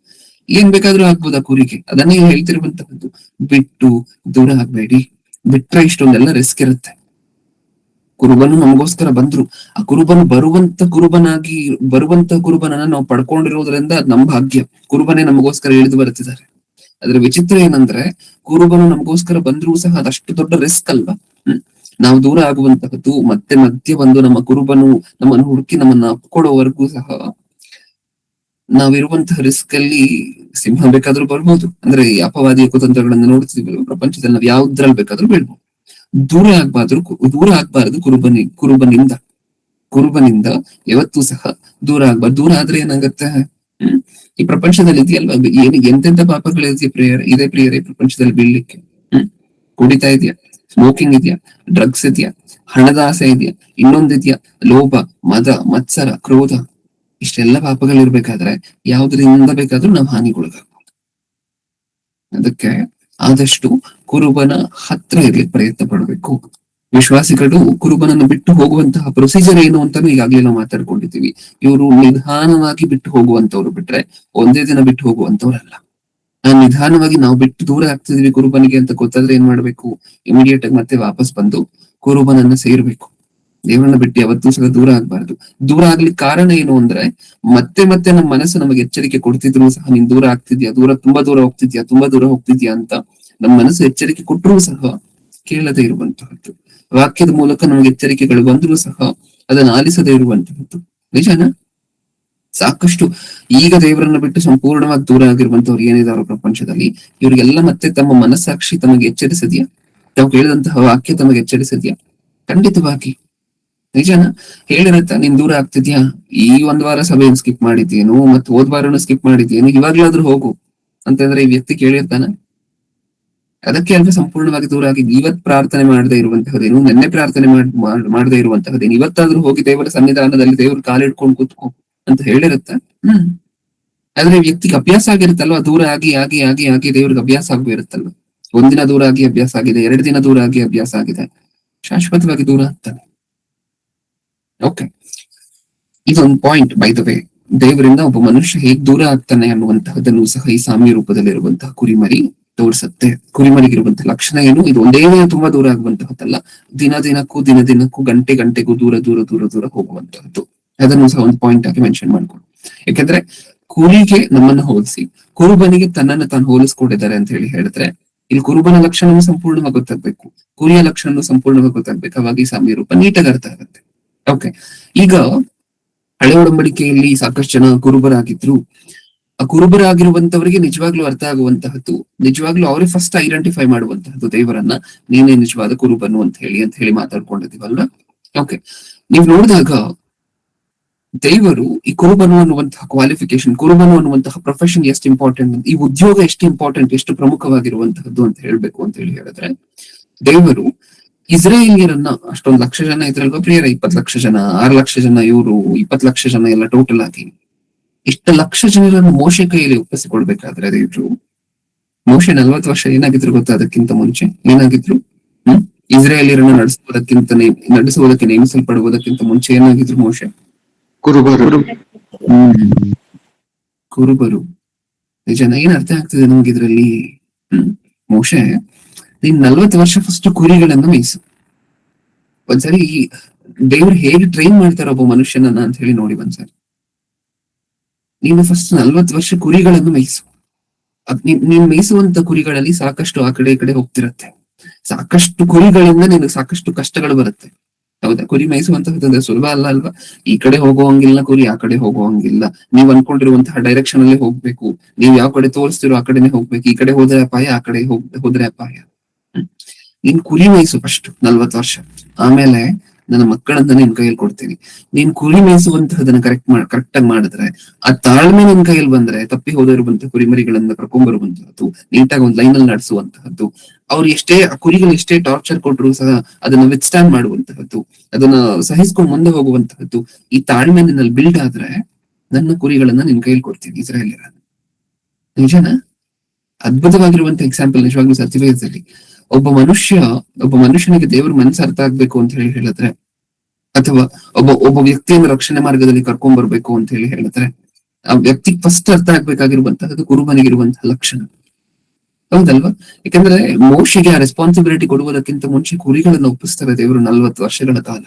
ಏನ್ ಬೇಕಾದ್ರೂ ಆಗ್ಬೋದು ಆ ಕುರಿಗೆ. ಅದನ್ನೇ ಹೇಳ್ತಿರುವಂತಹದ್ದು, ಬಿಟ್ಟು ದೂರ ಆಗ್ಬೇಡಿ. ಬಿಟ್ರೆ ಇಷ್ಟೊಂದೆಲ್ಲ ರಿಸ್ಕ್ ಇರುತ್ತೆ. ಕುರುಬನು ನಮಗೋಸ್ಕರ ಬಂದ್ರು, ಆ ಕುರುಬನು ಬರುವಂತ ಕುರುಬನನ್ನ ನಾವು ಪಡ್ಕೊಂಡಿರೋದ್ರಿಂದ ಅದ್ ನಮ್ಮ ಭಾಗ್ಯ. ಕುರುಬನೇ ನಮಗೋಸ್ಕರ ಇಳಿದು ಬರುತ್ತಿದ್ದಾರೆ. ಅದ್ರ ವಿಚಿತ್ರ ಏನಂದ್ರೆ, ಕುರುಬನು ನಮಗೋಸ್ಕರ ಬಂದ್ರೂ ಸಹ ಅದಷ್ಟು ದೊಡ್ಡ ರಿಸ್ಕ್ ಅಲ್ವಾ? ನಾವು ದೂರ ಆಗುವಂತಹದ್ದು, ಮತ್ತೆ ಮಧ್ಯೆ ಬಂದು ನಮ್ಮ ಕುರುಬನು ನಮ್ಮನ್ನು ಹುಡುಕಿ ನಮ್ಮನ್ನ ಅಪ್ಕೊಳ್ಳೋವರೆಗೂ ಸಹ ನಾವಿರುವಂತಹ ರಿಸ್ಕ್ ಅಲ್ಲಿ ಸಿಂಹ ಬೇಕಾದ್ರೂ ಬರ್ಬೋದು. ಅಂದ್ರೆ ಈ ಅಪವಾದಿಯ ಕುತಂತ್ರಗಳನ್ನ ನೋಡ್ತಿದ್ವಿ ಪ್ರಪಂಚದಲ್ಲಿ, ನಾವು ಯಾವ್ದ್ರಲ್ಲಿ ಬೇಕಾದ್ರೂ ಬೀಳ್ಬೋದು. ದೂರ ಆಗ್ಬಾರ್ದು ಕುರುಬನಿಂದ ಯಾವತ್ತೂ ಸಹ ದೂರ ಆಗ್ಬಾರ್ದು. ದೂರ ಆದ್ರೆ ಏನಾಗತ್ತೆ, ಈ ಪ್ರಪಂಚದಲ್ಲಿ ಇದೆಯಲ್ವಾ, ಎಂತೆಂತ ಪಾಪಗಳಿದೆ ಪ್ರಿಯರೇ ಈ ಪ್ರಪಂಚದಲ್ಲಿ ಬೀಳ್ಲಿಕ್ಕೆ. ಕುಡಿತಾ ಇದೆಯಾ, ಸ್ಮೋಕಿಂಗ್ ಇದೆಯಾ, ಡ್ರಗ್ಸ್ ಇದೆಯಾ, ಹಣದ ಆಸೆ ಇದೆಯಾ, ಇನ್ನೊಂದಿದ್ಯಾ, ಲೋಭ, ಮದ, ಮತ್ಸರ, ಕ್ರೋಧ, ಇಷ್ಟೆಲ್ಲ ಪಾಪಗಳಿರ್ಬೇಕಾದ್ರೆ ಯಾವ್ದ್ರಿಂದ ಬೇಕಾದ್ರೂ ನಾವು ಹಾನಿಗೊಳಗಾಗ್ಬೋದು. ಅದಕ್ಕೆ ಆದಷ್ಟು ಕುರುಬನ ಹತ್ರ ಇರ್ಲಿಕ್ಕೆ ಪ್ರಯತ್ನ ಪಡಬೇಕು. ವಿಶ್ವಾಸಿಗಳು ಕುರುಬನನ್ನು ಬಿಟ್ಟು ಹೋಗುವಂತಹ ಪ್ರೊಸೀಜರ್ ಏನು ಅಂತಾನು ಈಗಾಗ್ಲೇ ನಾವು ಮಾತಾಡ್ಕೊಂಡಿದ್ದೀವಿ. ಇವರು ನಿಧಾನವಾಗಿ ಬಿಟ್ಟು ಹೋಗುವಂತವ್ರು ಬಿಟ್ರೆ ಒಂದೇ ದಿನ ಬಿಟ್ಟು ಹೋಗುವಂತವ್ರಲ್ಲ. ನಿಧಾನವಾಗಿ ನಾವು ಬಿಟ್ಟು ದೂರ ಆಗ್ತಿದೀವಿ ಕುರುಬನಿಗೆ ಅಂತ ಗೊತ್ತಾದ್ರೆ ಏನ್ ಮಾಡ್ಬೇಕು, ಇಮಿಡಿಯೇಟ್ ಆಗಿ ಮತ್ತೆ ವಾಪಸ್ ಬಂದು ಕುರುಬನನ್ನ ಸೇರ್ಬೇಕು. ದೇವರನ್ನ ಬಿಟ್ಟು ಯಾವತ್ತೂ ಸಹ ದೂರ ಆಗ್ಬಾರ್ದು. ದೂರ ಆಗ್ಲಿಕ್ಕೆ ಕಾರಣ ಏನು ಅಂದ್ರೆ, ಮತ್ತೆ ನಮ್ಮ ಮನಸ್ಸು ನಮಗೆ ಎಚ್ಚರಿಕೆ ಕೊಡ್ತಿದ್ರು ಸಹ, ನೀನ್ ದೂರ ಆಗ್ತಿದ್ಯಾ, ತುಂಬಾ ದೂರ ಹೋಗ್ತಿದ್ಯಾ ಅಂತ ನಮ್ಮ ಮನಸ್ಸು ಎಚ್ಚರಿಕೆ ಕೊಟ್ಟರೂ ಸಹ ಕೇಳದೇ ಇರುವಂತಹದ್ದು. ವಾಕ್ಯದ ಮೂಲಕ ನಮಗೆ ಎಚ್ಚರಿಕೆಗಳು ಬಂದರೂ ಸಹ ಅದನ್ನ ಆಲಿಸದೇ ಇರುವಂತಹದ್ದು. ನಿಜಾನ? ಸಾಕಷ್ಟು ಈಗ ದೇವರನ್ನ ಬಿಟ್ಟು ಸಂಪೂರ್ಣವಾಗಿ ದೂರ ಆಗಿರುವಂತವ್ರು ಏನಿದಾರೋ ಪ್ರಪಂಚದಲ್ಲಿ, ಇವರಿಗೆಲ್ಲ ಮತ್ತೆ ತಮ್ಮ ಮನಸ್ಸಾಕ್ಷಿ ತಮಗೆ ಎಚ್ಚರಿಸಿದ್ಯಾ? ತಾವು ಕೇಳಿದಂತಹ ವಾಕ್ಯ ತಮಗೆ ಎಚ್ಚರಿಸಿದ್ಯಾ? ಖಂಡಿತವಾಗಿ. ನಿಜಾನ? ಹೇಳಿರತ್ತ, ನೀನ್ ದೂರ ಆಗ್ತಿದ್ಯಾ, ಈ ಒಂದ್ ವಾರ ಸಭೆಯನ್ನು ಸ್ಕಿಪ್ ಮಾಡಿದ್ಯೇನು, ಮತ್ತೆ ಹೋದ್ ವಾರನು ಸ್ಕಿಪ್ ಮಾಡಿದ್ಯೇನು, ಇವಾಗ್ಲಾದ್ರೂ ಹೋಗು ಅಂತಂದ್ರೆ ಈ ವ್ಯಕ್ತಿ ಕೇಳಿರ್ತಾನ? ಅದಕ್ಕೆ ಅಲ್ವೇ ಸಂಪೂರ್ಣವಾಗಿ ದೂರ ಆಗಿ ಇವತ್ ಪ್ರಾರ್ಥನೆ ಮಾಡದೇ ಇರುವಂತಹದೇನು, ನೆನ್ನೆ ಪ್ರಾರ್ಥನೆ ಮಾಡದೇ ಇರುವಂತಹದೇನು, ಇವತ್ತಾದ್ರೂ ಹೋಗಿ ದೇವರ ಸನ್ನಿಧಾನದಲ್ಲಿ ದೇವ್ರ ಕಾಲಿಡ್ಕೊಂಡು ಕೂತ್ಕೋ ಅಂತ ಹೇಳಿರತ್ತ. ಆದ್ರೆ ವ್ಯಕ್ತಿಗೆ ಅಭ್ಯಾಸ ಆಗಿರುತ್ತಲ್ವಾ, ದೂರ ಆಗಿ ದೇವ್ರಿಗೆ ಅಭ್ಯಾಸ ಆಗಿರುತ್ತಲ್ವ. ಒಂದಿನ ದೂರ ಆಗಿ ಅಭ್ಯಾಸ ಆಗಿದೆ, 2 ದಿನ ದೂರ ಆಗಿ ಅಭ್ಯಾಸ ಆಗಿದೆ, ಶಾಶ್ವತವಾಗಿ ದೂರ ಆಗ್ತಾನೆ. ಓಕೆ, ಇದೊಂದು ಪಾಯಿಂಟ್. ಬೈ ದ ವೇ, ದೇವರಿಂದ ಒಬ್ಬ ಮನುಷ್ಯ ಹೇಗ್ ದೂರ ಆಗ್ತಾನೆ ಅನ್ನುವಂತಹದನ್ನು ಸಹ ಈ ಸಾಮ್ಯ ರೂಪದಲ್ಲಿರುವಂತಹ ಕುರಿಮರಿ ತೋರಿಸುತ್ತೆ. ಕುರಿಮರಿಗಿರುವಂತಹ ಲಕ್ಷಣ ಏನು? ಇದು ಒಂದೇ ದಿನ ತುಂಬಾ ದೂರ ಆಗುವಂತಹದ್ದಲ್ಲ, ದಿನಕ್ಕೂ ಗಂಟೆಗೂ ದೂರ ಹೋಗುವಂತಹದ್ದು. ಅದನ್ನು ಸಹ ಒಂದು ಪಾಯಿಂಟ್ ಆಗಿ ಮೆನ್ಷನ್ ಮಾಡ್ಕೊಂಡು. ಯಾಕಂದ್ರೆ ಕುರಿಗೆ ನಮ್ಮನ್ನ ಹೋಲಿಸಿ ಕುರುಬನಿಗೆ ತನ್ನನ್ನು ತಾನು ಹೋಲಿಸ್ಕೊಂಡಿದ್ದಾರೆ ಅಂತ ಹೇಳಿ ಹೇಳಿದ್ರೆ, ಇಲ್ಲಿ ಕುರುಬನ ಲಕ್ಷಣವೂ ಸಂಪೂರ್ಣವಾಗಿ ಗೊತ್ತಾಗ್ಬೇಕು, ಕುರಿಯ ಲಕ್ಷಣ ಸಂಪೂರ್ಣವಾಗಿ ಗೊತ್ತಾಗ್ಬೇಕು. ಅವಾಗ ಈ ಸಾಮ್ಯ ರೂಪ ನೀಟಾಗಿ ಅರ್ಥ ಆಗುತ್ತೆ. ಓಕೆ, ಈಗ ಹಳೆ ಒಡಂಬಡಿಕೆಯಲ್ಲಿ ಸಾಕಷ್ಟು ಜನ ಕುರುಬರಾಗಿದ್ರು. ಆ ಕುರುಬರಾಗಿರುವಂತವರಿಗೆ ನಿಜವಾಗ್ಲೂ ಅರ್ಥ ಆಗುವಂತಹದ್ದು, ನಿಜವಾಗ್ಲೂ ಅವರೇ ಫಸ್ಟ್ ಐಡೆಂಟಿಫೈ ಮಾಡುವಂತಹದ್ದು ದೇವರನ್ನ, ನೀನೇ ನಿಜವಾದ ಕುರುಬನು ಅಂತ ಹೇಳಿ ಮಾತಾಡ್ಕೊಂಡಿದ್ದೀವಲ್ವಾ. ಓಕೆ, ನೀವು ನೋಡಿದಾಗ ದೇವರು ಈ ಕುರುಬನು ಅನ್ನುವಂತಹ ಕ್ವಾಲಿಫಿಕೇಶನ್, ಕುರುಬನು ಅನ್ನುವಂತಹ ಪ್ರೊಫೆಷನ್ ಎಷ್ಟು ಇಂಪಾರ್ಟೆಂಟ್, ಈ ಉದ್ಯೋಗ ಎಷ್ಟು ಇಂಪಾರ್ಟೆಂಟ್, ಎಷ್ಟು ಪ್ರಮುಖವಾಗಿರುವಂತಹದ್ದು ಅಂತ ಹೇಳ್ಬೇಕು ಅಂತ ಹೇಳಿ ಹೇಳಿದ್ರೆ, ದೇವರು ಇಸ್ರೇಲಿಯರನ್ನ ಅಷ್ಟೊಂದು ಲಕ್ಷ ಜನ ಇದ್ರಲ್ವಾ ಪ್ರಿಯರ, 20 ಲಕ್ಷ ಜನ, 6 ಲಕ್ಷ ಜನ, ಇವರು 20 ಲಕ್ಷ ಜನ ಎಲ್ಲ ಟೋಟಲ್ ಆಗಿ ಇಷ್ಟ ಲಕ್ಷ ಜನರನ್ನು ಮೋಶೆ ಕೈಯಲ್ಲಿ ಒಪ್ಪಿಸಿಕೊಡ್ಬೇಕಾದ್ರೆ ದೇವ್ರು, ಮೋಶೆ 40 ವರ್ಷ ಏನಾಗಿದ್ರು ಗೊತ್ತಾ? ಅದಕ್ಕಿಂತ ಮುಂಚೆ ಏನಾಗಿದ್ರು? ಇಸ್ರೇಲಿಯರನ್ನ ನಡೆಸುವುದಕ್ಕೆ ನೇಮಿಸಲ್ಪಡುವುದಕ್ಕಿಂತ ಮುಂಚೆ ಏನಾಗಿದ್ರು ಮೋಶೆ? ಕುರುಬರು. ನಿಜನ? ಏನ್ ಅರ್ಥ ಆಗ್ತದೆ ನಮ್ಗೆ ಇದ್ರಲ್ಲಿ? ಮೋಶೆ, ನೀನ್ 40 ವರ್ಷ ಫಸ್ಟ್ ಕುರಿಗಳನ್ನ ಮೇಯಿಸು. ಒಂದ್ಸರಿ ದೇವ್ರು ಹೇಗೆ ಟ್ರೈನ್ ಮಾಡ್ತಾರ ಒಬ್ಬ ಮನುಷ್ಯನನ್ನ ಅಂತ ಹೇಳಿ ನೋಡಿ ಒಂದ್ಸರಿ. ನೀನು ಫಸ್ಟ್ 40 ವರ್ಷ ಕುರಿಗಳನ್ನು ಮೇಯಿಸು. ನೀನ್ ಮೇಯಿಸುವಂತ ಕುರಿಗಳಲ್ಲಿ ಸಾಕಷ್ಟು ಆ ಕಡೆ ಈ ಕಡೆ ಹೋಗ್ತಿರತ್ತೆ. ಸಾಕಷ್ಟು ಕುರಿಗಳಿಂದ ನಿನಗೆ ಸಾಕಷ್ಟು ಕಷ್ಟಗಳು ಬರುತ್ತೆ. ಹೌದಾ? ಕುರಿ ಮೇಯಿಸುವಂತಹದ್ದು ಸುಲಭ ಅಲ್ವಾ? ಈ ಕಡೆ ಹೋಗುವಂಗಿಲ್ಲ ಕುರಿ, ಆ ಕಡೆ ಹೋಗುವಂಗಿಲ್ಲ. ನೀವ್ ಅನ್ಕೊಂಡಿರುವಂತಹ ಡೈರೆಕ್ಷನ್ ಅಲ್ಲೇ ಹೋಗ್ಬೇಕು. ನೀವ್ ಯಾವ ಕಡೆ ತೋರಿಸ್ತಿರೋ ಆ ಕಡೆನೆ ಹೋಗ್ಬೇಕು. ಈ ಕಡೆ ಹೋದ್ರೆ ಅಪಾಯ, ಆ ಕಡೆ ಹೋದ್ರೆ ಅಪಾಯ. ನೀನ್ ಕುರಿ ಮೇಯಿಸು ಫಸ್ಟ್ 40 ವರ್ಷ, ಆಮೇಲೆ ನನ್ನ ಮಕ್ಕಳನ್ನ ನಿನ್ ಕೈಯಲ್ಲಿ ಕೊಡ್ತೀನಿ. ನೀನ್ ಕುರಿ ಮೇಯಿಸುವಂತಹದನ್ನ ಕರೆಕ್ಟ್ ಆಗಿ ಮಾಡಿದ್ರೆ, ಆ ತಾಳ್ಮೆ ನಿನ್ ಕೈಯಲ್ಲಿ ಬಂದ್ರೆ, ತಪ್ಪಿ ಹೋದಿರುವಂತಹ ಕುರಿಮರಿಗಳನ್ನ ಕರ್ಕೊಂಡ್ ಬರುವಂತಹದ್ದು, ನೀಟಾಗಿ ಒಂದ್ ಲೈನ್ ಅಲ್ಲಿ ನಡೆಸುವಂತಹದ್ದು, ಅವ್ರು ಎಷ್ಟೇ ಆ ಕುರಿಗಳು ಎಷ್ಟೇ ಟಾರ್ಚರ್ ಕೊಟ್ರು ಸಹ ಅದನ್ನ ವಿತ್ಸ್ಟ್ಯಾಂಡ್ ಮಾಡುವಂತಹದ್ದು, ಅದನ್ನ ಸಹಿಸ್ಕೊಂಡು ಮುಂದೆ ಹೋಗುವಂತಹದ್ದು, ಈ ತಾಳ್ಮೆ ನಿನ್ನಲ್ಲಿ ಬಿಲ್ಡ್ ಆದ್ರೆ ನನ್ನ ಕುರಿಗಳನ್ನ ನಿನ್ ಕೈಯಲ್ಲಿ ಕೊಡ್ತೀನಿ ಇಸ್ರಾಯೇಲ್ಯರ. ನಿಜನ? ಅದ್ಭುತವಾಗಿರುವಂತ ಎಕ್ಸಾಂಪಲ್ ನಿಜವಾಗ್ಲೂ ಸತ್ಯವೇದದಲ್ಲಿ. ಒಬ್ಬ ಮನುಷ್ಯನಿಗೆ ದೇವ್ರ ಮನಸ್ಸು ಅರ್ಥ ಆಗ್ಬೇಕು ಅಂತ ಹೇಳಿ ಹೇಳಿದ್ರೆ, ಅಥವಾ ಒಬ್ಬ ವ್ಯಕ್ತಿಯನ್ನು ರಕ್ಷಣೆ ಮಾರ್ಗದಲ್ಲಿ ಕರ್ಕೊಂಡ್ ಬರ್ಬೇಕು ಅಂತ ಹೇಳಿ ಹೇಳಿದ್ರೆ, ಆ ವ್ಯಕ್ತಿಗೆ ಫಸ್ಟ್ ಅರ್ಥ ಆಗ್ಬೇಕಾಗಿರುವಂತಹದ್ದು ಕುರುಬನಿಗಿರುವಂತಹ ಲಕ್ಷಣ. ಹೌದಲ್ವಾ? ಯಾಕಂದ್ರೆ ಮೋಶೆಗೆ ಆ ರೆಸ್ಪಾನ್ಸಿಬಿಲಿಟಿ ಕೊಡುವುದಕ್ಕಿಂತ ಮುಂಚೆ ಕುರಿಗಳನ್ನ ಒಪ್ಪಿಸ್ತಾರೆ ದೇವರು 40 ವರ್ಷಗಳ ಕಾಲ.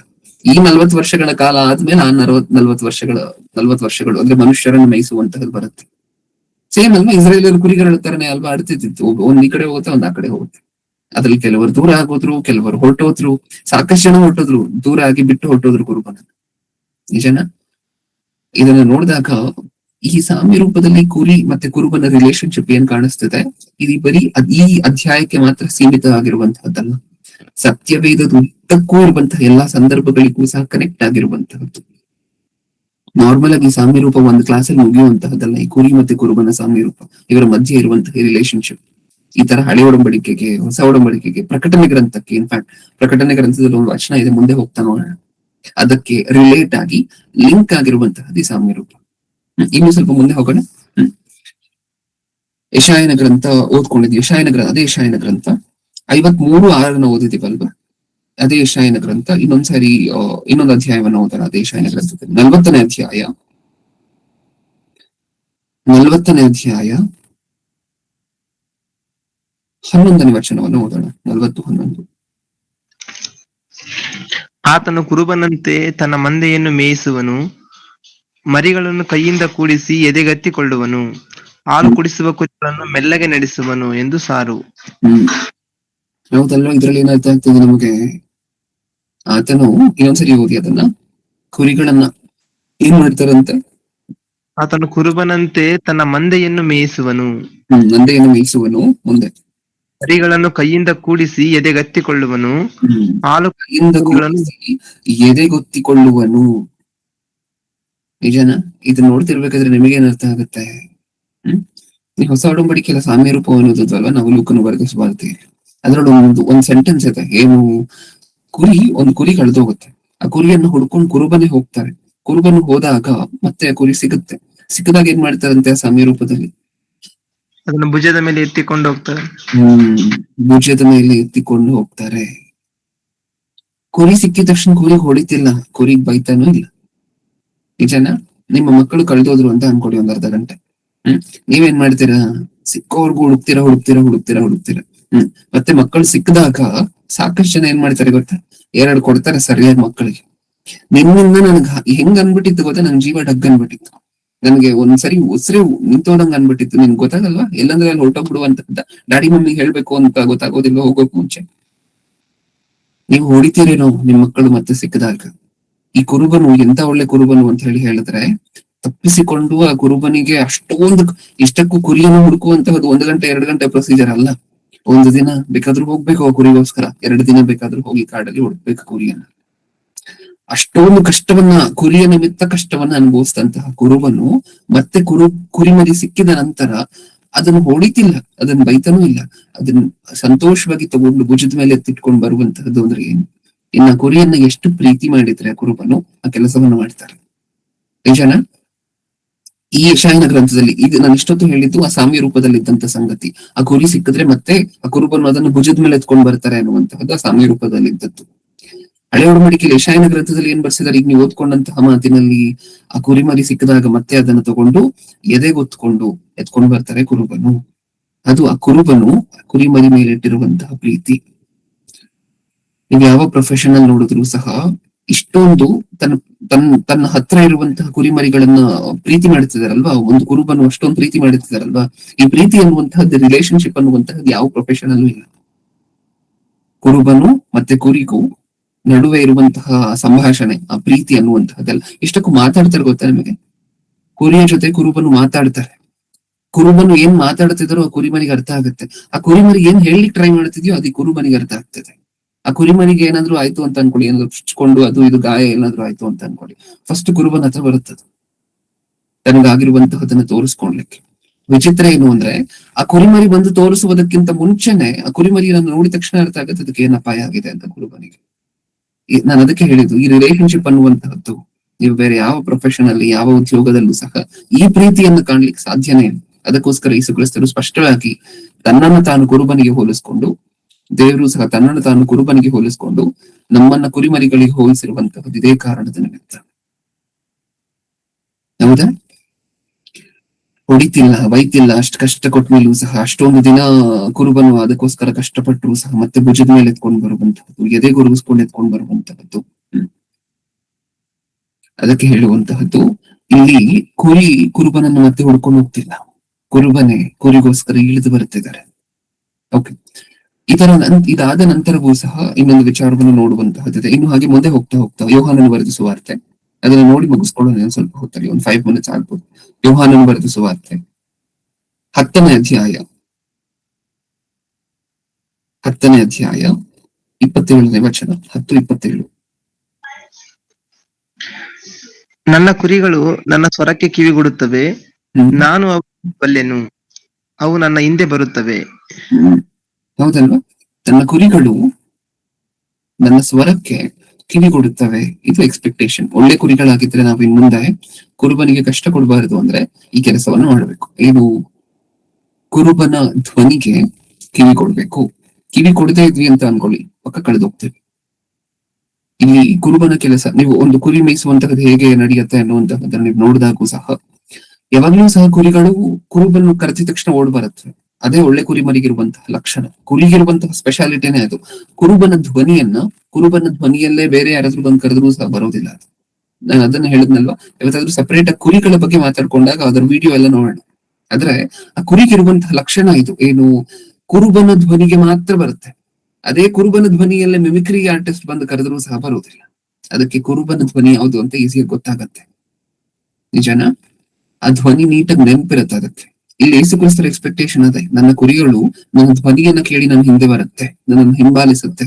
ಈ 40 ವರ್ಷಗಳ ಕಾಲ ಆದ್ಮೇಲೆ ಆ 40 ವರ್ಷಗಳು ಅಂದ್ರೆ ಮನುಷ್ಯರನ್ನು ಮೇಯಿಸುವಂತಹದ್ದು ಬರುತ್ತೆ. ಸೇಮ್ ಅಲ್ವಾ? ಇಸ್ರೇಲಿಯರ್ ಕುರಿಗಳ ತರನೇ ಅಲ್ವಾ ಆಡ್ತಿದ್ದು? ಒಂದ್ ಈ ಕಡೆ ಹೋಗುತ್ತೆ, ಒಂದ್ ಆ ಕಡೆ ಹೋಗುತ್ತೆ. ಅದ್ರಲ್ಲಿ ಕೆಲವರು ದೂರ ಆಗೋದ್ರು, ಕೆಲವರು ಹೊರಟೋದ್ರು, ಸಾಕಷ್ಟು ಜನ ಹೊರಟೋದ್ರು, ದೂರ ಆಗಿ ಬಿಟ್ಟು ಹೊರಟೋದ್ರು ಕುರುಬನ. ನಿಜನ? ಇದನ್ನ ನೋಡಿದಾಗ ಈ ಸಾಮ್ಯ ರೂಪದಲ್ಲಿ ಕುರಿ ಮತ್ತೆ ಕುರುಬನ ರಿಲೇಶನ್ಶಿಪ್ ಏನ್ ಕಾಣಿಸ್ತಿದೆ, ಇದು ಬರೀ ಈ ಅಧ್ಯಾಯಕ್ಕೆ ಮಾತ್ರ ಸೀಮಿತ ಆಗಿರುವಂತಹದ್ದಲ್ಲ. ಸತ್ಯವೇದದ ಉದ್ದಕ್ಕೂ ಇರುವಂತಹ ಎಲ್ಲಾ ಸಂದರ್ಭಗಳಿಗೂ ಸಹ ಕನೆಕ್ಟ್ ಆಗಿರುವಂತಹದ್ದು. ನಾರ್ಮಲ್ ಆಗಿ ಸಾಮ್ಯ ರೂಪ ಒಂದು ಕ್ಲಾಸಲ್ಲಿ ಮುಗಿಯುವಂತಹದ್ದಲ್ಲ. ಈ ಕುರಿ ಮತ್ತೆ ಕುರುಬನ ಸಾಮ್ಯ ರೂಪ, ಇವರ ಮಧ್ಯೆ ಇರುವಂತಹ ರಿಲೇಶನ್ಶಿಪ್ ಈ ತರ ಹಳೆ ಒಡಂಬಡಿಕೆಗೆ, ಹೊಸ ಒಡಂಬಡಿಕೆಗೆ, ಪ್ರಕಟಣೆ ಗ್ರಂಥಕ್ಕೆ, ಇನ್ಫ್ಯಾಕ್ಟ್ ಪ್ರಕಟಣೆ ಗ್ರಂಥದಲ್ಲಿ ಒಂದು ವಚನ ಇದೆ, ಮುಂದೆ ಹೋಗ್ತಾ ನೋಡೋಣ, ಅದಕ್ಕೆ ರಿಲೇಟ್ ಆಗಿ ಲಿಂಕ್ ಆಗಿರುವಂತಹದ್ದು ಈ ಸಾಮ್ಯ ರೂಪ. ಇನ್ನು ಸ್ವಲ್ಪ ಮುಂದೆ ಹೋಗೋಣ. ಯೆಶಾಯನ ಗ್ರಂಥ ಓದ್ಕೊಂಡಿದ್ವಿ. ಅದೇ ಯೆಶಾಯನ ಗ್ರಂಥ 53:6 ಓದಿದೀವಲ್ವಾ? ಅದೇ ಯೆಶಾಯನ ಗ್ರಂಥ ಇನ್ನೊಂದ್ಸರಿ ಇನ್ನೊಂದು ಅಧ್ಯಾಯವನ್ನು ಓದೋಣ. ಅದೇ ಯೆಶಾಯನ ಗ್ರಂಥದಲ್ಲಿ 40ನೇ ಅಧ್ಯಾಯ 11ನೇ ವಚನವನ್ನು ಓದೋಣ. 40:11. ಆತನು ಕುರುಬನಂತೆ ತನ್ನ ಮಂದೆಯನ್ನು ಮೇಯಿಸುವನು, ಮರಿಗಳನ್ನು ಕೈಯಿಂದ ಕೂಡಿಸಿ ಎದೆಗತ್ತಿಕೊಳ್ಳುವನು, ಹಾಲು ಕುಡಿಸುವ ಕುರಿಗಳನ್ನು ಮೆಲ್ಲಗೆ ನಡೆಸುವನು ಎಂದು ಸಾರು. ಹೌದಲ್ವಾ? ಇದ್ರಲ್ಲಿ ಏನಾಗ್ತಾ ಆಗ್ತದೆ ನಮಗೆ? ಆತನು ಇನ್ನೊಂದ್ಸರಿ ಓದಿ ಅದನ್ನ. ಕುರಿಗಳನ್ನ ಏನ್ ಮಾಡ್ತಾರಂತೆ? ಆತನು ಕುರುಬನಂತೆ ತನ್ನ ಮಂದೆಯನ್ನು ಮೇಯಿಸುವನು, ಮುಂದೆ ಮರಿಗಳನ್ನು ಕೈಯಿಂದ ಕೂಡಿಸಿ ಎದೆಗತ್ತಿಕೊಳ್ಳುವನು, ಹಾಲು ಕೈಯಿಂದ ಕೂಡಿಸಿ ಎದೆಗೊತ್ತಿಕೊಳ್ಳುವನು. ನಿಜನ? ಇದು ನೋಡ್ತಿರ್ಬೇಕಾದ್ರೆ ನಿಮಗೇನ್ ಅರ್ಥ ಆಗುತ್ತೆ? ಈ ಹೊಸ ಒಡಂಬಡಿಕೆಲ್ಲ ಸಾಮ್ಯ ರೂಪವನ್ನು ಓದಿದ್ವಲ್ವಾ ನಾವು, ಲೂಕನ ಬರೆದ ಸುವಾರ್ತೆ. ಅದ್ರಲ್ಲಿ ಒಂದ್ ಸೆಂಟೆನ್ಸ್ ಇದೆ, ಏನು? ಒಂದು ಕುರಿ ಕಳೆದೋಗುತ್ತೆ, ಆ ಕುರಿಯನ್ನು ಹುಡ್ಕೊಂಡು ಕುರುಬನೇ ಹೋಗ್ತಾರೆ. ಕುರುಬನು ಹೋದಾಗ ಮತ್ತೆ ಆ ಕುರಿ ಸಿಕ್ಕದಾಗ ಏನ್ ಮಾಡ್ತಾರಂತೆ ಆ ಸಾಮ್ಯ ರೂಪದಲ್ಲಿ? ಅದನ್ನು ಭುಜದ ಮೇಲೆ ಎತ್ತಿಕೊಂಡು ಹೋಗ್ತಾರೆ. ಭುಜದ ಮೇಲೆ ಎತ್ತಿಕೊಂಡು ಹೋಗ್ತಾರೆ. ಕುರಿ ಸಿಕ್ಕಿದ ತಕ್ಷಣ ಕುರಿಗೆ ಹೊಡಿತಿಲ್ಲ, ಕುರಿಗೆ ಬೈತಾನೂ ಇಲ್ಲ. ನಿಜನ? ನಿಮ್ಮ ಮಕ್ಕಳು ಕಳೆದೋದ್ರು ಅಂತ ಅನ್ಕೊಡಿ ಒಂದ್ ಅರ್ಧ ಗಂಟೆ. ನೀವೇನ್ ಮಾಡ್ತೀರಾ? ಸಿಕ್ಕೋರ್ಗು ಹುಡುಕ್ತೀರಾ. ಮತ್ತೆ ಮಕ್ಕಳು ಸಿಕ್ಕದಾಗ ಸಾಕಷ್ಟು ಜನ ಏನ್ ಮಾಡ್ತಾರೆ ಗೊತ್ತಾ? 2 ಕೊಡ್ತಾರೆ ಸರಿಯಾಗಿ ಮಕ್ಕಳಿಗೆ. ನಿಮ್ಮಿಂದ ನನ್ಗೆ ಹೆಂಗ್ ಅನ್ಬಿಟ್ಟಿತ್ತು ಗೊತ್ತಾ? ನನ್ ಜೀವ ಡಗ್ ಅನ್ಬಿಟ್ಟಿತ್ತು. ನನ್ಗೆ ಒಂದ್ಸರಿ ಉಸಿರೇ ನಿಂತೋದಂಗ ಅನ್ಬಿಟ್ಟಿತ್ತು. ನಿನ್ಗೆ ಗೊತ್ತಾಗಲ್ವಾ? ಎಲ್ಲಂದ್ರೆ ಅಲ್ಲಿ ಹೊರಟೋಗ್ಬಿಡುವಂತ ಡ್ಯಾಡಿ ಮಮ್ಮಿ ಹೇಳ್ಬೇಕು ಅಂತ ಗೊತ್ತಾಗೋದಿಲ್ಲ ಹೋಗೋಕ್ ಮುಂಚೆ. ನೀವು ಹೊಡಿತೀರೇನೋ ನಿಮ್ ಮಕ್ಕಳು ಮತ್ತೆ ಸಿಕ್ಕಿದಾಗ. ಈ ಕುರುಬನು ಎಂತ ಒಳ್ಳೆ ಕುರುಬನು ಅಂತ ಹೇಳಿದ್ರೆ, ತಪ್ಪಿಸಿಕೊಂಡು ಆ ಕುರುಬನಿಗೆ ಅಷ್ಟೊಂದು ಇಷ್ಟಕ್ಕೂ ಕುರಿಯನ್ನು ಹುಡುಕುವಂತಹದ್ದು 1 ಗಂಟೆ 2 ಗಂಟೆ ಪ್ರೊಸೀಜರ್ ಅಲ್ಲ. 1 ದಿನ ಬೇಕಾದ್ರೂ ಹೋಗ್ಬೇಕು ಆ ಕುರಿಗೋಸ್ಕರ, 2 ದಿನ ಬೇಕಾದ್ರೂ ಹೋಗಿ ಕಾಡಲ್ಲಿ ಹುಡುಕ್ಬೇಕು ಕುರಿಯನ್ನ. ಅಷ್ಟೊಂದು ಕಷ್ಟವನ್ನ, ಕುರಿಯ ನಿಮಿತ್ತ ಕಷ್ಟವನ್ನ ಅನುಭವಿಸಿದಂತಹ ಕುರುಬನು ಮತ್ತೆ ಕುರಿಮರಿ ಸಿಕ್ಕಿದ ನಂತರ ಅದನ್ನು ಹೊಡಿತಿಲ್ಲ, ಅದನ್ನ ಬೈತಾನೂ ಇಲ್ಲ, ಅದನ್ನ ಸಂತೋಷವಾಗಿ ತಗೊಂಡು ಭುಜದ ಮೇಲೆ ಎತ್ತಿಟ್ಕೊಂಡು ಬರುವಂತಹದ್ದು ಅಂದ್ರೆ ಏನು? ಇನ್ನ ಕುರಿಯನ್ನ ಎಷ್ಟು ಪ್ರೀತಿ ಮಾಡಿದ್ರೆ ಆ ಕುರುಬನು ಆ ಕೆಲಸವನ್ನು ಮಾಡ್ತಾರೆ. ನಿಜನಾ? ಈ ಯೆಶಾಯನ ಗ್ರಂಥದಲ್ಲಿ ಇದು ನಾನು ಇಷ್ಟೊತ್ತು ಹೇಳಿದ್ದು ಆ ಸಾಮ್ಯ ರೂಪದಲ್ಲಿ ಇದ್ದಂತ ಸಂಗತಿ. ಆ ಕುರಿ ಸಿಕ್ಕಿದ್ರೆ ಮತ್ತೆ ಆ ಕುರುಬನು ಅದನ್ನು ಭುಜದ ಮೇಲೆ ಎತ್ಕೊಂಡು ಬರ್ತಾರೆ ಅನ್ನುವಂತಹದ್ದು ಆ ಸಾಮ್ಯ ರೂಪದಲ್ಲಿ ಇದ್ದದ್ದು. ಹಳೆ ಒಡಂಬಡಿಕೆಯಲ್ಲಿ ಯೆಶಾಯನ ಗ್ರಂಥದಲ್ಲಿ ಏನ್ ಬರ್ಸಿದಾರೆ, ಈಗ ನೀವು ಓದ್ಕೊಂಡಂತಹ ಮಾತಿನಲ್ಲಿ ಆ ಕುರಿಮರಿ ಸಿಕ್ಕಿದಾಗ ಮತ್ತೆ ಅದನ್ನು ತಗೊಂಡು ಎದೆಗೊತ್ಕೊಂಡು ಎತ್ಕೊಂಡು ಬರ್ತಾರೆ ಕುರುಬನು. ಅದು ಆ ಕುರುಬನು ಕುರಿಮರಿ ಮೇಲೆ ಇಟ್ಟಿರುವಂತಹ ಪ್ರೀತಿ. ನೀವು ಯಾವ ಪ್ರೊಫೆಷನಲ್ ನೋಡಿದ್ರು ಸಹ ಇಷ್ಟೊಂದು ತನ್ನ ಹತ್ರ ಇರುವಂತಹ ಕುರಿಮರಿಗಳನ್ನ ಪ್ರೀತಿ ಮಾಡುತ್ತಿದ್ದಾರಲ್ವಾ, ಒಂದು ಕುರುಬನು ಅಷ್ಟೊಂದು ಪ್ರೀತಿ ಮಾಡುತ್ತಿದ್ದಾರಲ್ವಾ. ಈ ಪ್ರೀತಿ ಅನ್ನುವಂತಹದ್ದು, ರಿಲೇಶನ್ಶಿಪ್ ಅನ್ನುವಂತಹದ್ದು ಯಾವ ಪ್ರೊಫೆಷನ್ ಅಲ್ಲೂ ಇಲ್ಲ. ಕುರುಬನು ಮತ್ತೆ ಕುರಿಗೂ ನಡುವೆ ಇರುವಂತಹ ಸಂಭಾಷಣೆ, ಆ ಪ್ರೀತಿ ಅನ್ನುವಂತಹದ್ದೆಲ್ಲ ಇಷ್ಟಕ್ಕೂ ಮಾತಾಡ್ತಾರೆ ಗೊತ್ತಾ ನಿಮಗೆ? ಕುರಿಯ ಜೊತೆ ಕುರುಬನು ಮಾತಾಡ್ತಾರೆ. ಕುರುಬನು ಏನ್ ಮಾತಾಡ್ತಿದಾರೋ ಆ ಕುರಿಮರಿಗೆ ಅರ್ಥ ಆಗುತ್ತೆ. ಆ ಕುರಿಮರಿ ಏನ್ ಹೇಳಲಿಕ್ಕೆ ಟ್ರೈ ಮಾಡ್ತಿದ್ಯೋ ಅದು ಕುರುಬನಿಗೆ ಅರ್ಥ ಆಗ್ತದೆ. ಆ ಕುರಿಮರಿಗೆ ಏನಾದ್ರು ಆಯ್ತು ಅಂತ ಅನ್ಕೊಳ್ಳಿ, ಏನಾದ್ರು ಚುಚ್ಕೊಂಡು ಅದು ಇದು ಗಾಯ ಏನಾದ್ರು ಆಯ್ತು ಅಂತ ಅನ್ಕೊಳ್ಳಿ, ಫಸ್ಟ್ ಕುರುಬನ ಹತ್ರ ಬರುತ್ತದೆ ತನಗಾಗಿರುವಂತಹದನ್ನ ತೋರಿಸ್ಕೊಳ್ಲಿಕ್ಕೆ. ವಿಚಿತ್ರ ಏನು ಅಂದ್ರೆ, ಆ ಕುರಿಮರಿ ಬಂದು ತೋರಿಸುವುದಕ್ಕಿಂತ ಮುಂಚೆನೆ ಆ ಕುರಿಮರಿಯನ್ನು ನೋಡಿದ ತಕ್ಷಣ ಅರ್ಥ ಆಗುತ್ತೆ ಅದಕ್ಕೆ ಏನ್ ಅಪಾಯ ಆಗಿದೆ ಅಂತ ಕುರುಬನಿಗೆ. ನಾನು ಅದಕ್ಕೆ ಹೇಳಿದ್ದು, ಈ ರಿಲೇಶನ್ಶಿಪ್ ಅನ್ನುವಂತಹದ್ದು ನೀವು ಬೇರೆ ಯಾವ ಪ್ರೊಫೆಷನ್ ಅಲ್ಲಿ, ಯಾವ ಉದ್ಯೋಗದಲ್ಲೂ ಸಹ ಈ ಪ್ರೀತಿಯನ್ನು ಕಾಣ್ಲಿಕ್ಕೆ ಸಾಧ್ಯನೇ ಇಲ್ಲ. ಅದಕ್ಕೋಸ್ಕರ ಯೇಸು ಕ್ರಿಸ್ತರು ಸ್ಪಷ್ಟವಾಗಿ ತನ್ನನ್ನು ತಾನು ಕುರುಬನಿಗೆ ಹೋಲಿಸ್ಕೊಂಡು, ದೇವರು ಸಹ ತನ್ನನ್ನು ತಾನು ಕುರುಬನಿಗೆ ಹೋಲಿಸ್ಕೊಂಡು ನಮ್ಮನ್ನ ಕುರಿಮರಿಗಳಿಗೆ ಹೋಲಿಸಿರುವಂತಹದ್ದು ಇದೇ ಕಾರಣದ ನಿಮಿತ್ತ. ಹೌದಾ? ಹೊಡಿತಿಲ್ಲ, ಬೈತಿಲ್ಲ, ಅಷ್ಟು ಕಷ್ಟ ಕೊಟ್ಟ ಮೇಲೂ ಸಹ, ಅಷ್ಟೊಂದು ದಿನ ಕುರುಬನು ಅದಕ್ಕೋಸ್ಕರ ಕಷ್ಟಪಟ್ಟರು ಸಹ ಮತ್ತೆ ಭುಜದ ಮೇಲೆ ಎತ್ಕೊಂಡು ಬರುವಂತಹದ್ದು, ಎದೆಗುರುಗಿಸ್ಕೊಂಡು ಎತ್ಕೊಂಡು ಬರುವಂತಹದ್ದು. ಅದಕ್ಕೆ ಹೇಳುವಂತಹದ್ದು, ಇಲ್ಲಿ ಕುರುಬನನ್ನು ಮತ್ತೆ ಹುಡ್ಕೊಂಡು ಹೋಗ್ತಿಲ್ಲ, ಕುರುಬನೇ ಕುರಿಗೋಸ್ಕರ ಇಳಿದು ಬರುತ್ತಿದ್ದಾರೆ. ಓಕೆ, ಇದಾದ ನಂತರವೂ ಸಹ ಇನ್ನೊಂದು ವಿಚಾರವನ್ನು ನೋಡುವಂತಹದ್ದಿದೆ. ಇನ್ನು ಹಾಗೆ ಮುಂದೆ ಹೋಗ್ತಾ ಯೋಹಾನನ ಬರೆದ ಸುವಾರ್ತೆ, ಅದನ್ನ ನೋಡಿ ಮುಗಿಸ್ಕೊಳ್ಳೋಣ ಸ್ವಲ್ಪ ಹೊತ್ತಲ್ಲಿ, ಒಂದು 5 minutes ಆಗ್ಬೋದು. ಯೋಹಾನನ ಬರೆದ ಸುವಾರ್ತೆ 10ನೇ ಅಧ್ಯಾಯ 27ನೇ ವಚನ, 10:27. ನನ್ನ ಕುರಿಗಳು ನನ್ನ ಸ್ವರಕ್ಕೆ ಕಿವಿಗೊಡುತ್ತವೆ, ನಾನು ಅವುಗಳನ್ನು ಬಲ್ಲೆನು, ಅವು ನನ್ನ ಹಿಂದೆ ಬರುತ್ತವೆ. ಹೌದಲ್ವಾ? ತನ್ನ ಕುರಿಗಳು ನನ್ನ ಸ್ವರಕ್ಕೆ ಕಿವಿಗೊಡುತ್ತವೆ. ಇದು ಎಕ್ಸ್ಪೆಕ್ಟೇಷನ್. ಒಳ್ಳೆ ಕುರಿಗಳಾಗಿದ್ರೆ ನಾವು ಇನ್ ಮುಂದೆ ಕುರುಬನಿಗೆ ಕಷ್ಟ ಕೊಡಬಾರದು ಅಂದ್ರೆ ಈ ಕೆಲಸವನ್ನು ಮಾಡಬೇಕು. ಏನು? ಕುರುಬನ ಧ್ವನಿಗೆ ಕಿವಿ ಕೊಡ್ಬೇಕು. ಕಿವಿ ಕೊಡದೇ ಇದ್ವಿ ಅಂತ ಅನ್ಕೊಳ್ಳಿ, ಪಕ್ಕ ಕಳೆದು ಹೋಗ್ತೇವೆ. ಇಲ್ಲಿ ಕುರುಬನ ಕೆಲಸ, ನೀವು ಒಂದು ಕುರಿ ಮೇಯಿಸುವಂತಹದ್ದು ಹೇಗೆ ನಡೆಯುತ್ತೆ ಅನ್ನುವಂತಹದ್ದನ್ನು ನೀವು ನೋಡಿದಾಗೂ ಸಹ, ಯಾವಾಗ್ಲೂ ಸಹ ಕುರಿಗಳು ಕುರುಬನ್ನು ಕರೆದ ತಕ್ಷಣ ಓಡ್ ಬರುತ್ತೆ. ಅದೇ ಒಳ್ಳೆ ಕುರಿಮರಿಗಿರುವಂತಹ ಲಕ್ಷಣ, ಕುರಿಗಿರುವಂತಹ ಸ್ಪೆಷಾಲಿಟಿನೇ ಅದು. ಕುರುಬನ ಧ್ವನಿಯಲ್ಲೇ ಬೇರೆ ಯಾರಾದ್ರೂ ಬಂದು ಕರೆದ್ರೂ ಸಹ ಬರೋದಿಲ್ಲ ಅದು. ನಾನು ಅದನ್ನ ಹೇಳಿದ್ನಲ್ವಾ, ಇವತ್ತಾದ್ರೂ ಸಪರೇಟ್ ಆಗಿ ಕುರಿಗಳ ಬಗ್ಗೆ ಮಾತಾಡ್ಕೊಂಡಾಗ ಅದರ ವಿಡಿಯೋ ಎಲ್ಲ ನೋಡೋಣ. ಆದ್ರೆ ಆ ಕುರಿಗಿರುವಂತಹ ಲಕ್ಷಣ ಇದು. ಏನು? ಕುರುಬನ ಧ್ವನಿಗೆ ಮಾತ್ರ ಬರುತ್ತೆ. ಅದೇ ಕುರುಬನ ಧ್ವನಿಯಲ್ಲೇ ಮಿಮಿಕ್ರಿ ಆರ್ಟಿಸ್ಟ್ ಬಂದು ಕರೆದ್ರೂ ಸಹ ಬರೋದಿಲ್ಲ. ಅದಕ್ಕೆ ಕುರುಬನ ಧ್ವನಿ ಯಾವುದು ಅಂತ ಈಸಿಯಾಗಿ ಗೊತ್ತಾಗತ್ತೆ. ನಿಜನಾ? ಆ ಧ್ವನಿ ನೀಟಾಗಿ ನೆನಪಿರುತ್ತೆ ಅದಕ್ಕೆ. ಇಲ್ಲಿ ಯೇಸು ಕ್ರಿಸ್ತರ ಎಕ್ಸ್ಪೆಕ್ಟೇಷನ್ ಅದೇ, ನನ್ನ ಕುರಿಗಳು ನನ್ನ ಧ್ವನಿಯನ್ನ ಕೇಳಿ ನನ್ನ ಹಿಂದೆ ಬರುತ್ತೆ, ನನ್ನನ್ನು ಹಿಂಬಾಲಿಸುತ್ತೆ.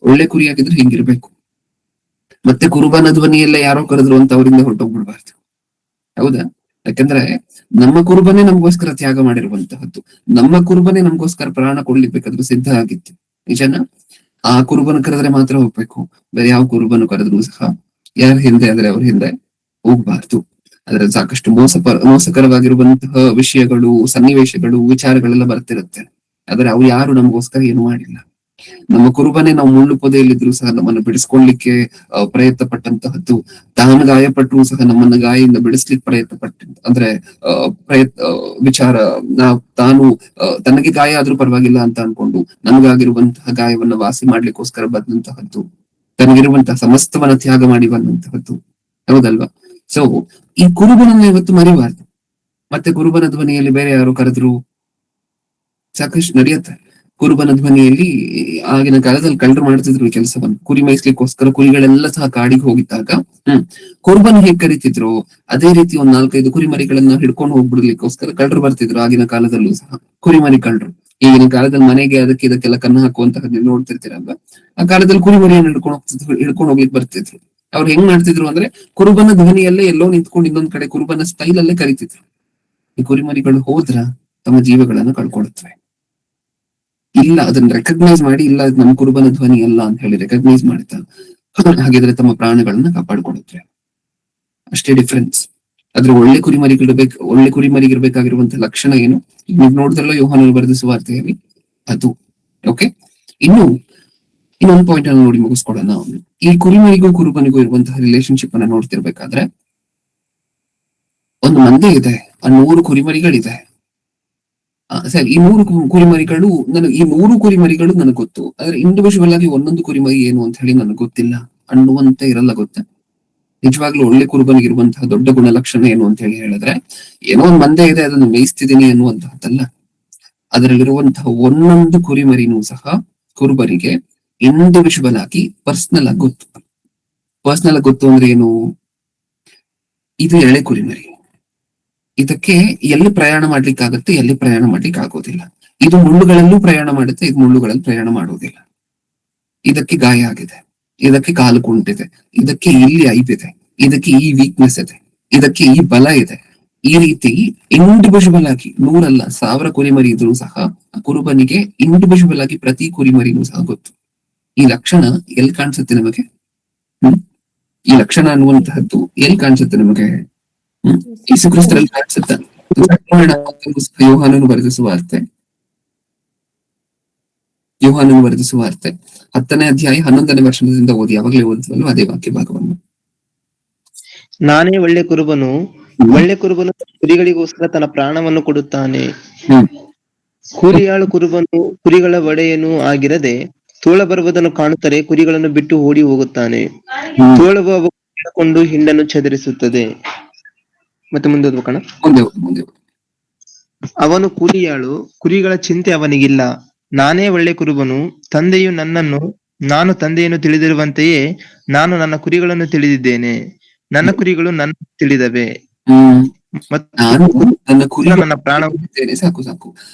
ಒಳ್ಳೆ ಕುರಿಯಾಗಿದ್ರೆ ಹಿಂಗಿರ್ಬೇಕು. ಮತ್ತೆ ಕುರುಬನ ಧ್ವನಿಯೆಲ್ಲ ಯಾರೋ ಕರೆದ್ರು ಅಂತ ಅವರಿಂದ ಹೊರಟೋಗ್ಬಿಡ್ಬಾರ್ದು. ಹೌದಾ? ಯಾಕಂದ್ರೆ ನಮ್ಮ ಕುರುಬನೇ ನಮಗೋಸ್ಕರ ತ್ಯಾಗ ಮಾಡಿರುವಂತಹದ್ದು, ನಮ್ಮ ಕುರುಬನೇ ನಮಗೋಸ್ಕರ ಪ್ರಾಣ ಕೊಡ್ಲಿಕ್ಬೇಕಾದ್ರೂ ಸಿದ್ಧ ಆಗಿತ್ತು. ನಿಜನಾ? ಆ ಕುರುಬನ ಕರೆದ್ರೆ ಮಾತ್ರ ಹೋಗ್ಬೇಕು. ಬೇರೆ ಯಾವ ಕುರುಬನು ಕರೆದ್ರು ಸಹ ಯಾರ ಹಿಂದೆ ಅಂದ್ರೆ ಅವ್ರ ಹಿಂದೆ ಹೋಗ್ಬಾರ್ದು. ಅದ್ರಲ್ಲಿ ಸಾಕಷ್ಟು ಮೋಸಕರವಾಗಿರುವಂತಹ ವಿಷಯಗಳು, ಸನ್ನಿವೇಶಗಳು, ವಿಚಾರಗಳೆಲ್ಲ ಬರ್ತಿರುತ್ತೆ. ಆದ್ರೆ ಅವು ಯಾರು ನಮಗೋಸ್ಕರ ಏನು ಮಾಡಿಲ್ಲ. ನಮ್ಮ ಕುರುಬನೇ ನಾವು ಮುಳ್ಳು ಪೊದೆಯಲ್ಲಿದ್ರು ಸಹ ನಮ್ಮನ್ನು ಬಿಡಿಸ್ಕೊಳ್ಲಿಕ್ಕೆ ಪ್ರಯತ್ನ ಪಟ್ಟಂತಹದ್ದು, ತಾನು ಗಾಯಪಟ್ಟರು ಸಹ ನಮ್ಮನ್ನ ಗಾಯದಿಂದ ಬಿಡಿಸ್ಲಿಕ್ಕೆ ಪ್ರಯತ್ನ ಅಂದ್ರೆ ವಿಚಾರ, ತಾನು ತನಗೆ ಗಾಯ ಆದ್ರೂ ಪರವಾಗಿಲ್ಲ ಅಂತ ಅನ್ಕೊಂಡು ನಮಗಾಗಿರುವಂತಹ ಗಾಯವನ್ನ ವಾಸಿ ಮಾಡ್ಲಿಕ್ಕೋಸ್ಕರ ಬಂದಂತಹದ್ದು, ತನಗಿರುವಂತಹ ಸಮಸ್ತವನ್ನ ತ್ಯಾಗ ಮಾಡಿ ಬಂದಂತಹದ್ದು. ಹೌದಲ್ವಾ? ಸೊ ಈ ಕುರುಬನನ್ನ ಇವತ್ತು ಮರಿಬಾರ್ದು. ಮತ್ತೆ ಕುರುಬನ ಧ್ವನಿಯಲ್ಲಿ ಬೇರೆ ಯಾರು ಕರೆದ್ರು ಸಾಕಷ್ಟು ನಡೆಯುತ್ತೆ. ಕುರುಬನ ಧ್ವನಿಯಲ್ಲಿ ಆಗಿನ ಕಾಲದಲ್ಲಿ ಕಳ್ಳರು ಮಾಡ್ತಿದ್ರು ಈ ಕೆಲಸವನ್ನು. ಕುರಿ ಮೇಯಿಸ್ಲಿಕ್ಕೋಸ್ಕರ ಕುರಿಗಳೆಲ್ಲ ಸಹ ಕಾಡಿಗೆ ಹೋಗಿದ್ದಾಗ ಕುರುಬನ್ ಹೇಗ್ ಕರಿತಿದ್ರು ಅದೇ ರೀತಿ ಒಂದ್ 4-5 ಕುರಿಮರಿಗಳನ್ನ ಹಿಡ್ಕೊಂಡು ಹೋಗ್ಬಿಡ್ಲಿಕ್ಕೋಸ್ಕರ ಕಳ್ಳರು ಬರ್ತಿದ್ರು ಆಗಿನ ಕಾಲದಲ್ಲೂ ಸಹ. ಕುರಿಮರಿ ಕಳ್ಳರು ಈಗಿನ ಕಾಲದಲ್ಲಿ ಮನೆಗೆ ಅದಕ್ಕೆ ಇದಕ್ಕೆಲ್ಲ ಕನ್ನ ಹಾಕುವಂತಹ ನೀವು ನೋಡ್ತಿರ್ತೀರಲ್ವಾ, ಆ ಕಾಲದಲ್ಲಿ ಕುರಿಮರಿಯನ್ನು ಹಿಡ್ಕೊಂಡು ಹೋಗ್ಲಿಕ್ಕೆ ಬರ್ತಿದ್ರು. ಅವ್ರು ಹೆಂಗ್ ಮಾಡ್ತಿದ್ರು ಅಂದ್ರೆ ಕುರುಬನ ಧ್ವನಿಯಲ್ಲೇ ಎಲ್ಲೋ ನಿಂತ್ಕೊಂಡು ಇನ್ನೊಂದ್ ಕಡೆ ಕುರುಬನ ಸ್ಟೈಲ್ ಅಲ್ಲೇ ಕರಿತಿದ್ರು. ಈ ಕುರಿಮರಿಗಳು ಹೋದ್ರ ತಮ್ಮ ಜೀವಗಳನ್ನ ಕಳ್ಕೊಳುತ್ತವೆ. ಇಲ್ಲ ಅದನ್ನ ರೆಕಗ್ನೈಸ್ ಮಾಡಿ, ಇಲ್ಲ ಅದು ನಮ್ಮ ಕುರುಬನ ಧ್ವನಿ ಅಲ್ಲ ಅಂತ ಹೇಳಿ ರೆಕಗ್ನೈಸ್ ಮಾಡ್ತಾ ಹಾಗಿದ್ರೆ ತಮ್ಮ ಪ್ರಾಣಗಳನ್ನ ಕಾಪಾಡ್ಕೊಳುತ್ತವೆ. ಅಷ್ಟೇ ಡಿಫ್ರೆನ್ಸ್. ಆದ್ರೆ ಒಳ್ಳೆ ಕುರಿಮರಿಗಿರ್ಬೇಕಾಗಿರುವಂತಹ ಲಕ್ಷಣ ಏನು ನೀವು ನೋಡಿದ್ರಲ್ಲ ಯೋಹಾನನು ಬರೆದ ಸುವಾರ್ತೆಯಲ್ಲಿ ಅದು. ಓಕೆ, ಇನ್ನೊಂದು ಪಾಯಿಂಟ್ ಅನ್ನು ನೋಡಿ ಮುಗಿಸ್ಕೊಡೋಣ. ಈ ಕುರಿಮರಿಗೂ ಕುರುಬನಿಗೂ ಇರುವಂತಹ ರಿಲೇಶನ್ಶಿಪ್ ಅನ್ನ ನೋಡ್ತಿರ್ಬೇಕಾದ್ರೆ ಒಂದು ಮಂದೆ ಇದೆ, ಆ 100 ಕುರಿಮರಿಗಳಿದೆ. ಸರಿ, ಈ 100 ಕುರಿಮರಿಗಳು ನನಗೆ ಗೊತ್ತು. ಆದ್ರೆ ಇಂಡಿವಿಜುವಲ್ ಆಗಿ ಒಂದೊಂದು ಕುರಿಮರಿ ಏನು ಅಂತ ಹೇಳಿ ನನಗೆ ಗೊತ್ತಿಲ್ಲ ಅನ್ನುವಂತ ಇರಲ್ಲ. ಗೊತ್ತ, ನಿಜವಾಗ್ಲೂ ಒಳ್ಳೆ ಕುರುಬನಿಗಿರುವಂತಹ ದೊಡ್ಡ ಗುಣಲಕ್ಷಣ ಏನು ಅಂತ ಹೇಳಿದ್ರೆ ಏನೋ ಒಂದ್ ಮಂದೆ ಇದೆ ಅದನ್ನು ಮೇಯಿಸ್ತಿದ್ದೀನಿ ಅನ್ನುವಂತಹದ್ದಲ್ಲ. ಅದರಲ್ಲಿರುವಂತಹ ಒಂದೊಂದು ಕುರಿಮರಿನೂ ಸಹ ಕುರುಬನಿಗೆ ಇಂಡಿವಿಜುವಲ್ ಆಗಿ ಪರ್ಸನಲ್ ಆಗಿ ಗೊತ್ತು. ಪರ್ಸನಲ್ ಆಗಿ ಗೊತ್ತು ಅಂದ್ರೆ ಏನು? ಇದು ಎಳೆ ಕುರಿಮರಿ, ಇದಕ್ಕೆ ಎಲ್ಲಿ ಪ್ರಯಾಣ ಮಾಡ್ಲಿಕ್ಕಾಗತ್ತೆ, ಎಲ್ಲಿ ಪ್ರಯಾಣ ಮಾಡ್ಲಿಕ್ಕೆ ಆಗೋದಿಲ್ಲ. ಇದು ಮುಳ್ಳುಗಳಲ್ಲೂ ಪ್ರಯಾಣ ಮಾಡುತ್ತೆ, ಇದು ಮುಳ್ಳುಗಳಲ್ಲಿ ಪ್ರಯಾಣ ಮಾಡೋದಿಲ್ಲ. ಇದಕ್ಕೆ ಗಾಯ ಆಗಿದೆ, ಇದಕ್ಕೆ ಕಾಲು ಕುಂಟಿದೆ, ಇದಕ್ಕೆ ಇಲ್ಲಿ ಐಬಿದೆ, ಇದಕ್ಕೆ ಈ ವೀಕ್ನೆಸ್ ಇದೆ, ಇದಕ್ಕೆ ಈ ಬಲ ಇದೆ. ಈ ರೀತಿ ಇಂಡಿವಿಜುವಲ್ ಆಗಿ 100 ಅಲ್ಲ 1000 ಕುರಿಮರಿ ಇದ್ರೂ ಸಹ ಕುರುಬನಿಗೆ ಇಂಡಿವಿಜುವಲ್ ಆಗಿ ಪ್ರತಿ ಕುರಿಮರಿನೂ ಸಹ ಗೊತ್ತು. ಈ ಲಕ್ಷಣ ಎಲ್ಲಿ ಕಾಣಿಸುತ್ತೆ ನಮಗೆ? ಈ ಲಕ್ಷಣ ಅನ್ನುವಂತಹದ್ದು ಎಲ್ಲಿ ಕಾಣಿಸುತ್ತೆ ನಮಗೆ? ಯೇಸು ಕ್ರಿಸ್ತರಲ್ಲಿ ಕಾಣಿಸುತ್ತೆ. ಯೋಹಾನನು ಬರೆದ ಸುವಾರ್ತೆ 10ನೇ ಅಧ್ಯಾಯ 11ನೇ ವರ್ಷದಿಂದ ಓದಿ, ಯಾವಾಗಲೇ ಓದಿದ್ವಲ್ಲ ಅದೇ ವಾಕ್ಯ ಭಾಗವನ್ನು. ನಾನೇ ಒಳ್ಳೆ ಕುರುಬನು ಕುರಿಗಳಿಗೋಸ್ಕರ ತನ್ನ ಪ್ರಾಣವನ್ನು ಕೊಡುತ್ತಾನೆ. ಕೂಲಿಯಾಳು ಕುರುಬನು ಕುರಿಗಳ ಒಡೆಯನು ಆಗಿರದೆ ತೋಳ ಬರುವುದನ್ನು ಕಾಣುತ್ತಲೇ ಕುರಿಗಳನ್ನು ಬಿಟ್ಟು ಓಡಿ ಹೋಗುತ್ತಾನೆ. ತೋಳವು ಕೊಂಡು ಹಿಂಡನ್ನು ಚದರಿಸುತ್ತದೆ. ಮತ್ತೆ ಮುಂದೆ ಓದ್ಬೇಕಣ್ಣ. ಮುಂದೆ ಅವನು ಕೂಲಿಯಾಳು, ಕುರಿಗಳ ಚಿಂತೆ ಅವನಿಗಿಲ್ಲ. ನಾನೇ ಒಳ್ಳೆ ಕುರುಬನು, ತಂದೆಯು ನನ್ನನ್ನು, ನಾನು ತಂದೆಯನ್ನು ತಿಳಿದಿರುವಂತೆಯೇ ನಾನು ನನ್ನ ಕುರಿಗಳನ್ನು ತಿಳಿದಿದ್ದೇನೆ, ನನ್ನ ಕುರಿಗಳು ನನ್ನ ತಿಳಿದವೆ. ನಾನು ನನ್ನ ಪ್ರಾಣ ಸಾಕು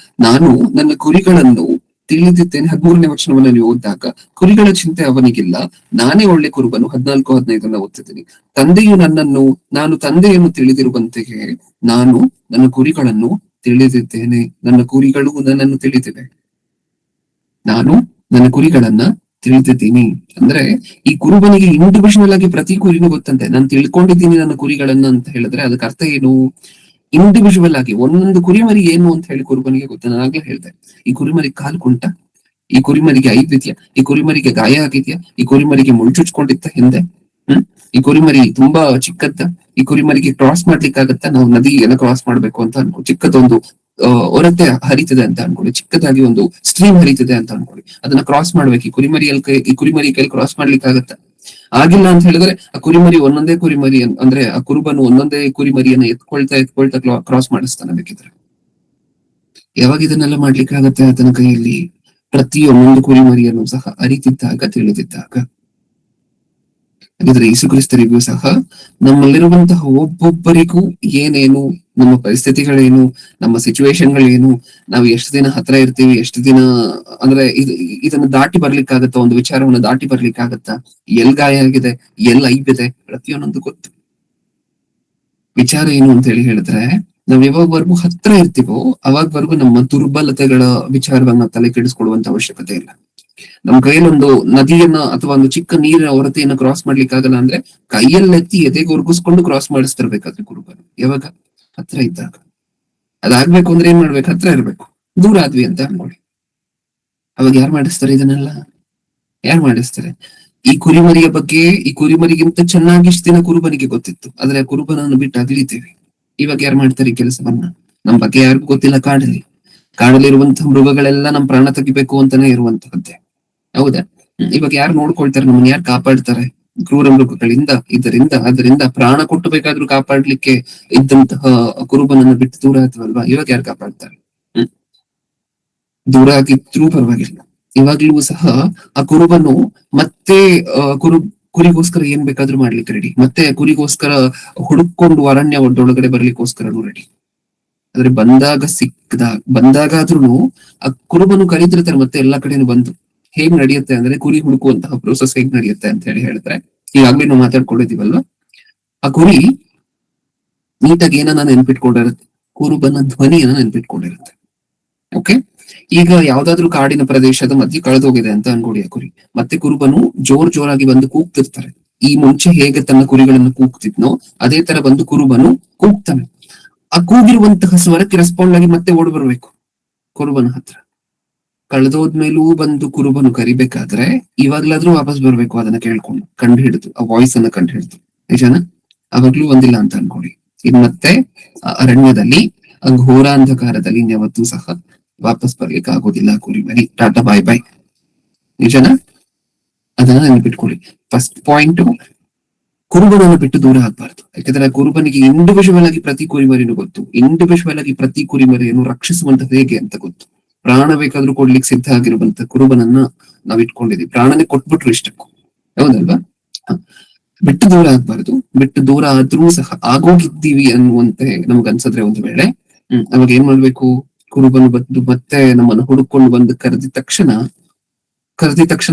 ನಾನು ನನ್ನ ಕುರಿಗಳನ್ನು ತಿಳಿದಿದ್ದೇನೆ. 13ನೇ ವಚನವನ್ನು ನೀವು ಓದಿದಾಗ ಕುರಿಗಳ ಚಿಂತೆ ಅವನಿಗಿಲ್ಲ, ನಾನೇ ಒಳ್ಳೆ ಕುರುಬನು. 14-15 ಓದ್ತಿದ್ದೀನಿ. ತಂದೆಯು ನನ್ನನ್ನು, ನಾನು ತಂದೆಯನ್ನು ತಿಳಿದಿರುವಂತೆಯೇ ನಾನು ನನ್ನ ಕುರಿಗಳನ್ನು ತಿಳಿದಿದ್ದೇನೆ, ನನ್ನ ಕುರಿಗಳು ನನ್ನನ್ನು ತಿಳಿದಿವೆ. ನಾನು ನನ್ನ ಕುರಿಗಳನ್ನ ತಿಳಿದಿದ್ದೀನಿ ಅಂದ್ರೆ ಈ ಕುರುಬನಿಗೆ ಇಂಡಿವಿಜುವಲ್ ಆಗಿ ಪ್ರತಿ ಕುರಿನೂ ಗೊತ್ತಂತೆ. ನಾನು ತಿಳ್ಕೊಂಡಿದ್ದೀನಿ ನನ್ನ ಕುರಿಗಳನ್ನ ಅಂತ ಹೇಳಿದ್ರೆ ಅದಕ್ಕೆ ಅರ್ಥ ಏನು? ಇಂಡಿವಿಜುವಲ್ ಆಗಿ ಒಂದೊಂದು ಕುರಿಮರಿ ಏನು ಅಂತ ಹೇಳಿ ಕುರುಬನಿಗೆ ಗೊತ್ತ. ನಾನು ಆಗ್ಲೇ ಹೇಳ್ದೆ, ಈ ಕುರಿಮರಿ ಕಾಲು ಕುಂಟ, ಈ ಕುರಿಮರಿಗೆ ಐಬಿದ್ಯಾ, ಈ ಕುರಿಮರಿಗೆ ಗಾಯ ಆಗಿದ್ಯಾ, ಈ ಕುರಿಮರಿಗೆ ಮುಳ್ಚುಚ್ಕೊಂಡಿತ್ತ ಹಿಂದೆ, ಈ ಕುರಿಮರಿ ತುಂಬಾ ಚಿಕ್ಕದ್ದ, ಈ ಕುರಿಮರಿಗೆ ಕ್ರಾಸ್ ಮಾಡ್ಲಿಕ್ಕಾಗತ್ತ, ನಾವು ನದಿಯನ್ನ ಕ್ರಾಸ್ ಮಾಡ್ಬೇಕು ಅಂತ ಅನ್ಕೊ, ಚಿಕ್ಕದೊಂದು ಒರತೆ ಹರಿತದೆ ಅಂತ ಅನ್ಕೊಳ್ಳಿ, ಚಿಕ್ಕದಾಗಿ ಒಂದು ಸ್ಟ್ರೀಮ್ ಹರಿತದೆ ಅಂತ ಅನ್ಕೊಳ್ಳಿ, ಅದನ್ನ ಕ್ರಾಸ್ ಮಾಡ್ಬೇಕು. ಈ ಕುರಿಮರಿ ಕೈಲಿ ಕ್ರಾಸ್ ಮಾಡ್ಲಿಕ್ಕಾಗತ್ತ? ಆಗಿಲ್ಲ ಅಂತ ಹೇಳಿದ್ರೆ ಆ ಕುರಿಮರಿ ಒಂದೊಂದೇ ಕುರಿಮರಿ ಅಂದ್ರೆ ಆ ಕುರುಬನು ಒಂದೊಂದೇ ಕುರಿಮರಿಯನ್ನ ಎತ್ಕೊಳ್ತಾ ಕ್ರಾಸ್ ಮಾಡಿಸ್ತಾನೆ ಬೇಕಿದ್ರೆ. ಯಾವಾಗ ಇದನ್ನೆಲ್ಲ ಮಾಡ್ಲಿಕ್ಕೆ ಆಗತ್ತೆ ಆತನ ಕೈಯಲ್ಲಿ? ಪ್ರತಿಯೊಂದೊಂದು ಕುರಿಮರಿಯನ್ನು ಸಹ ಅರಿತಿದ್ದಾಗ, ತಿಳಿದಿದ್ದಾಗ. ಹಾಗಿದ್ರೆ ಯೇಸು ಕ್ರಿಸ್ತರಿಗೂ ಸಹ ನಮ್ಮಲ್ಲಿರುವಂತಹ ಒಬ್ಬೊಬ್ಬರಿಗೂ ಏನೇನು, ನಮ್ಮ ಪರಿಸ್ಥಿತಿಗಳೇನು, ನಮ್ಮ ಸಿಚುವೇಶನ್ಗಳೇನು, ನಾವು ಎಷ್ಟು ದಿನ ಹತ್ರ ಇರ್ತೀವಿ, ಎಷ್ಟು ದಿನ ಅಂದ್ರೆ ಇದನ್ನ ದಾಟಿ ಬರ್ಲಿಕ್ಕಾಗತ್ತ, ಒಂದು ವಿಚಾರವನ್ನ ದಾಟಿ ಬರ್ಲಿಕ್ಕಾಗತ್ತಾ, ಎಲ್ ಗಾಯ ಆಗಿದೆ, ಎಲ್ ಐಬಿದೆ, ಪ್ರತಿಯೊಂದೊಂದು ಗೊತ್ತು. ವಿಚಾರ ಏನು ಅಂತ ಹೇಳಿ ಹೇಳಿದ್ರೆ, ನಾವ್ ಯಾವಾಗವರೆಗೂ ಹತ್ರ ಇರ್ತೀವೋ ಅವಾಗವರೆಗೂ ನಮ್ಮ ದುರ್ಬಲತೆಗಳ ವಿಚಾರವನ್ನ ತಲೆ ಕೆಡಿಸ್ಕೊಳ್ಳುವಂತ ಅವಶ್ಯಕತೆ ಇಲ್ಲ. ನಮ್ಮ ಕೈಯಲ್ಲಿ ಒಂದು ನದಿಯನ್ನ ಅಥವಾ ಒಂದು ಚಿಕ್ಕ ನೀರಿನ ಹೊರತೆಯನ್ನ ಕ್ರಾಸ್ ಮಾಡ್ಲಿಕ್ಕಾಗಲ್ಲ ಅಂದ್ರೆ ಕೈಯಲ್ಲೆತ್ತಿ ಎದೆಗೆ ಒರ್ಗಿಸ್ಕೊಂಡು ಕ್ರಾಸ್ ಮಾಡಿಸ್ತಿರ್ಬೇಕಾದ್ರೆ ಕುರುಬರು. ಯಾವಾಗ? ಹತ್ರ ಇದ್ದಾಗ. ಅದಾಗ್ಬೇಕು ಅಂದ್ರೆ ಏನ್ ಮಾಡ್ಬೇಕು? ಹತ್ರ ಇರ್ಬೇಕು. ದೂರ ಆದ್ವಿ ಅಂತ ಅನ್ಕೊಳ್ಳಿ, ಅವಾಗ ಯಾರು ಮಾಡಿಸ್ತಾರೆ ಇದನ್ನೆಲ್ಲ? ಯಾರು ಮಾಡಿಸ್ತಾರೆ? ಈ ಕುರಿಮರಿಯ ಬಗ್ಗೆ, ಈ ಕುರಿಮರಿಗಿಂತ ಚೆನ್ನಾಗಿ ಇಷ್ಟು ದಿನ ಕುರುಬನಿಗೆ ಗೊತ್ತಿತ್ತು, ಆದ್ರೆ ಕುರುಬನನ್ನು ಬಿಟ್ಟು ಅಗಲಿದ್ದೇವೆ. ಇವಾಗ ಯಾರು ಮಾಡ್ತಾರೆ ಈ ಕೆಲಸವನ್ನ? ನಮ್ ಬಗ್ಗೆ ಯಾರಿಗೂ ಗೊತ್ತಿಲ್ಲ. ಕಾಡಲ್ಲಿರುವಂತಹ ಮೃಗಗಳೆಲ್ಲ ನಮ್ ಪ್ರಾಣ ತೆಗಿಬೇಕು ಅಂತಾನೆ ಇರುವಂತಹದ್ದೇ. ಹೌದಾ? ಇವಾಗ ಯಾರು ನೋಡ್ಕೊಳ್ತಾರೆ? ನಮ್ಮನ್ನ ಯಾರು ಕಾಪಾಡ್ತಾರೆ? ಕ್ರೂರ ಮೃಗಗಳಿಂದ ಅದರಿಂದ ಪ್ರಾಣ ಕೊಟ್ಟು ಬೇಕಾದ್ರೂ ಕಾಪಾಡ್ಲಿಕ್ಕೆ ಇದ್ದಂತಹ ಕುರುಬನನ್ನು ಬಿಟ್ಟು ದೂರ ಆದ್ವಲ್ವಾ, ಇವಾಗ ಯಾರು ಕಾಪಾಡ್ತಾರೆ? ದೂರ ಆಗಿದ್ರೂ ಪರವಾಗಿಲ್ಲ, ಇವಾಗ್ಲೂ ಸಹ ಆ ಕುರುಬನು ಮತ್ತೆ ಕುರಿಗೋಸ್ಕರ ಏನ್ ಬೇಕಾದ್ರೂ ಮಾಡ್ಲಿಕ್ಕೆ ರೆಡಿ, ಮತ್ತೆ ಕುರಿಗೋಸ್ಕರ ಹುಡುಕೊಂಡು ಅರಣ್ಯ ಒಳಗಡೆ ಬರ್ಲಿಕ್ಕೋಸ್ಕರನು ರೆಡಿ. ಆದ್ರೆ ಬಂದಾಗಾದ್ರೂ ಆ ಕುರುಬನು ಕರೀತಿರ್ತಾರೆ ಮತ್ತೆ ಎಲ್ಲಾ ಕಡೆನೂ ಬಂದು. ಹೇಗ್ ನಡೆಯುತ್ತೆ ಅಂದ್ರೆ ಕುರಿ ಹುಡುಕುವಂತಹ ಪ್ರೋಸೆಸ್ ಹೇಗ್ ನಡೆಯುತ್ತೆ ಅಂತ ಹೇಳಿ ಹೇಳಿದ್ರೆ, ಈಗಾಗ್ಲೇ ನಾವು ಮಾತಾಡ್ಕೊಂಡಿದೀವಲ್ವಾ, ಆ ಕುರಿ ನೀಟಾಗಿ ಏನನ್ನ ನೆನ್ಪಿಟ್ಕೊಂಡಿರುತ್ತೆ, ಕುರುಬನ ಧ್ವನಿಯನ್ನ ನೆನ್ಪಿಟ್ಕೊಂಡಿರುತ್ತೆ. ಓಕೆ, ಈಗ ಯಾವ್ದಾದ್ರು ಕಾಡಿನ ಪ್ರದೇಶದ ಮಧ್ಯೆ ಕಳೆದೋಗಿದೆ ಅಂತ ಅನ್ಕೊಡಿ ಆ ಕುರಿ, ಮತ್ತೆ ಕುರುಬನು ಜೋರಾಗಿ ಬಂದು ಕೂಗ್ತಿರ್ತಾರೆ. ಈ ಮುಂಚೆ ಹೇಗೆ ತನ್ನ ಕುರಿಗಳನ್ನು ಕೂಗ್ತಿದ್ನೋ ಅದೇ ತರ ಬಂದು ಕುರುಬನು ಕೂಗ್ತಾನೆ. ಆ ಕೂಗಿರುವಂತಹ ಸ್ವರಕ್ಕೆ ರೆಸ್ಪಾಂಡ್ ಆಗಿ ಮತ್ತೆ ಓಡ್ ಬರ್ಬೇಕು ಕುರುಬನ ಹತ್ರ. ಕಳೆದೋದ್ಮೇಲೂ ಬಂದು ಕುರುಬನು ಕರಿಬೇಕಾದ್ರೆ ಇವಾಗ್ಲಾದ್ರೂ ವಾಪಸ್ ಬರ್ಬೇಕು, ಅದನ್ನ ಕೇಳ್ಕೊಂಡು ಕಂಡು ಹಿಡಿದು, ಆ ವಾಯ್ಸ್ ಅನ್ನ ಕಂಡು ಹಿಡಿದು. ನಿಜಾನ? ಅವಾಗ್ಲೂ ಬಂದಿಲ್ಲ ಅಂತ ಅನ್ಕೊಡಿ, ಇನ್ ಮತ್ತೆ ಅರಣ್ಯದಲ್ಲಿ ಘೋರಾಂಧಕಾರದಲ್ಲಿ ಇನ್ಯಾವತ್ತೂ ಸಹ ವಾಪಸ್ ಬರ್ಲಿಕ್ಕೆ ಆಗೋದಿಲ್ಲ ಕುರಿ ಮರಿ. ಟಾಟಾ ಬಾಯ್ ಬಾಯ್. ನಿಜಾನ? ಅದನ್ನ ನೆನ್ಪಿಟ್ಕೊಳ್ಳಿ. ಫಸ್ಟ್ ಪಾಯಿಂಟ್, ಕುರುಬನನ್ನು ಬಿಟ್ಟು ದೂರ ಆಗ್ಬಾರ್ದು. ಯಾಕಂದ್ರೆ ಕುರುಬನಿಗೆ ಇಂಡಿವಿಜುವಲ್ ಆಗಿ ಪ್ರತಿ ಕುರಿಮರಿನೂ ಗೊತ್ತು, ಇಂಡಿವಿಜುವಲ್ ಆಗಿ ಪ್ರತಿ ಕುರಿಮರಿಯನ್ನು ರಕ್ಷಿಸುವಂತದ್ದು ಹೇಗೆ ಅಂತ ಗೊತ್ತು. ಪ್ರಾಣ ಬೇಕಾದ್ರೂ ಕೊಡ್ಲಿಕ್ಕೆ ಸಿದ್ಧ ಆಗಿರುವಂತ ಕುರುಬನನ್ನ ನಾವ್ ಇಟ್ಕೊಂಡಿದೀವಿ, ಪ್ರಾಣನೇ ಕೊಟ್ಬಿಟ್ರು ಇಷ್ಟಕ್ಕೂ, ಹೌದಲ್ವಾ? ಬಿಟ್ಟು ದೂರ ಆಗ್ಬಾರ್ದು. ಬಿಟ್ಟು ದೂರ ಆದ್ರೂ ಸಹ ಆಗೋಗಿದ್ದೀವಿ ಅನ್ನುವಂತೆ ನಮ್ಗೆ ಅನ್ಸದ್ರೆ ಒಂದು ವೇಳೆ, ಅವಾಗ ಏನ್ ಮಾಡ್ಬೇಕು? ಕುರುಬನು ಬಂದು ಮತ್ತೆ ನಮ್ಮನ್ನು ಹುಡುಕೊಂಡು ಬಂದು ಕರೆದಿದ ತಕ್ಷಣ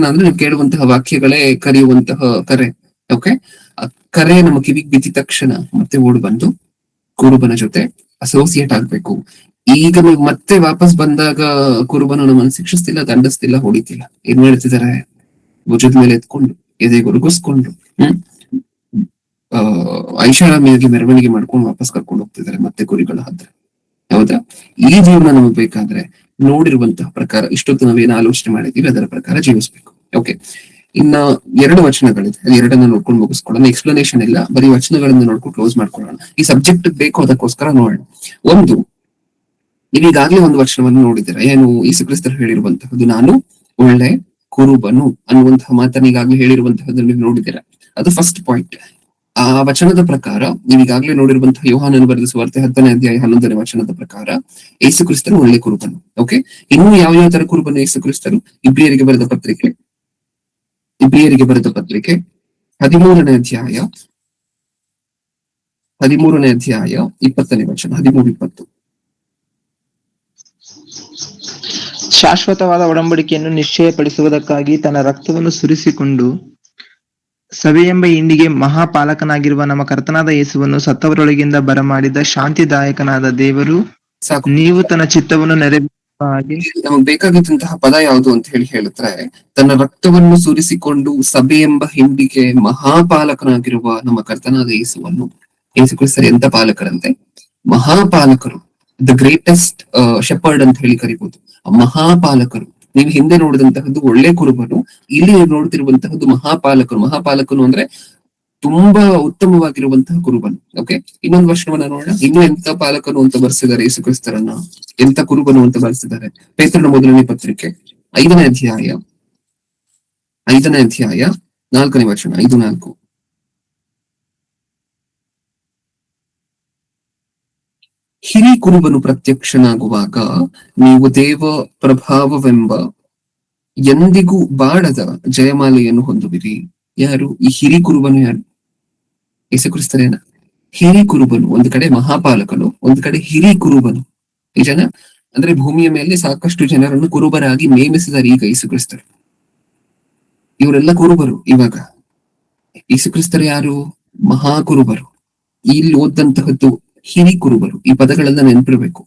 ಅಂದ್ರೆ ನೀವು ಕೇಳುವಂತಹ ವಾಕ್ಯಗಳೇ ಕರೆಯುವಂತಹ ಕರೆ. ಓಕೆ, ಆ ಕರೆ ನಮ್ಮ ಕಿವಿಗೆ ಬಿದ್ದ ತಕ್ಷಣ ಮತ್ತೆ ಓಡ್ ಬಂದು ಕುರುಬನ ಜೊತೆ ಅಸೋಸಿಯೇಟ್ ಆಗ್ಬೇಕು. ಈಗ ನೀವು ಮತ್ತೆ ವಾಪಸ್ ಬಂದಾಗ ಕುರುಬನು ನಮ್ಮನ್ನು ಶಿಕ್ಷಿಸ್ತಿಲ್ಲ, ದಂಡಿಸ್ತಿಲ್ಲ, ಹೊಡಿತಿಲ್ಲ. ಏನ್ ಮಾಡ್ತಿದ್ದಾರೆ? ಭುಜದ ಮೇಲೆ ಎತ್ಕೊಂಡು ಎದೆ ಗುರುಗಿಸ್ಕೊಂಡು ಐಷಾರಾಮಿಯಾಗಿ ಮೆರವಣಿಗೆ ಮಾಡ್ಕೊಂಡು ವಾಪಸ್ ಕರ್ಕೊಂಡು ಹೋಗ್ತಿದ್ದಾರೆ ಮತ್ತೆ ಕುರಿಗಳ ಹತ್ರ. ಹೌದಾ? ಈ ಜೀವನ ನಮಗ್ ಬೇಕಾದ್ರೆ ನೋಡಿರುವಂತಹ ಪ್ರಕಾರ, ಇಷ್ಟೊತ್ತು ನಾವೇನು ಆಲೋಚನೆ ಮಾಡಿದೀವಿ ಅದರ ಪ್ರಕಾರ ಜೀವಿಸ್ಬೇಕು. ಓಕೆ, ಇನ್ನ 2 ವಚನಗಳಿದೆ, ಎರಡನ್ನ ನೋಡ್ಕೊಂಡು ಮುಗಿಸ್ಕೊಳ್ಳೋಣ. ಎಕ್ಸ್ಪ್ಲನೇಷನ್ ಇಲ್ಲ, ಬರೀ ವಚನಗಳನ್ನ ನೋಡ್ಕೊಂಡು ಕ್ಲೋಸ್ ಮಾಡ್ಕೊಳ್ಳೋಣ. ಈ ಸಬ್ಜೆಕ್ಟ್ ಬೇಕು, ಅದಕ್ಕೋಸ್ಕರ ನೋಡೋಣ. ಒಂದು, ನೀವೀಗಾಗ್ಲೇ ಒಂದು ವಚನವನ್ನು ನೋಡಿದ್ದೀರಾ, ಏನು? ಯೇಸು ಕ್ರಿಸ್ತರು ಹೇಳಿರುವಂತಹದ್ದು, ನಾನು ಒಳ್ಳೆ ಕುರುಬನು ಅನ್ನುವಂತಹ ಮಾತನ್ನ ಈಗಾಗ್ಲೇ ಹೇಳಿರುವಂತಹದ್ದನ್ನು ನೀವು ನೋಡಿದ್ದೀರಾ. ಅದು ಫಸ್ಟ್ ಪಾಯಿಂಟ್. ಆ ವಚನದ ಪ್ರಕಾರ, ನೀವೀಗಾಗ್ಲೇ ನೋಡಿರುವಂತಹ ಯೋಹಾನನು ಬರೆದ ಸುವಾರ್ತೆ 10ನೇ ಅಧ್ಯಾಯ 11ನೇ ವಚನದ ಪ್ರಕಾರ ಯೇಸು ಕ್ರಿಸ್ತರು ಒಳ್ಳೆ ಕುರುಬನು. ಓಕೆ, ಇನ್ನು ಯಾವ ತರ ಕುರುಬನು ಯೇಸು ಕ್ರಿಸ್ತರು? ಇಬ್ರಿಯರಿಗೆ ಬರೆದ ಪತ್ರಿಕೆ 13ನೇ ಅಧ್ಯಾಯ 20ನೇ ವಚನ, 13-20. ಶಾಶ್ವತವಾದ ಒಡಂಬಡಿಕೆಯನ್ನು ನಿಶ್ಚಯಪಡಿಸುವುದಕ್ಕಾಗಿ ತನ್ನ ರಕ್ತವನ್ನು ಸುರಿಸಿಕೊಂಡು ಸಭೆಯೆಂಬ ಹಿಂಡಿಗೆ ಮಹಾಪಾಲಕನಾಗಿರುವ ನಮ್ಮ ಕರ್ತನಾದ ಯೇಸುವನ್ನು ಸತ್ತವರೊಳಗಿಂದ ಬರಮಾಡಿದ ಶಾಂತಿದಾಯಕನಾದ ದೇವರು, ಸಾಕು. ನೀವು ತನ್ನ ಚಿತ್ತವನ್ನು ನೆರವೇರಿಸುವ ಹಾಗೆ. ನಮಗ್ ಬೇಕಾಗಿದ್ದಂತಹ ಪದ ಯಾವುದು ಅಂತ ಹೇಳಿದ್ರೆ, ತನ್ನ ರಕ್ತವನ್ನು ಸುರಿಸಿಕೊಂಡು ಸಭೆ ಎಂಬ ಹಿಂಡಿಗೆ ಮಹಾಪಾಲಕನಾಗಿರುವ ನಮ್ಮ ಕರ್ತನಾದ ಯೇಸುವನ್ನು. ಯೇಸು ಕ್ರಿಸ್ತರು ಎಂತ ಪಾಲಕರಂತೆ? ಮಹಾಪಾಲಕರು, ದ ಗ್ರೇಟೆಸ್ಟ್ ಶೆಪರ್ಡ್ ಅಂತ ಹೇಳಿ ಕರಿಬಹುದು. ಮಹಾಪಾಲಕರು. ನೀವು ಹಿಂದೆ ನೋಡಿದಂತಹದ್ದು ಒಳ್ಳೆ ಕುರುಬನು, ಇಲ್ಲಿ ನೀವು ನೋಡ್ತಿರುವಂತಹದ್ದು ಮಹಾಪಾಲಕರು ಅಂದ್ರೆ ತುಂಬಾ ಉತ್ತಮವಾಗಿರುವಂತಹ ಕುರುಬನು. ಓಕೆ, ಇನ್ನೊಂದು ವರ್ಷವನ್ನ ನೋಡೋಣ. ಇನ್ನು ಎಂತ ಪಾಲಕನು ಅಂತ ಬರ್ಸಿದ್ದಾರೆ ಯೇಸು ಕ್ರಿಸ್ತರನ್ನ, ಎಂತ ಕುರುಬನು ಅಂತ ಬರ್ಸಿದ್ದಾರೆ. ಪೇತ್ರನ ಮೊದಲನೇ ಪತ್ರಿಕೆ 5ನೇ ಅಧ್ಯಾಯ 4ನೇ ವಚನ, 5-4. ಹಿರಿ ಕುರುಬನು ಪ್ರತ್ಯಕ್ಷನಾಗುವಾಗ ನೀವು ದೇವ ಪ್ರಭಾವವೆಂಬ ಎಂದಿಗೂ ಬಾಡದ ಜಯಮಾಲೆಯನ್ನು ಹೊಂದುವಿರಿ. ಯಾರು ಈ ಹಿರಿ ಕುರುಬನು? ಯಾರು? ಯೇಸು ಕ್ರಿಸ್ತರೇನ ಹಿರಿ ಕುರುಬನು? ಒಂದು ಕಡೆ ಮಹಾಪಾಲಕನು, ಒಂದು ಕಡೆ ಹಿರಿ ಕುರುಬನು. ನಿಜನ? ಅಂದ್ರೆ ಭೂಮಿಯ ಮೇಲೆ ಸಾಕಷ್ಟು ಜನರನ್ನು ಕುರುಬರಾಗಿ ನೇಮಿಸಿದ್ದಾರೆ ಈಗ ಯೇಸು ಕ್ರಿಸ್ತರು. ಇವರೆಲ್ಲ ಕುರುಬರು. ಇವಾಗ ಯೇಸು ಕ್ರಿಸ್ತರು ಯಾರು? ಮಹಾಕುರುಬರು. ಇಲ್ಲಿ ಓದಂತಹದ್ದು ಹಿರಿ ಕುರುಬರು. ಈ ಪದಗಳೆಲ್ಲ ನೆನಪಿರ್ಬೇಕು.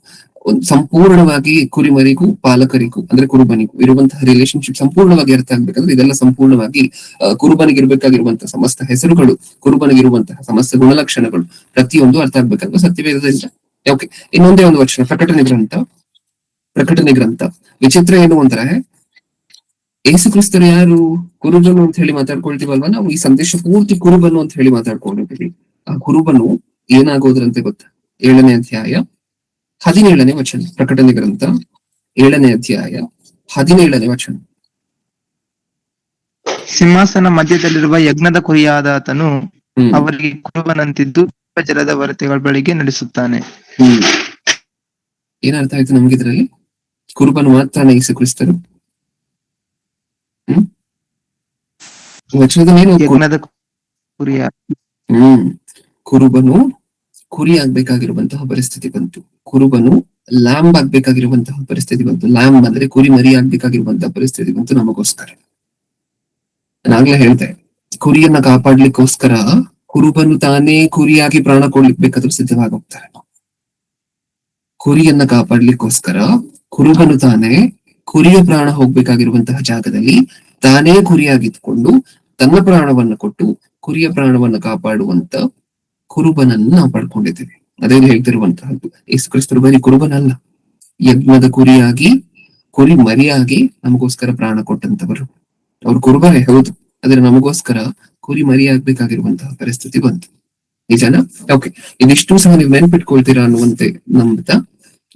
ಸಂಪೂರ್ಣವಾಗಿ ಕುರಿಮರಿಗೂ ಪಾಲಕರಿಗೂ ಅಂದ್ರೆ ಕುರುಬನಿಗೂ ಇರುವಂತಹ ರಿಲೇಶನ್ಶಿಪ್ ಸಂಪೂರ್ಣವಾಗಿ ಅರ್ಥ ಆಗ್ಬೇಕಂದ್ರೆ ಇದೆಲ್ಲ ಸಂಪೂರ್ಣವಾಗಿ ಕುರುಬನಿಗಿರ್ಬೇಕಾಗಿರುವಂತಹ ಸಮಸ್ತ ಹೆಸರುಗಳು, ಕುರುಬನಿಗಿರುವಂತಹ ಸಮಸ್ತ ಗುಣಲಕ್ಷಣಗಳು ಪ್ರತಿಯೊಂದು ಅರ್ಥ ಆಗ್ಬೇಕಂದ್ರೆ ಸತ್ಯವೇದದಿಂದ. ಓಕೆ, ಇನ್ನೊಂದೇ ಒಂದು ವಚನ, ಪ್ರಕಟಣೆ ಗ್ರಂಥ. ವಿಚಿತ್ರ ಏನು ಅಂದ್ರೆ, ಯೇಸು ಕ್ರಿಸ್ತರು ಯಾರು? ಕುರುಬನು ಅಂತ ಹೇಳಿ ಮಾತಾಡ್ಕೊಳ್ತೀವಲ್ವಾ ನಾವು. ಈ ಸಂದೇಶ ಪೂರ್ತಿ ಕುರುಬನು ಅಂತ ಹೇಳಿ ಮಾತಾಡ್ಕೊಂಡಿದ್ದೀವಿ. ಆ ಕುರುಬನು ಏನಾಗೋದ್ರಂತೆ ಗೊತ್ತಾ? 7ನೇ ಅಧ್ಯಾಯ 17ನೇ ವಚನ. ಪ್ರಕಟಣೆ ಗ್ರಂಥ 7ನೇ ಅಧ್ಯಾಯ 17ನೇ ವಚನ. ಸಿಂಹಾಸನ ಮಧ್ಯದಲ್ಲಿರುವ ಯಜ್ಞದ ಕುರಿಯಾದಾತನು ಹ್ಮ್ ಅವರಿಗೆ ಕುರುಬನಂತಿದ್ದು ಜಲದ ವರತೆಗಳ ಬಳಿಗೆ ನಡೆಸುತ್ತಾನೆ. ಹ್ಮ್ ಏನರ್ಥ ಆಯ್ತು ನಮ್ಗೆ ಇದರಲ್ಲಿ? ಕುರುಬನು ಮಾತ್ರ ಯೇಸು ಕ್ರಿಸ್ತರು. ಹ್ಮ್ ವಚನದಲ್ಲಿ ಏನು? ಯಜ್ಞದ ಕುರಿಯ ಕುರುಬನು ಕುರಿ ಆಗ್ಬೇಕಾಗಿರುವಂತಹ ಪರಿಸ್ಥಿತಿ ಬಂತು. ಕುರುಬನು ಲ್ಯಾಂಬ್ ಆಗ್ಬೇಕಾಗಿರುವಂತಹ ಪರಿಸ್ಥಿತಿ ಬಂತು. ಲ್ಯಾಂಬ್ ಅಂದ್ರೆ ಕುರಿ ಮರಿ ಆಗ್ಬೇಕಾಗಿರುವಂತಹ ಪರಿಸ್ಥಿತಿ ಬಂತು ನಮಗೋಸ್ಕರ. ನಾನಾಗ್ಲೇ ಹೇಳ್ದೆ, ಕುರಿಯನ್ನ ಕಾಪಾಡ್ಲಿಕ್ಕೋಸ್ಕರ ಕುರುಬನು ತಾನೇ ಕುರಿಯಾಗಿ ಪ್ರಾಣ ಕೊಡ್ಲಿಕ್ಕೆ ಬೇಕಾದ್ರೂ ಸಿದ್ಧವಾಗಿ ಹೋಗ್ತಾರೆ. ಕುರಿಯನ್ನ ಕಾಪಾಡ್ಲಿಕ್ಕೋಸ್ಕರ ಕುರುಬನು ತಾನೇ ಕುರಿಯ ಪ್ರಾಣ ಹೋಗ್ಬೇಕಾಗಿರುವಂತಹ ಜಾಗದಲ್ಲಿ ತಾನೇ ಕುರಿಯಾಗಿದ್ಕೊಂಡು ತನ್ನ ಪ್ರಾಣವನ್ನ ಕೊಟ್ಟು ಕುರಿಯ ಪ್ರಾಣವನ್ನ ಕಾಪಾಡುವಂತ ಕುರುಬನನ್ನು ನಾವು ಪಡ್ಕೊಂಡಿದ್ದೇವೆ. ಅದೇ ಹೇಳ್ತಿರುವಂತಹದ್ದು. ಯೇಸು ಕ್ರಿಸ್ತರು ಬರೀ ಕುರುಬನಲ್ಲ, ಯಜ್ಞದ ಕುರಿಯಾಗಿ ಕುರಿ ಮರಿಯಾಗಿ ನಮಗೋಸ್ಕರ ಪ್ರಾಣ ಕೊಟ್ಟಂತವರು. ಅವ್ರು ಕುರುಬರೇ ಹೌದು, ಆದ್ರೆ ನಮಗೋಸ್ಕರ ಕುರಿ ಮರಿ ಆಗ್ಬೇಕಾಗಿರುವಂತಹ ಪರಿಸ್ಥಿತಿ ಬಂತು. ನಿಜನಾ? ಓಕೆ, ಇದಿಷ್ಟು ಸಹ ನೀವು ನೆನ್ಪಿಟ್ಕೊಳ್ತೀರಾ ಅನ್ನುವಂತೆ ನಂಬುತ್ತಾ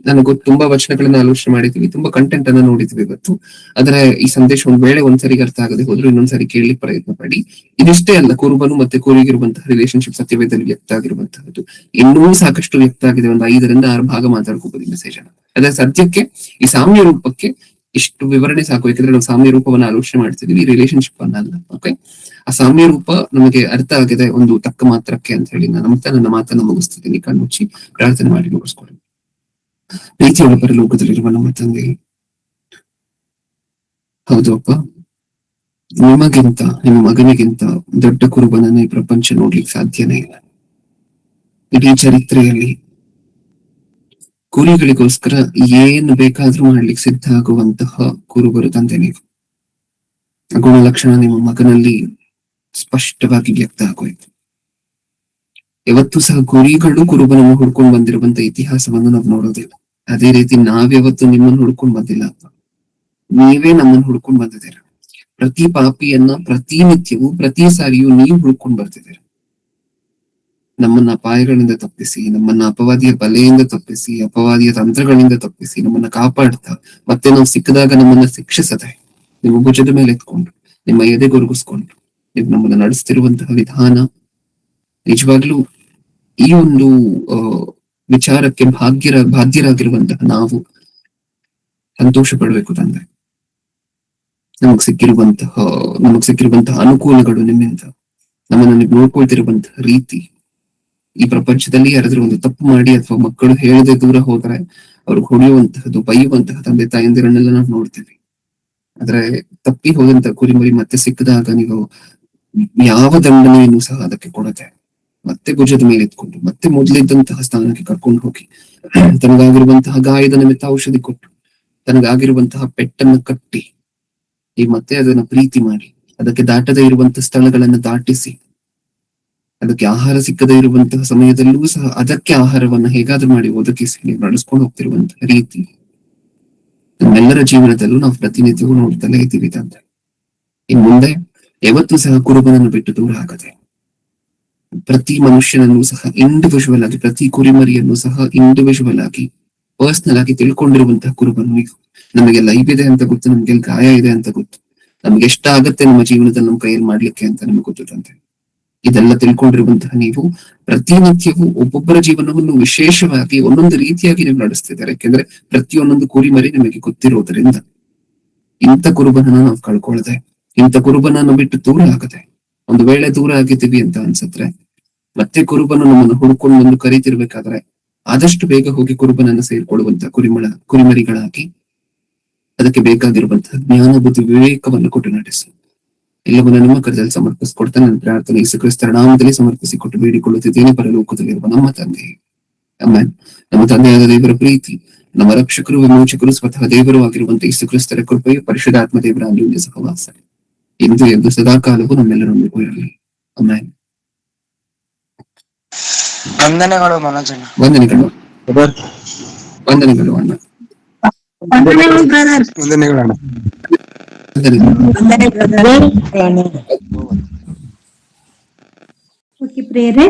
ನನಗೂ ತುಂಬಾ ವಚನಗಳನ್ನ ಆಲೋಚನೆ ಮಾಡಿದ್ವಿ, ತುಂಬಾ ಕಂಟೆಂಟ್ ಅನ್ನ ನೋಡಿದ್ವಿ ಇವತ್ತು. ಆದ್ರೆ ಈ ಸಂದೇಶ ಒಂದ್ ವೇಳೆ ಒಂದ್ಸರಿಗೆ ಅರ್ಥ ಆಗದೆ ಹೋದ್ರು ಇನ್ನೊಂದ್ಸರಿ ಕೇಳಲಿಕ್ಕೆ ಪ್ರಯತ್ನ ಪಡಿ. ಇದಿಷ್ಟೇ ಅಲ್ಲ, ಕುರುಬನು ಮತ್ತೆ ಕುರಿಗಿರುವಂತಹ ರಿಲೇಶನ್ಶಿಪ್ ಸತ್ಯವೇದದಲ್ಲಿ ವ್ಯಕ್ತ ಆಗಿರುವಂತಹದ್ದು ಇನ್ನೂ ಸಾಕಷ್ಟು ವ್ಯಕ್ತ ಆಗಿದೆ. ಒಂದು 5 ರಿಂದ 6 ಭಾಗ ಮಾತಾಡ್ಕೋಬಹುದು ಈ ಮೆಸೇಜ್ ಅನ್ನ. ಅದ್ರ ಸದ್ಯಕ್ಕೆ ಈ ಸಾಮ್ಯ ರೂಪಕ್ಕೆ ಇಷ್ಟು ವಿವರಣೆ ಸಾಕು. ಯಾಕಂದ್ರೆ ನಾವು ಸಾಮ್ಯ ರೂಪವನ್ನ ಆಲೋಚನೆ ಮಾಡ್ತಿದೀವಿ, ರಿಲೇಶನ್ಶಿಪ್ ಅನ್ನ ಅಲ್ಲ. ಓಕೆ, ಆ ಸಾಮ್ಯ ರೂಪ ನಮಗೆ ಅರ್ಥ ಆಗಿದೆ ಒಂದು ತಕ್ಕ ಮಾತ್ರಕ್ಕೆ ಅಂತ ಹೇಳಿ ನಾನು ನಂಬ್ತಾ ನನ್ನ ಮಾತನ್ನ ಮುಗಿಸ್ತಿದ್ದೀನಿ. ಕಣ್ಣುಚ್ಚಿ ಪ್ರಾರ್ಥನೆ ಮಾಡಿ ಮುಗಿಸ್ಕೊಳ್ಳಿ. ಪ್ರೀತಿಯೊಳ ಪರಲೋಕದಲ್ಲಿರುವ ನಮ್ಮ ತಂದೆ, ಹೌದು ಅಪ್ಪ, ನಿಮಗಿಂತ ನಿಮ್ಮ ಮಗನಿಗಿಂತ ದೊಡ್ಡ ಕುರುಬನನ್ನ ಈ ಪ್ರಪಂಚ ನೋಡ್ಲಿಕ್ಕೆ ಸಾಧ್ಯನೇ ಇಲ್ಲ. ಇಡೀ ಚರಿತ್ರೆಯಲ್ಲಿ ಕುರಿಗಳಿಗೋಸ್ಕರ ಏನು ಬೇಕಾದ್ರೂ ಮಾಡ್ಲಿಕ್ಕೆ ಸಿದ್ಧ ಆಗುವಂತಹ ಕುರುಬರು ತಂದೆ ನೀವು. ಗುಣಲಕ್ಷಣ ನಿಮ್ಮ ಮಗನಲ್ಲಿ ಸ್ಪಷ್ಟವಾಗಿ ವ್ಯಕ್ತ ಆಗೋಯ್ತು. ಯಾವತ್ತೂ ಸಹ ಕುರಿಗಳು ಕುರುಬನನ್ನು ಹುಡ್ಕೊಂಡು ಬಂದಿರುವಂತ ಇತಿಹಾಸವನ್ನು ನಾವು ನೋಡೋದಿಲ್ಲ. ಅದೇ ರೀತಿ ನಾವ್ಯಾವತ್ತು ನಿಮ್ಮನ್ನು ಹುಡ್ಕೊಂಡು ಬಂದಿಲ್ಲ ಅಪ್ಪ, ನೀವೇ ನಮ್ಮನ್ನು ಹುಡ್ಕೊಂಡು ಬಂದಿದ್ದೀರ. ಪ್ರತಿ ಪಾಪಿಯನ್ನ ಪ್ರತಿನಿತ್ಯವೂ ಪ್ರತಿ ಸಾರಿಯೂ ನೀವು ಹುಡ್ಕೊಂಡು ಬರ್ತಿದ್ದೀರ. ನಮ್ಮನ್ನ ಅಪಾಯಗಳಿಂದ ತಪ್ಪಿಸಿ, ನಮ್ಮನ್ನ ಅಪವಾದಿಯ ಬಲೆಯಿಂದ ತಪ್ಪಿಸಿ, ಅಪವಾದಿಯ ತಂತ್ರಗಳಿಂದ ತಪ್ಪಿಸಿ, ನಮ್ಮನ್ನ ಕಾಪಾಡ್ತಾ ಮತ್ತೆ ನಾವು ಸಿಕ್ಕದಾಗ ನಮ್ಮನ್ನ ಶಿಕ್ಷಿಸದೆ ನಿಮ್ಮ ಭುಜದ ಮೇಲೆ ಎತ್ಕೊಂಡು ನಿಮ್ಮ ಎದೆಗೊರಗಿಸ್ಕೊಂಡು ನೀವು ನಮ್ಮನ್ನ ನಡೆಸ್ತಿರುವಂತಹ ವಿಧಾನ ನಿಜವಾಗ್ಲೂ ಈ ಒಂದು ವಿಚಾರಕ್ಕೆ ಬಾಧ್ಯರಾಗಿರುವಂತಹ ನಾವು ಸಂತೋಷ ಪಡ್ಬೇಕು ತಂದೆ. ನಮಗ್ ಸಿಕ್ಕಿರುವಂತಹ ಅನುಕೂಲಗಳು ನಿಮ್ಮಿಂದ, ನಮ್ಮನ್ನ ನೀವು ನೋಡ್ಕೊಳ್ತಿರುವಂತಹ ರೀತಿ, ಈ ಪ್ರಪಂಚದಲ್ಲಿ ಯಾರಾದ್ರೂ ಒಂದು ತಪ್ಪು ಮಾಡಿ ಅಥವಾ ಮಕ್ಕಳು ಹೇಳದೆ ದೂರ ಹೋದ್ರೆ ಅವ್ರಿಗೆ ಹೊಡೆಯುವಂತಹದ್ದು, ಬೈಯುವಂತಹ ತಂದೆ ತಾಯಂದಿರನ್ನೆಲ್ಲ ನಾವು ನೋಡ್ತೀವಿ. ಆದ್ರೆ ತಪ್ಪಿ ಹೋದಂತ ಕುರಿಮರಿ ಮತ್ತೆ ಸಿಕ್ಕಿದಾಗ ನೀವು ಯಾವ ದಂಡನೆಯನ್ನು ಸಹ ಅದಕ್ಕೆ ಕೊಡದೆ ಮತ್ತೆ ಭುಜದ ಮೇಲೆ ಎತ್ಕೊಂಡು ಮತ್ತೆ ಮೊದಲಿದ್ದಂತಹ ಸ್ಥಾನಕ್ಕೆ ಕರ್ಕೊಂಡು ಹೋಗಿ ತನಗಾಗಿರುವಂತಹ ಗಾಯದ ನಿಮಿತ್ತ ಔಷಧಿ ಕೊಟ್ಟು ತನಗಾಗಿರುವಂತಹ ಪೆಟ್ಟನ್ನು ಕಟ್ಟಿ ಈ ಮತ್ತೆ ಅದನ್ನ ಪ್ರೀತಿ ಮಾಡಿ ಅದಕ್ಕೆ ದಾಟದೇ ಇರುವಂತಹ ಸ್ಥಳಗಳನ್ನ ದಾಟಿಸಿ ಅದಕ್ಕೆ ಆಹಾರ ಸಿಕ್ಕದೇ ಇರುವಂತಹ ಸಮಯದಲ್ಲೂ ಸಹ ಅದಕ್ಕೆ ಆಹಾರವನ್ನ ಹೇಗಾದ್ರೂ ಮಾಡಿ ಒದಗಿಸಿ ನೀವು ನಡೆಸ್ಕೊಂಡು ಹೋಗ್ತಿರುವಂತಹ ರೀತಿ ನಮ್ಮೆಲ್ಲರ ಜೀವನದಲ್ಲೂ ನಾವು ಪ್ರತಿನಿತ್ಯವೂ ನೋಡ್ತಲೇ ಇದ್ದೀವಿ ತಂದೆ. ಇನ್ ಮುಂದೆ ಯಾವತ್ತೂ ಸಹ ಕುರುಬನನ್ನು ಬಿಟ್ಟು ದೂರ ಆಗದೆ ಪ್ರತಿ ಮನುಷ್ಯನನ್ನು ಸಹ ಇಂಡಿವಿಜುವಲ್ ಆಗಿ, ಪ್ರತಿ ಕುರಿಮರಿಯನ್ನು ಸಹ ಇಂಡಿವಿಜುವಲ್ ಆಗಿ ಪರ್ಸನಲ್ ಆಗಿ ತಿಳ್ಕೊಂಡಿರುವಂತಹ ಕುರುಬನು ನೀವು. ನಮಗೆ ಲೈಫ್ ಇದೆ ಅಂತ ಗೊತ್ತು, ನಮ್ಗೆ ಗಾಯ ಇದೆ ಅಂತ ಗೊತ್ತು, ನಮ್ಗೆ ಎಷ್ಟಾಗತ್ತೆ ನಮ್ಮ ಜೀವನದಲ್ಲಿ ನಮ್ಮ ಕೈಯಲ್ಲಿ ಮಾಡ್ಲಿಕ್ಕೆ ಅಂತ ನಮ್ಗೆ ಗೊತ್ತಂತೆ. ಇದೆಲ್ಲ ತಿಳ್ಕೊಂಡಿರುವಂತಹ ನೀವು ಪ್ರತಿನಿತ್ಯವೂ ಒಬ್ಬೊಬ್ಬರ ಜೀವನವನ್ನು ವಿಶೇಷವಾಗಿ ಒಂದೊಂದು ರೀತಿಯಾಗಿ ನೀವು ನಡೆಸ್ತಿದ್ದಾರೆ. ಯಾಕೆಂದ್ರೆ ಪ್ರತಿಯೊಂದೊಂದು ಕುರಿಮರಿ ನಿಮಗೆ ಗೊತ್ತಿರೋದ್ರಿಂದ ಇಂಥ ಕುರುಬನನ್ನ ನಾವು ಕಳ್ಕೊಳ್ಳದೆ, ಇಂಥ ಕುರುಬನನ್ನು ಬಿಟ್ಟು ದೂರ ಆಗದೆ, ಒಂದು ವೇಳೆ ದೂರ ಆಗಿದ್ದೀವಿ ಅಂತ ಅನ್ಸತ್ರೆ ಮತ್ತೆ ಕುರುಬನು ನಮ್ಮನ್ನು ಹುಡ್ಕೊಂಡು ಬಂದು ಕರೀತಿರ್ಬೇಕಾದ್ರೆ ಆದಷ್ಟು ಬೇಗ ಹೋಗಿ ಕುರುಬನನ್ನು ಸೇರ್ಕೊಳ್ಳುವಂತ ಕುರಿಮರಿಗಳಾಗಿ ಅದಕ್ಕೆ ಬೇಕಾಗಿರುವಂತಹ ಜ್ಞಾನ ಬುದ್ಧಿ ವಿವೇಕವನ್ನು ಕೊಟ್ಟು ನಡೆಸಿ ಎಲ್ಲವನ್ನ ನಿಮ್ಮ ಕರದಲ್ಲಿ ಸಮರ್ಪಿಸಿಕೊಡ್ತಾ ನನ್ನ ಪ್ರಾರ್ಥನೆ ಯೇಸು ಕ್ರಿಸ್ತರ ನಾಮದಲ್ಲಿ ಸಮರ್ಪಿಸಿಕೊಟ್ಟು ಬೇಡಿಕೊಳ್ಳುತ್ತಿದ್ದೇನೆ ಪರಲೋಕದಲ್ಲಿರುವ ನಮ್ಮ ತಂದೆ. ಆಮೆನ್. ನಮ್ಮ ತಂದೆಯಾದ ದೇವರ ಪ್ರೀತಿ, ನಮ್ಮ ರಕ್ಷಕರು ವಿಮೋಚಕರು ಸ್ವತಃ ದೇವರು ಆಗಿರುವಂತಹ ಯೇಸು ಕ್ರಿಸ್ತರ ಕೃಪೆಯು ಪರಿಶುದ್ಧಾತ್ಮ ದೇವರ ಅನ್ಯೋನ್ಯ ಸಹವಾಸ ಇಂದು ಎಂದು ಸದಾಕಾಲವು ನಮ್ಮೆಲ್ಲರೊಂದಿಗೂ ಇರಲಿ. ಆಮೆನ್. ವಂದನೆಗಳು ಮನೋಜನ. ವಂದನೆಗಳು ಅಣ್ಣ. ವಂದನೆಗಳಣ್ಣ. ಓಕೆ ಪ್ರೇರೆ